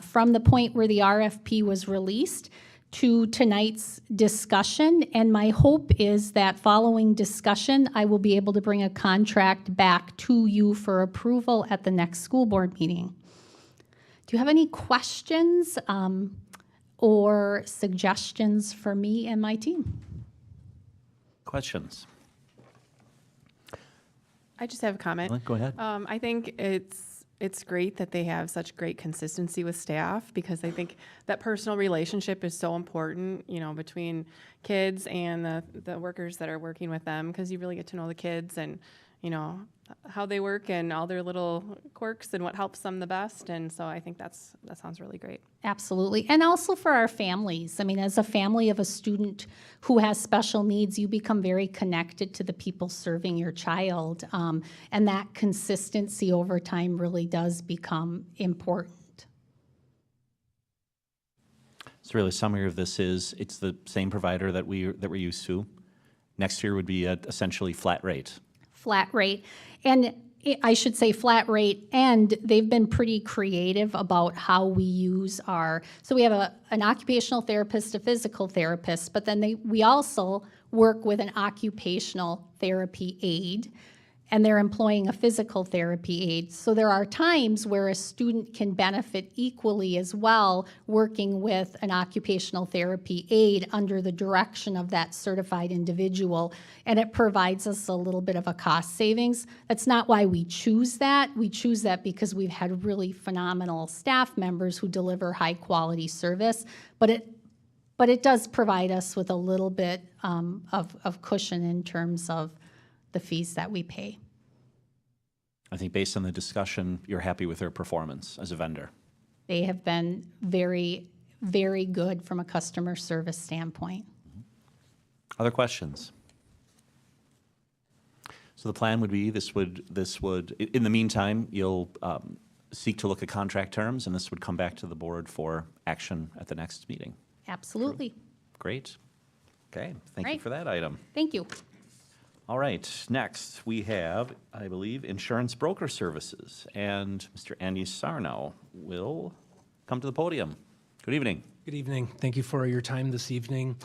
from the point where the RFP was released to tonight's discussion, and my hope is that following discussion, I will be able to bring a contract back to you for approval at the next school board meeting. Do you have any questions or suggestions for me and my team? Questions? I just have a comment. Go ahead. I think it's great that they have such great consistency with staff, because I think that personal relationship is so important, between kids and the workers that are working with them, because you really get to know the kids and, how they work and all their little quirks and what helps them the best. And so I think that sounds really great. Absolutely. And also for our families. I mean, as a family of a student who has special needs, you become very connected to the people serving your child. And that consistency over time really does become important. So really, summary of this is it's the same provider that we're used to. Next year would be essentially flat rate. Flat rate. And I should say flat rate, and they've been pretty creative about how we use so we have an occupational therapist, a physical therapist, but then we also work with an occupational therapy aide, and they're employing a physical therapy aide. So there are times where a student can benefit equally as well working with an occupational therapy aide under the direction of that certified individual, and it provides us a little bit of a cost savings. That's not why we choose that. We choose that because we've had really phenomenal staff members who deliver high quality service, but it does provide us with a little bit of cushion in terms of the fees that we pay. I think based on the discussion, you're happy with their performance as a vendor. They have been very, very good from a customer service standpoint. Other questions? So the plan would be this would, in the meantime, you'll seek to look at contract terms, and this would come back to the board for action at the next meeting. Absolutely. Great. Okay, thank you Right. for that item. Thank you. All right, next we have, I believe, insurance broker services, and Mr. Andy Sarno will come to the podium. Good evening. Good evening. Thank you for your time this evening.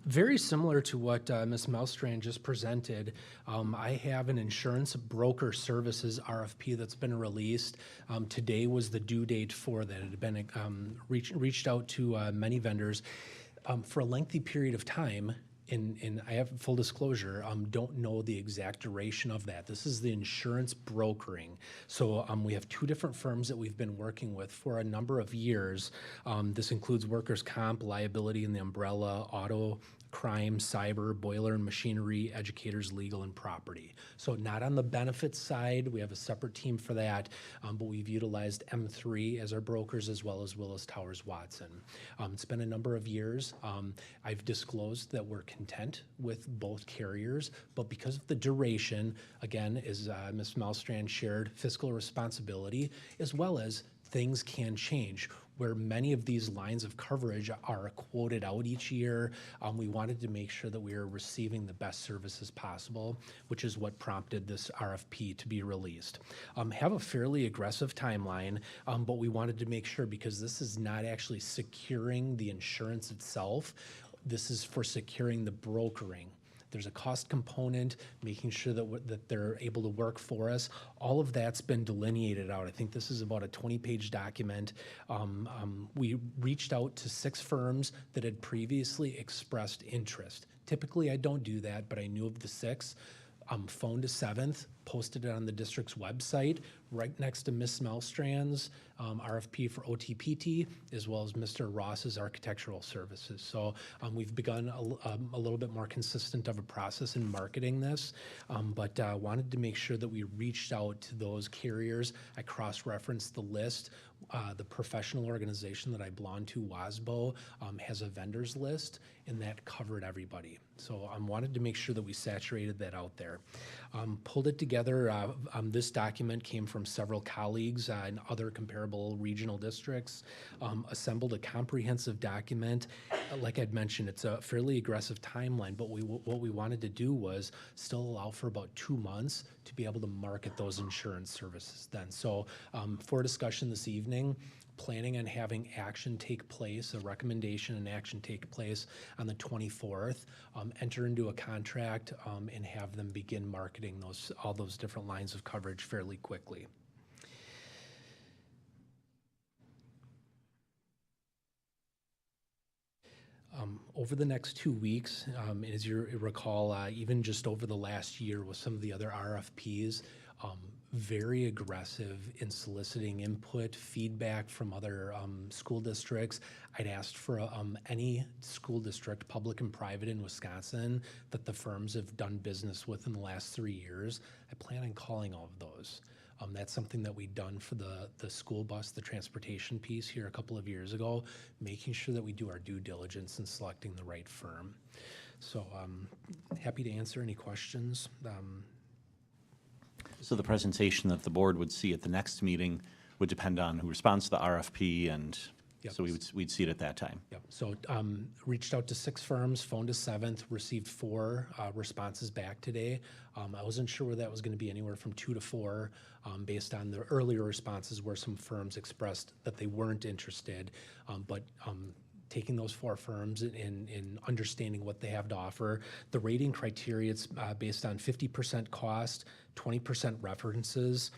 Very similar to what Ms. Malstrand just presented, I have an insurance broker services RFP that's been released. Today was the due date for that. It had been reached out to many vendors for a lengthy period of time. And I have full disclosure, don't know the exact duration of that. This is the insurance brokering. So we have two different firms that we've been working with for a number of years. This includes workers' comp, liability, and the umbrella, auto, crime, cyber, boiler and machinery, educators, legal, and property. So not on the benefits side, we have a separate team for that, but we've utilized M3 as our brokers as well as Willis Towers Watson. It's been a number of years. I've disclosed that we're content with both carriers, but because of the duration, again, as Ms. Malstrand shared, fiscal responsibility, as well as things can change. Where many of these lines of coverage are quoted out each year, we wanted to make sure that we are receiving the best services possible, which is what prompted this RFP to be released. Have a fairly aggressive timeline, but we wanted to make sure, because this is not actually securing the insurance itself, this is for securing the brokering. There's a cost component, making sure that they're able to work for us. All of that's been delineated out. I think this is about a 20-page document. We reached out to 6 firms that had previously expressed interest. Typically, I don't do that, but I knew of the 6. Phoned a 7th, posted it on the district's website, right next to Ms. Malstrand's RFP for OTPT, as well as Mr. Ross's architectural services. So we've begun a little bit more consistent of a process in marketing this, but wanted to make sure that we reached out to those carriers. I cross-referenced the list. The professional organization that I belong to, WASBO, has a vendors list, and that covered everybody. So I wanted to make sure that we saturated that out there. Pulled it together. This document came from several colleagues in other comparable regional districts. Assembled a comprehensive document. Like I'd mentioned, it's a fairly aggressive timeline, but what we wanted to do was still allow for about 2 months to be able to market those insurance services then. So for discussion this evening, planning on having action take place, a recommendation and action take place on the 24th, enter into a contract and have them begin marketing all those different lines of coverage fairly quickly. Over the next 2 weeks, as you recall, even just over the last year with some of the other RFPs, very aggressive in soliciting input, feedback from other school districts. I'd asked for any school district, public and private in Wisconsin, that the firms have done business with in the last 3 years. I plan on calling all of those. That's something that we've done for the school bus, the transportation piece here a couple of years ago, making sure that we do our due diligence in selecting the right firm. So happy to answer any questions. So the presentation that the board would see at the next meeting would depend on who responds to the RFP, and Yep. so we'd see it at that time. Yep. So reached out to 6 firms, phoned a 7th, received 4 responses back today. I wasn't sure where that was going to be, anywhere from 2 to 4, based on the earlier responses where some firms expressed that they weren't interested, but taking those 4 firms and understanding what they have to offer. The rating criteria, it's based on 50% cost, 20% references.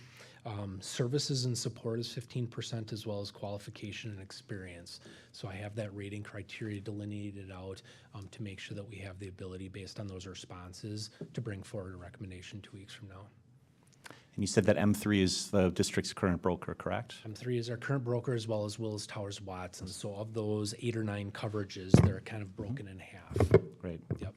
Services and support is 15%, as well as qualification and experience. So I have that rating criteria delineated out to make sure that we have the ability, based on those responses, to bring forward a recommendation 2 weeks from now. And you said that M3 is the district's current broker, correct? M3 is our current broker, as well as Willis Towers Watson. So of those 8 or 9 coverages, they're kind of broken in half. Great. Yep.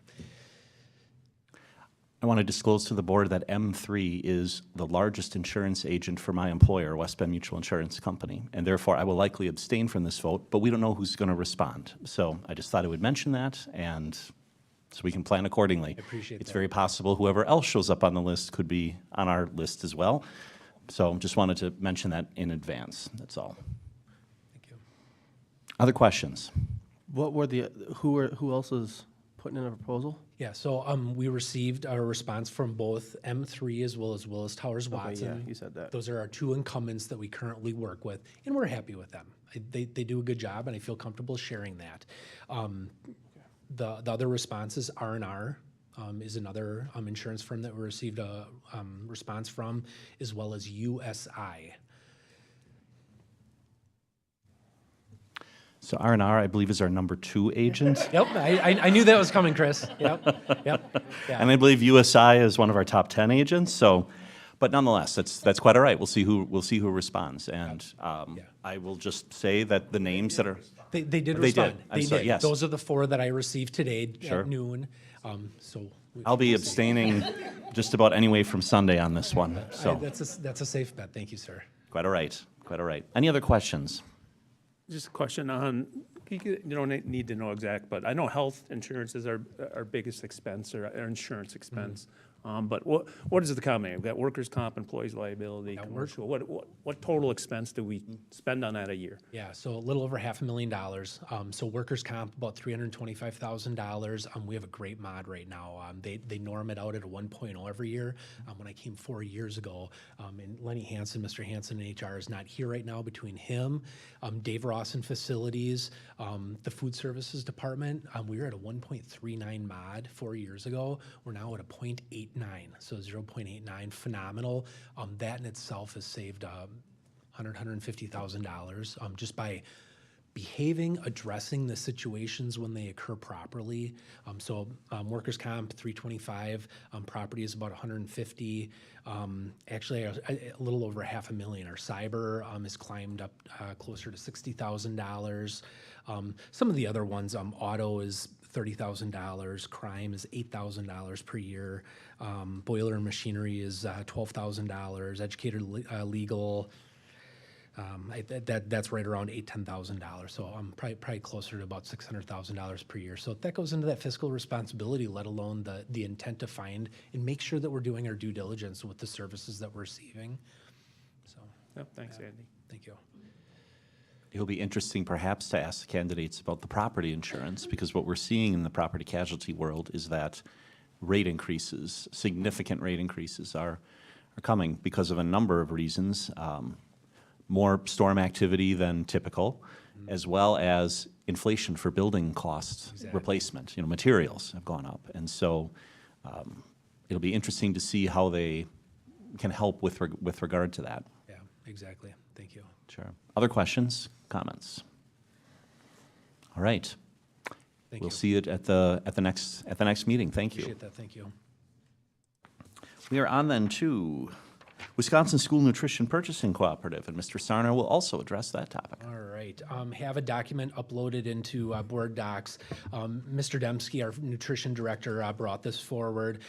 I want to disclose to the board that M3 is the largest insurance agent for my employer, West Bend Mutual Insurance Company, and therefore I will likely abstain from this vote, but we don't know who's going to respond. So I just thought I would mention that, and so we can plan accordingly. I appreciate It's that. very possible whoever else shows up on the list could be on our list as well. So just wanted to mention that in advance, that's all. Thank you. Other questions? What were the, who else is putting in a proposal? Yeah, so we received a response from both M3 as well as Willis Towers Watson. yeah, you said that. Those are our two incumbents that we currently work with, and we're happy with them. They do a good job, and I feel comfortable sharing that. The other responses, R&R is another insurance firm that we received a response from, as well as USI. So R&R, I believe, is our number 2 agent. Yep, I knew that was coming, Chris. Yep. Yeah. And I believe USI is one of our top 10 agents. So, but nonetheless, that's quite all right. We'll see who responds. And I will just say that the names that are They did respond. I'm sorry, yes. Those are the 4 that I received today Sure. at noon. So I'll be abstaining just about any way from Sunday on this one. So that's a safe bet. Thank you, sir. quite all right. Quite all right. Any other questions? Just a question on, you don't need to know exact, but I know health insurance is our biggest expense, or our insurance expense. But what is the combination? We've got workers' comp, employees liability, commercial. What total expense do we spend on that a year? Yeah, so a little over $500,000. So workers' comp, about $325,000. We have a great mod right now. They norm it out at a 1.0 every year. When I came 4 years ago, and Lenny Hansen, Mr. Hansen in HR is not here right now. Between him, Dave Ross in facilities, the food services department, we were at a 1.39 mod 4 years ago. We're now at a 0.89, so 0.89, phenomenal. That in itself has saved $150,000 just by behaving, addressing the situations when they occur properly. Workers' comp, 325, property is about 150. Actually, a little over $500,000. Our cyber has climbed up closer to $60,000. Some of the other ones, auto is $30,000, crime is $8,000 per year, boiler and machinery is $12,000, educator legal, that's right around $10,000. So I'm probably closer to about $600,000 per year. So that goes into that fiscal responsibility, let alone the intent to find and make sure that we're doing our due diligence with the services that we're receiving. So, Yep, thanks, Andy. thank you. It'll be interesting perhaps to ask the candidates about the property insurance, because what we're seeing in the property casualty world is that rate increases, significant rate increases are coming because of a number of reasons. More storm activity than typical, as well as inflation for building costs, replacement, materials have gone up. And so it'll be interesting to see how they can help with regard to that. Yeah, exactly. Thank you. Sure. Other questions, comments? All right. We'll see you at the next meeting. Thank you. Appreciate that. Thank you. We are on then to Wisconsin School Nutrition Purchasing Cooperative, and Mr. Sarner will also address that topic. All right. Have a document uploaded into board docs. Mr. Dembski, our nutrition director, brought this forward.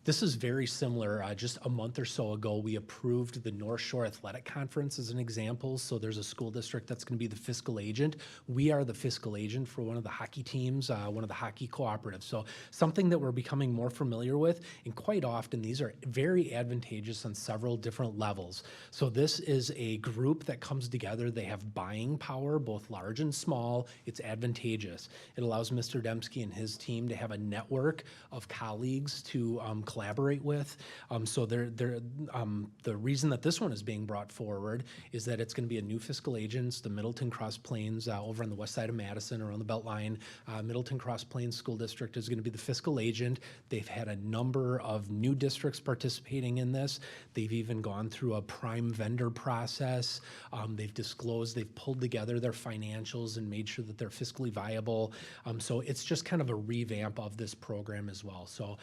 This is very similar. Just a month or so ago, we approved the North Shore Athletic Conference as an example. So there's a school district that's going to be the fiscal agent. We are the fiscal agent for one of the hockey teams, one of the hockey cooperatives. So something that we're becoming more familiar with, and quite often these are very advantageous on several different levels. So this is a group that comes together. They have buying power, both large and small. It's advantageous. It allows Mr. Dembski and his team to have a network of colleagues to collaborate with. So the reason that this one is being brought forward is that it's going to be a new fiscal agent, the Middleton Cross Plains over on the west side of Madison, around the Beltline. Middleton Cross Plains School District is going to be the fiscal agent. They've had a number of new districts participating in this. They've even gone through a prime vendor process. They've disclosed, they've pulled together their financials and made sure that they're fiscally viable. So it's just kind of a revamp of this program as well. So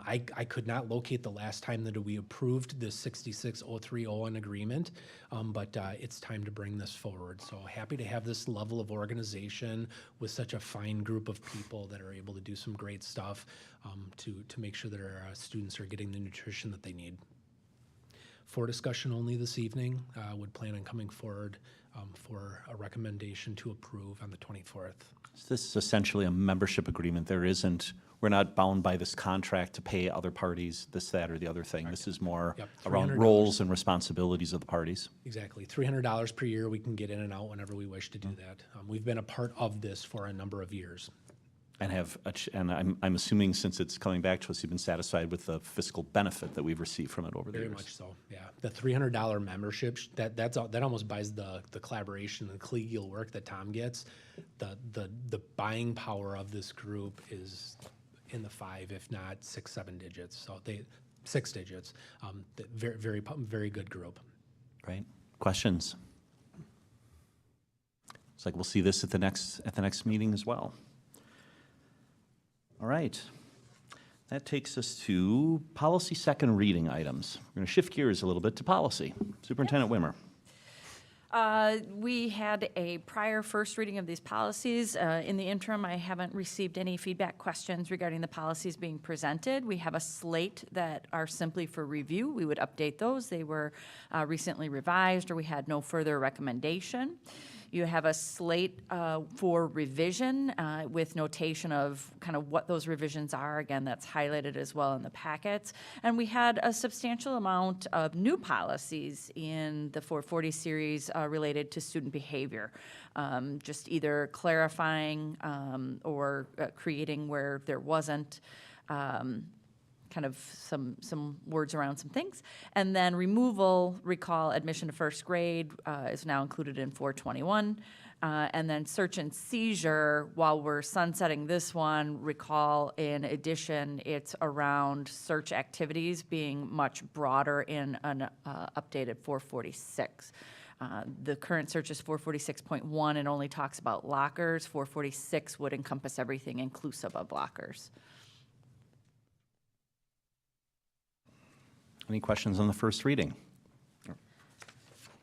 I could not locate the last time that we approved this 66030 agreement, but it's time to bring this forward. So happy to have this level of organization with such a fine group of people that are able to do some great stuff to make sure that our students are getting the nutrition that they need. For discussion only this evening, would plan on coming forward for a recommendation to approve on the 24th. This is essentially a membership agreement. We're not bound by this contract to pay other parties this, that, or the other thing. This is more Yep, around $300. roles and responsibilities of the parties. Exactly. $300 per year. We can get in and out whenever we wish to do that. We've been a part of this for a number of years. And I'm assuming since it's coming back to us, you've been satisfied with the fiscal benefit that we've received from it over the Very years. much so, yeah. The $300 membership, that almost buys the collaboration and collegial work that Tom gets. The buying power of this group is in the 5, if not 6, 7 digits. So 6 digits. Very good group. Right. Questions? It's like we'll see this at the next meeting as well. All right. That takes us to policy second reading items. We're going to shift gears a little bit to policy. Superintendent Wimmer. We had a prior first reading of these policies. In the interim, I haven't received any feedback questions regarding the policies being presented. We have a slate that are simply for review. We would update those. They were recently revised, or we had no further recommendation. You have a slate for revision with notation of kind of what those revisions are. Again, that's highlighted as well in the packets. And we had a substantial amount of new policies in the 440 series related to student behavior. Just either clarifying or creating where there wasn't. Kind of some words around some things. And then removal, recall, admission to first grade is now included in 421. And then search and seizure, while we're sunsetting this one, recall in addition, it's around search activities being much broader in an updated 446. The current search is 446.1 and only talks about lockers. 446 would encompass everything inclusive of lockers. Any questions on the first reading?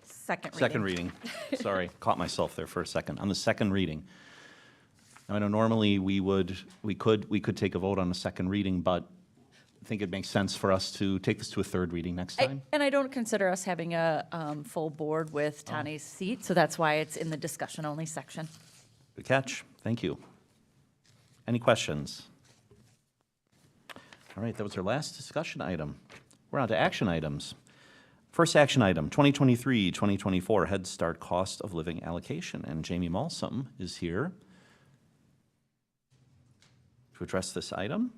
Second reading. Sorry, caught myself there for a second. On the second reading. Now, I know normally we could take a vote on the second reading, but I think it makes sense for us to take this to a third reading next time. And I don't consider us having a full board with Tani's seat, so that's why it's in the discussion only section. Good catch. Thank you. Any questions? All right, that was our last discussion item. We're on to action items. First action item, 2023-2024 Head Start Cost of Living Allocation. And Jamie Malsum is here to address this item.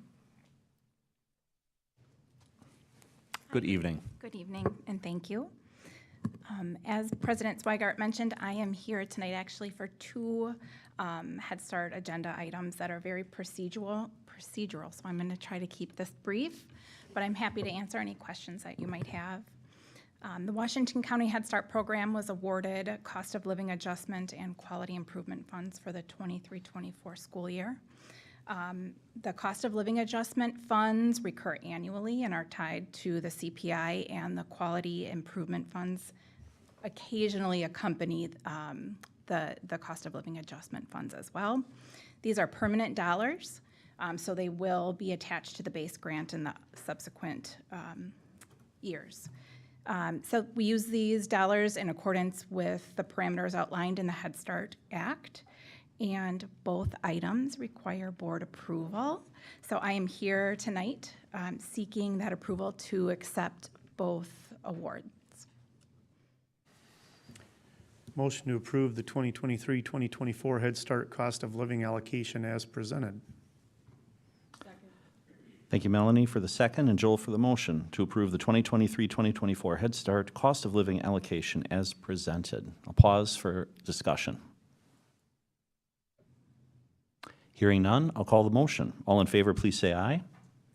Good evening. Good evening, and thank you. As President Zweigart mentioned, I am here tonight actually for 2 Head Start agenda items that are very procedural, so I'm going to try to keep this brief, but I'm happy to answer any questions that you might have. The Washington County Head Start program was awarded cost of living adjustment and quality improvement funds for the 23-24 school year. The cost of living adjustment funds recur annually and are tied to the CPI, and the quality improvement funds occasionally accompany the cost of living adjustment funds as well. These are permanent dollars, so they will be attached to the base grant in the subsequent years. So we use these dollars in accordance with the parameters outlined in the Head Start Act, and both items require board approval. So I am here tonight seeking that approval to accept both awards. Motion to approve the 2023-2024 Head Start Cost of Living Allocation as presented. Thank you, Melanie, for the second, and Joel for the motion to approve the 2023-2024 Head Start Cost of Living Allocation as presented. I'll pause for discussion. Hearing none, I'll call the motion. All in favor, please say aye.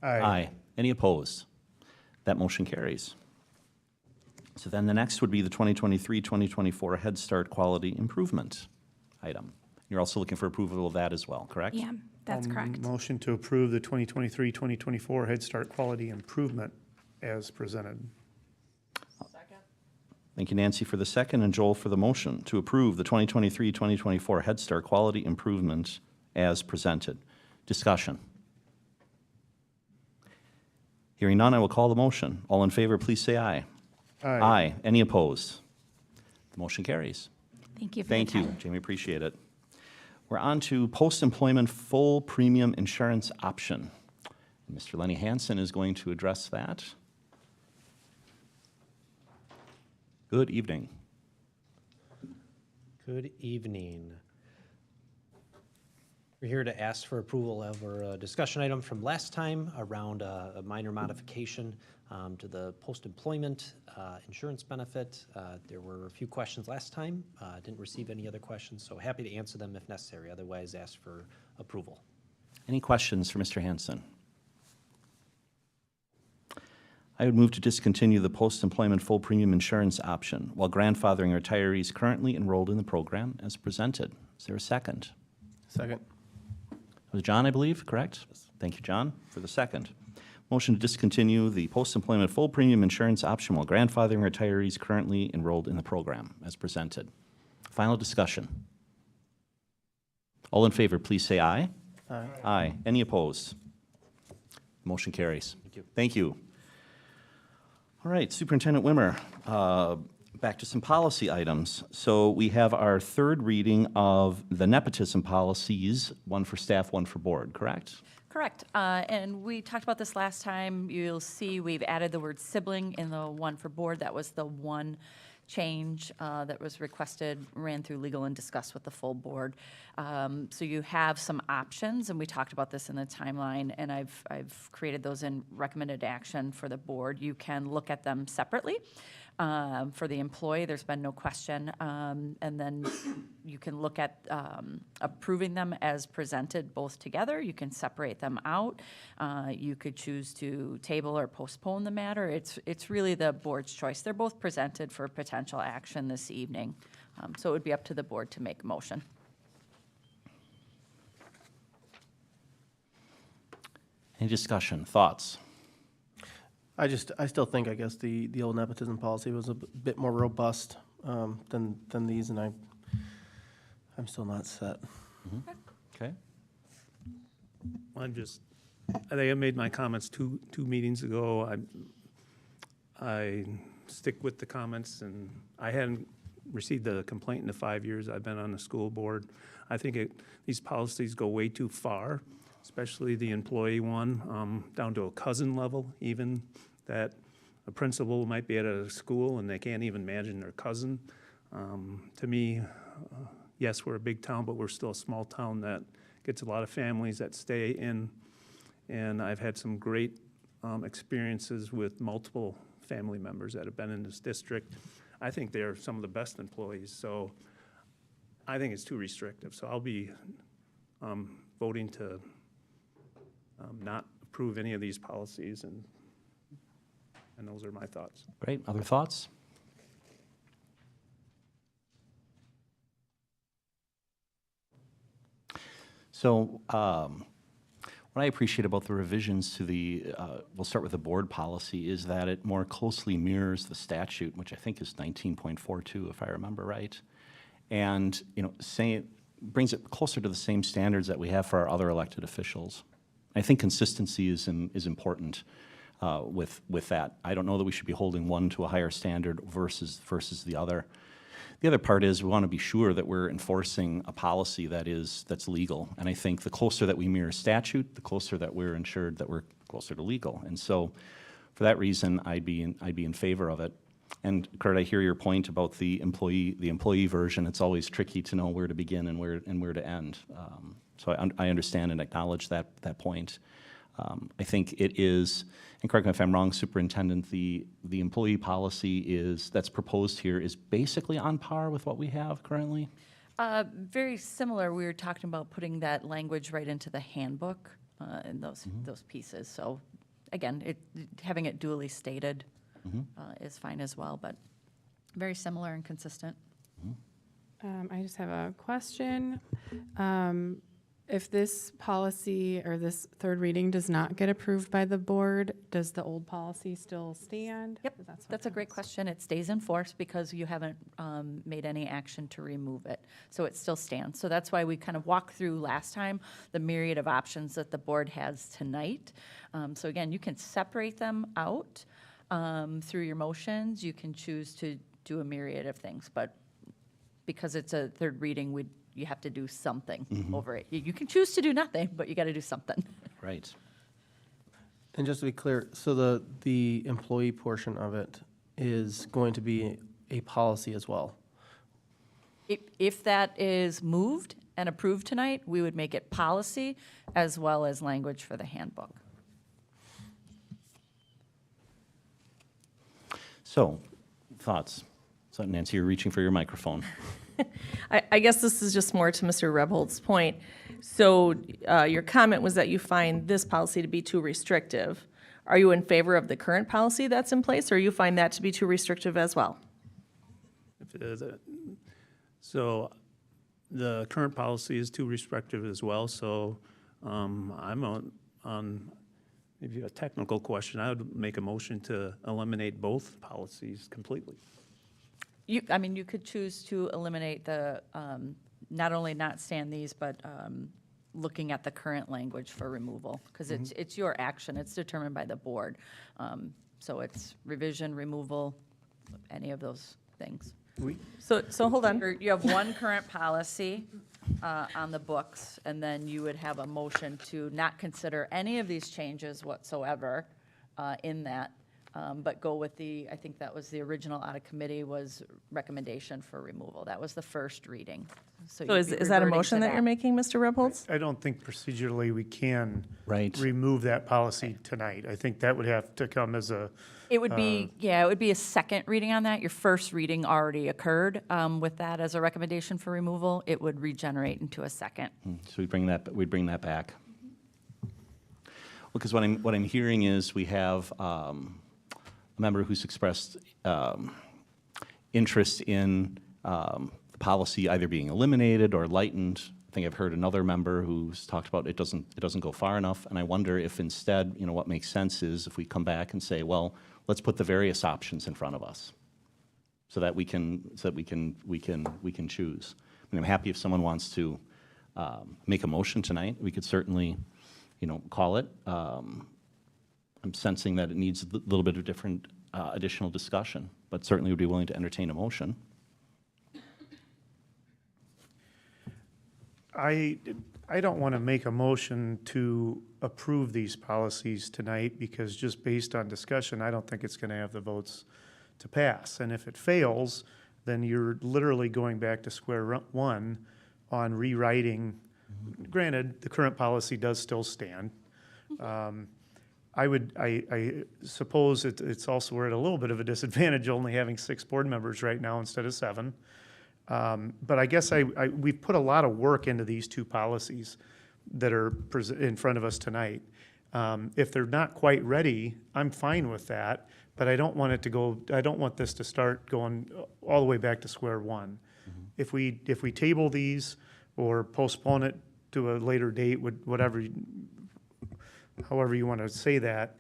Aye. Any opposed? That motion carries. So then the next would be the 2023-2024 Head Start Quality Improvement item. You're also looking for approval of that as well, correct? Yeah, that's correct. Motion to approve the 2023-2024 Head Start Quality Improvement as presented. Thank you, Nancy, for the second, and Joel for the motion to approve the 2023-2024 Head Start Quality Improvement as presented. Discussion. Hearing none, I will call the motion. All in favor, please say aye. Aye. Any opposed? The motion carries. Thank you for Thank your you, time. Jamie, appreciate it. We're on to post-employment full premium insurance option. Mr. Lenny Hansen is going to address that. Good evening. Good evening. We're here to ask for approval of our discussion item from last time around a minor modification to the post-employment insurance benefit. There were a few questions last time. Didn't receive any other questions, so happy to answer them if necessary. Otherwise, ask for approval. Any questions for Mr. Hansen? I would move to discontinue the post-employment full premium insurance option while grandfathering retirees currently enrolled in the program as presented. Is there a second? Second. That was John, I believe, correct? Thank you, John, for the second. Motion to discontinue the post-employment full premium insurance option while grandfathering retirees currently enrolled in the program as presented. Final discussion. All in favor, please say aye. Aye. Aye. Any opposed? Motion carries. Thank you. All right, Superintendent Wimmer, back to some policy items. So we have our third reading of the nepotism policies, one for staff, one for board, correct? Correct. And we talked about this last time. You'll see we've added the word sibling in the one for board. That was the one change that was requested, ran through legal and discussed with the full board. So you have some options, and we talked about this in the timeline, and I've created those in recommended action for the board. You can look at them separately. For the employee, there's been no question. And then you can look at approving them as presented both together. You can separate them out. You could choose to table or postpone the matter. It's really the board's choice. They're both presented for potential action this evening. So it would be up to the board to make a motion. Any discussion, thoughts? I still think, I guess, the old nepotism policy was a bit more robust than these, and I'm still not set. Mm-hmm. Okay. I think I made my comments two meetings ago. I stick with the comments, and I hadn't received a complaint in the 5 years I've been on the school board. I think these policies go way too far, especially the employee one, down to a cousin level even, that a principal might be at a school and they can't even imagine their cousin. To me, yes, we're a big town, but we're still a small town that gets a lot of families that stay in, and I've had some great experiences with multiple family members that have been in this district. I think they're some of the best employees, so I think it's too restrictive. So I'll be voting to not approve any of these policies, and those are my thoughts. Great. Other thoughts? So what I appreciate about the revisions to the, we'll start with the board policy, is that it more closely mirrors the statute, which I think is 19.42, if I remember right. And, brings it closer to the same standards that we have for our other elected officials. I think consistency is important with that. I don't know that we should be holding one to a higher standard versus the other. The other part is we want to be sure that we're enforcing a policy that's legal. And I think the closer that we mirror statute, the closer that we're ensured that we're closer to legal. And so for that reason, I'd be in favor of it. And Kurt, I hear your point about the employee version. It's always tricky to know where to begin and where to end. So I understand and acknowledge that point. I think it is, and correct me if I'm wrong, Superintendent, the employee policy that's proposed here is basically on par with what we have currently? Very similar. We were talking about putting that language right into the handbook in those pieces. So again, having it duly stated. is fine as well, but very similar and consistent. I just have a question. If this policy or this third reading does not get approved by the board, does the old policy still stand? Yep, that's a great question. It stays in force because you haven't made any action to remove it. So it still stands. So that's why we kind of walked through last time the myriad of options that the board has tonight. So again, you can separate them out through your motions. You can choose to do a myriad of things, but because it's a third reading, you have to do something over it. You can choose to do nothing, but you got to do something. Right. And just to be clear, so the employee portion of it is going to be a policy as well? If that is moved and approved tonight, we would make it policy as well as language for the handbook. So, thoughts? So Nancy, you're reaching for your microphone. I guess this is just more to Mr. Rebhold's point. So your comment was that you find this policy to be too restrictive. Are you in favor of the current policy that's in place, or you find that to be too restrictive as well? So the current policy is too restrictive as well, so I'm on maybe a technical question. I would make a motion to eliminate both policies completely. You could choose to eliminate the, not only not stand these, but looking at the current language for removal, because it's your action, it's determined by the board. So it's revision, removal, any of those things. So hold on. You have one current policy on the books, and then you would have a motion to not consider any of these changes whatsoever in that. But go with I think that was the original out of committee was recommendation for removal. That was the first reading. So is that a motion that you're making, Mr. Rebholz? I don't think procedurally we can Right. remove that policy tonight. I think that would have to come as a. It would be, it would be a second reading on that. Your first reading already occurred with that as a recommendation for removal. It would regenerate into a second. So we'd bring that back. Well, because what I'm hearing is we have a member who's expressed interest in the policy either being eliminated or lightened. I think I've heard another member who's talked about it doesn't go far enough, and I wonder if instead, what makes sense is if we come back and say, well, let's put the various options in front of us, so that we can choose. I mean, I'm happy if someone wants to make a motion tonight. We could certainly, call it. I'm sensing that it needs a little bit of different additional discussion, but certainly would be willing to entertain a motion. I don't want to make a motion to approve these policies tonight because just based on discussion, I don't think it's going to have the votes to pass. And if it fails, then you're literally going back to square one on rewriting. Granted, the current policy does still stand. I suppose it's also we're at a little bit of a disadvantage only having 6 board members right now instead of 7. But I guess we've put a lot of work into these 2 policies that are in front of us tonight. If they're not quite ready, I'm fine with that, but I don't want this to start going all the way back to square one. If we table these or postpone it to a later date, however you want to say that,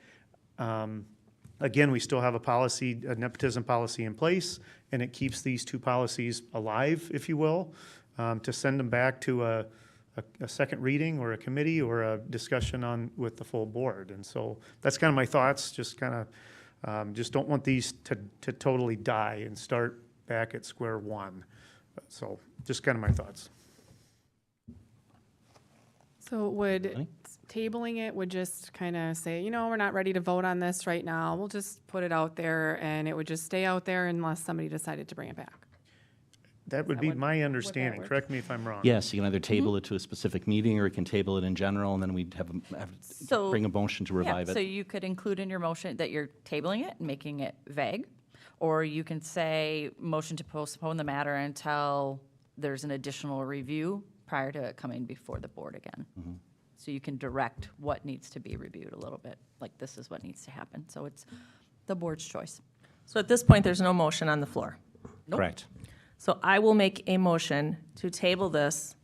again, we still have a nepotism policy in place, and it keeps these 2 policies alive, if you will, to send them back to a second reading or a committee or a discussion with the full board. And so that's kind of my thoughts, just don't want these to totally die and start back at square one. So just kind of my thoughts. So tabling it would just kind of say, we're not ready to vote on this right now. We'll just put it out there, and it would just stay out there unless somebody decided to bring it back. That would be my understanding. Correct me if I'm wrong. Yes, you can either table it to a specific meeting, or you can table it in general, and then we'd have to bring a motion to revive it. So you could include in your motion that you're tabling it and making it vague, or you can say motion to postpone the matter until there's an additional review prior to it coming before the board again. So you can direct what needs to be reviewed a little bit, like this is what needs to happen. So it's the board's choice. So at this point, there's no motion on the floor. Correct. So I will make a motion to table this,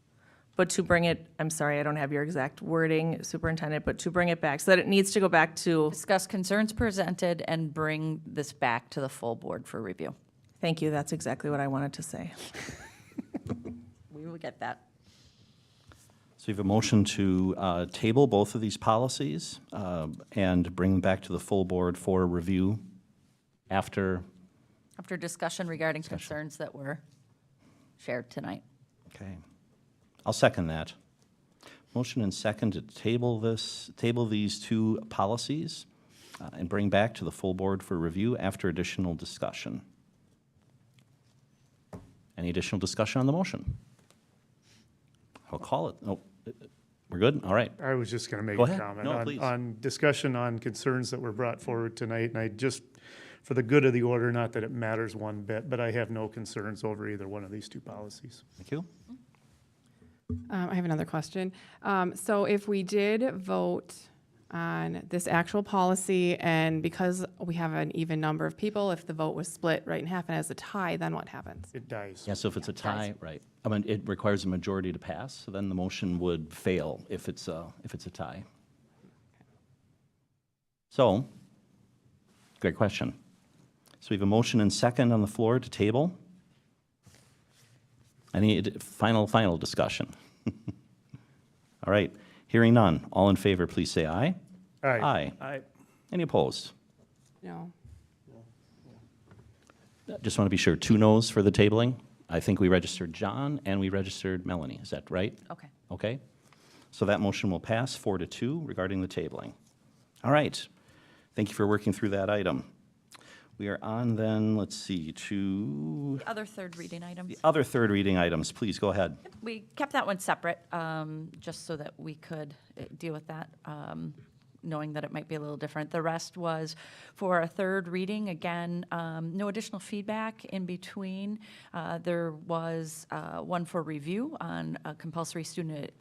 but to bring it, I'm sorry, I don't have your exact wording, Superintendent, but to bring it back so that it needs to go back to. Discuss concerns presented and bring this back to the full board for review. Thank you, that's exactly what I wanted to say. We will get that. So you have a motion to table both of these policies and bring them back to the full board for review after. After discussion regarding concerns that were shared tonight. Okay. I'll second that. Motion and second to table these two policies and bring back to the full board for review after additional discussion. Any additional discussion on the motion? I'll call it. Oh, we're good? All right. I was just going to make Go a ahead. comment No, please. on discussion on concerns that were brought forward tonight, and I just, for the good of the order, not that it matters one bit, but I have no concerns over either one of these two policies. Thank you. I have another question. So if we did vote on this actual policy, and because we have an even number of people, if the vote was split right in half and as a tie, then what happens? It dies. Yeah, so if it's a tie, right. I mean, it requires a majority to pass, so then the motion would fail if it's a tie. So, great question. So we have a motion and second on the floor to table. Any final discussion? All right, hearing none. All in favor, please say aye. Aye. Aye. Any opposed? No. Just want to be sure, 2 noes for the tabling. I think we registered John and we registered Melanie. Is that right? Okay. Okay. So that motion will pass 4-2 regarding the tabling. All right. Thank you for working through that item. We are on then, let's see, to The other third reading items. the other third reading items. Please go ahead. We kept that one separate, just so that we could deal with that, knowing that it might be a little different. The rest was for a third reading. Again, no additional feedback in between. There was one for review on compulsory student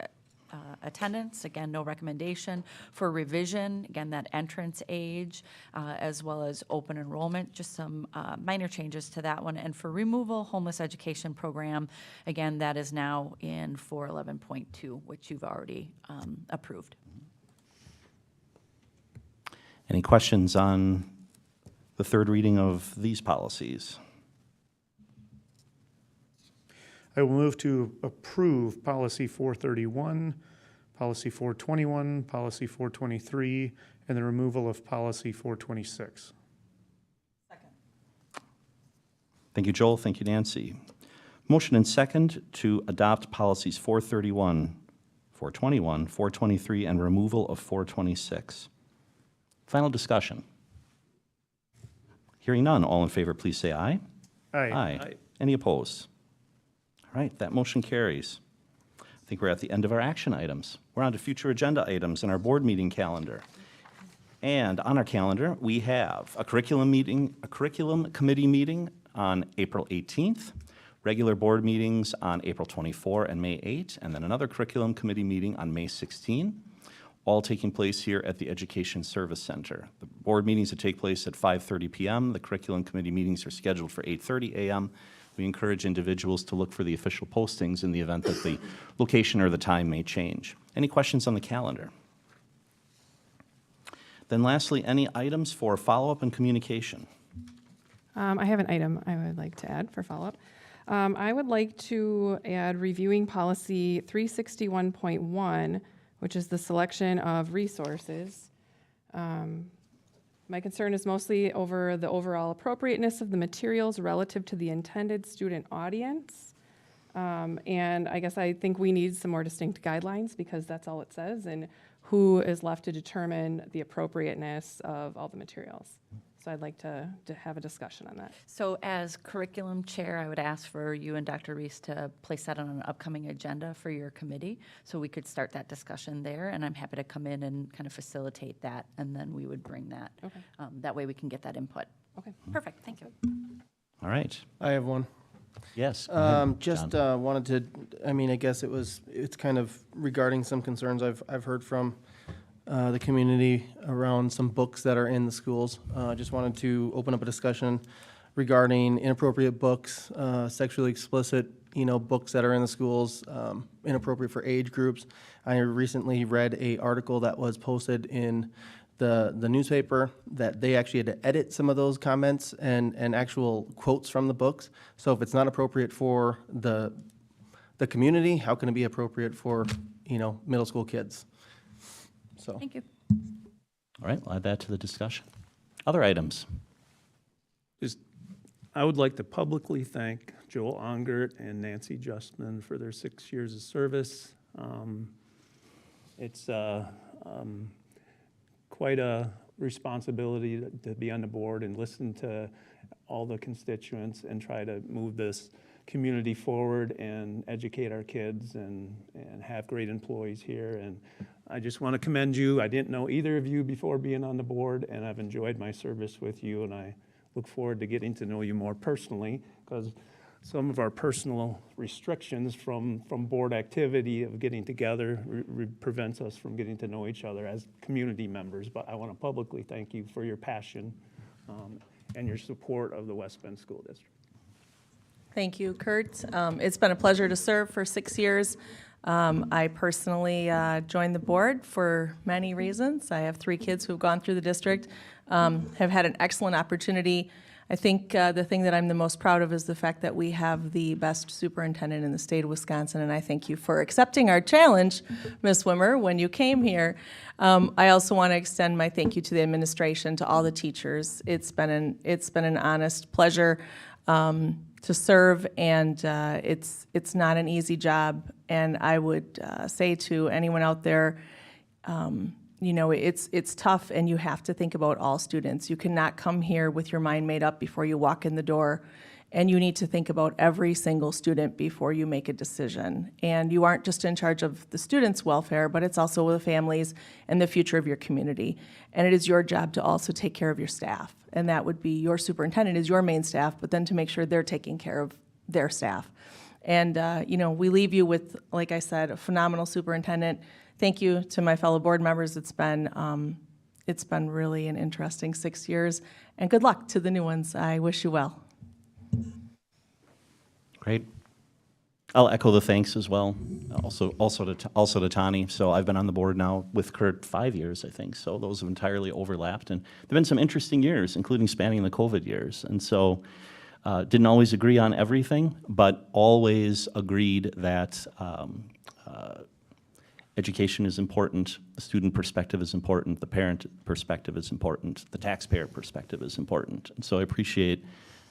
attendance. Again, no recommendation. For revision, again, that entrance age, as well as open enrollment, just some minor changes to that one. And for removal, homeless education program, again, that is now in 411.2, which you've already approved. Any questions on the third reading of these policies? I will move to approve policy 431, policy 421, policy 423, and the removal of policy 426. Thank you, Joel. Thank you, Nancy. Motion and second to adopt policies 431, 421, 423, and removal of 426. Final discussion. Hearing none, all in favor, please say aye. Aye. Any opposed? All right, that motion carries. I think we're at the end of our action items. We're on to future agenda items in our board meeting calendar. And on our calendar, we have a curriculum committee meeting on April 18th, regular board meetings on April 24 and May 8, and then another curriculum committee meeting on May 16, all taking place here at the Education Service Center. The board meetings that take place at 5:30 p.m. The curriculum committee meetings are scheduled for 8:30 a.m. We encourage individuals to look for the official postings in the event that the location or the time may change. Any questions on the calendar? Then lastly, any items for follow-up and communication? I have an item I would like to add for follow-up. I would like to add reviewing policy 361.1, which is the selection of resources. My concern is mostly over the overall appropriateness of the materials relative to the intended student audience. And I guess I think we need some more distinct guidelines because that's all it says, and who is left to determine the appropriateness of all the materials. So I'd like to have a discussion on that. So as curriculum chair, I would ask for you and Dr. Reese to place that on an upcoming agenda for your committee so we could start that discussion there. And I'm happy to come in and kind of facilitate that, and then we would bring that. Okay. That way we can get that input. Okay. Perfect, thank you. All right. I have one. Yes. go ahead, Just John. wanted to, I mean, I guess it's kind of regarding some concerns I've heard from the community around some books that are in the schools. Just wanted to open up a discussion regarding inappropriate books, sexually explicit, books that are in the schools, inappropriate for age groups. I recently read an article that was posted in the newspaper that they actually had to edit some of those comments and actual quotes from the books. So if it's not appropriate for the community, how can it be appropriate for, middle school kids? So. Thank you. All right, we'll add that to the discussion. Other items? I would like to publicly thank Joel Ongert and Nancy Justman for their 6 years of service. It's quite a responsibility to be on the board and listen to all the constituents and try to move this community forward and educate our kids and have great employees here. And I just want to commend you. I didn't know either of you before being on the board, and I've enjoyed my service with you, and I look forward to getting to know you more personally, because some of our personal restrictions from board activity of getting together prevents us from getting to know each other as community members. But I want to publicly thank you for your passion and your support of the West Bend School District. Thank you, Kurt. It's been a pleasure to serve for 6 years. I personally joined the board for many reasons. I have 3 kids who have gone through the district, have had an excellent opportunity. I think the thing that I'm the most proud of is the fact that we have the best superintendent in the state of Wisconsin, and I thank you for accepting our challenge, Ms. Wimmer, when you came here. I also want to extend my thank you to the administration, to all the teachers. It's been an honest pleasure to serve, and it's not an easy job. And I would say to anyone out there, it's tough, and you have to think about all students. You cannot come here with your mind made up before you walk in the door, and you need to think about every single student before you make a decision. And you aren't just in charge of the students' welfare, but it's also the families and the future of your community. And it is your job to also take care of your staff. And that would be your superintendent is your main staff, but then to make sure they're taking care of their staff. And, we leave you with, like I said, a phenomenal superintendent. Thank you to my fellow board members. It's been really an interesting 6 years, and good luck to the new ones. I wish you well. Great. I'll echo the thanks as well. Also to Tani. So I've been on the board now with Kurt 5 years, I think. So those have entirely overlapped, and there've been some interesting years, including spanning the COVID years. And so didn't always agree on everything, but always agreed that education is important, the student perspective is important, the parent perspective is important, the taxpayer perspective is important. And so I appreciate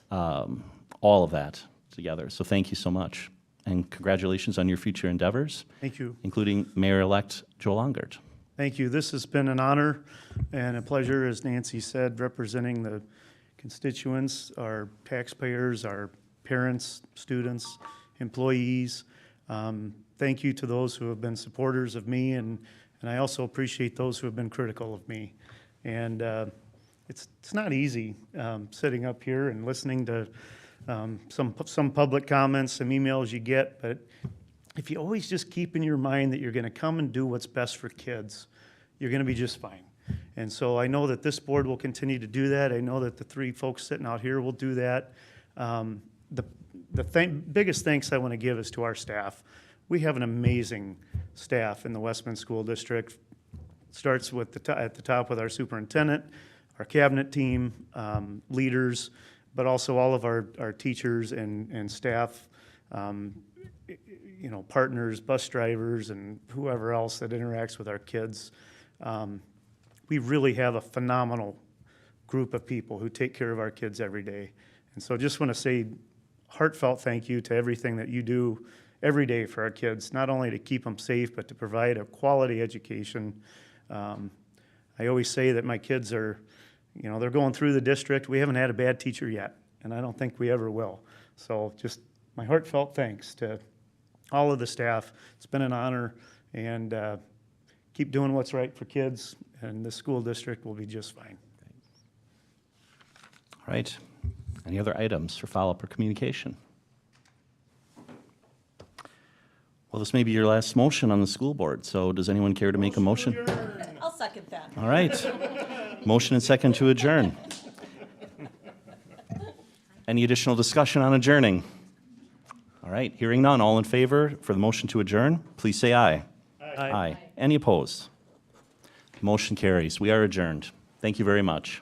all of that together. So thank you so much. And congratulations on your future endeavors. Thank you. Including Mayor-elect Joel Ongert. Thank you. This has been an honor and a pleasure, as Nancy said, representing the constituents, our taxpayers, our parents, students, employees. Thank you to those who have been supporters of me, and I also appreciate those who have been critical of me. And it's not easy sitting up here and listening to some public comments, some emails you get, but if you always just keep in your mind that you're going to come and do what's best for kids, you're going to be just fine. And so I know that this board will continue to do that. I know that the 3 folks sitting out here will do that. The biggest thanks I want to give is to our staff. We have an amazing staff in the West Bend School District. It starts with at the top with our superintendent, our cabinet team, leaders, but also all of our teachers and staff, partners, bus drivers, and whoever else that interacts with our kids. We really have a phenomenal group of people who take care of our kids every day. And so just want to say heartfelt thank you to everything that you do every day for our kids, not only to keep them safe, but to provide a quality education. I always say that my kids are, they're going through the district. We haven't had a bad teacher yet, and I don't think we ever will. So just my heartfelt thanks to all of the staff. It's been an honor, and keep doing what's right for kids, and the school district will be just fine. All right. Any other items for follow-up or communication? Well, this may be your last motion on the school board, so does anyone care to make a motion? I'll second that. All right. Motion and second to adjourn. Any additional discussion on adjourning? All right, hearing none, all in favor for the motion to adjourn, please say aye. Aye. Any opposed? Motion carries. We are adjourned. Thank you very much.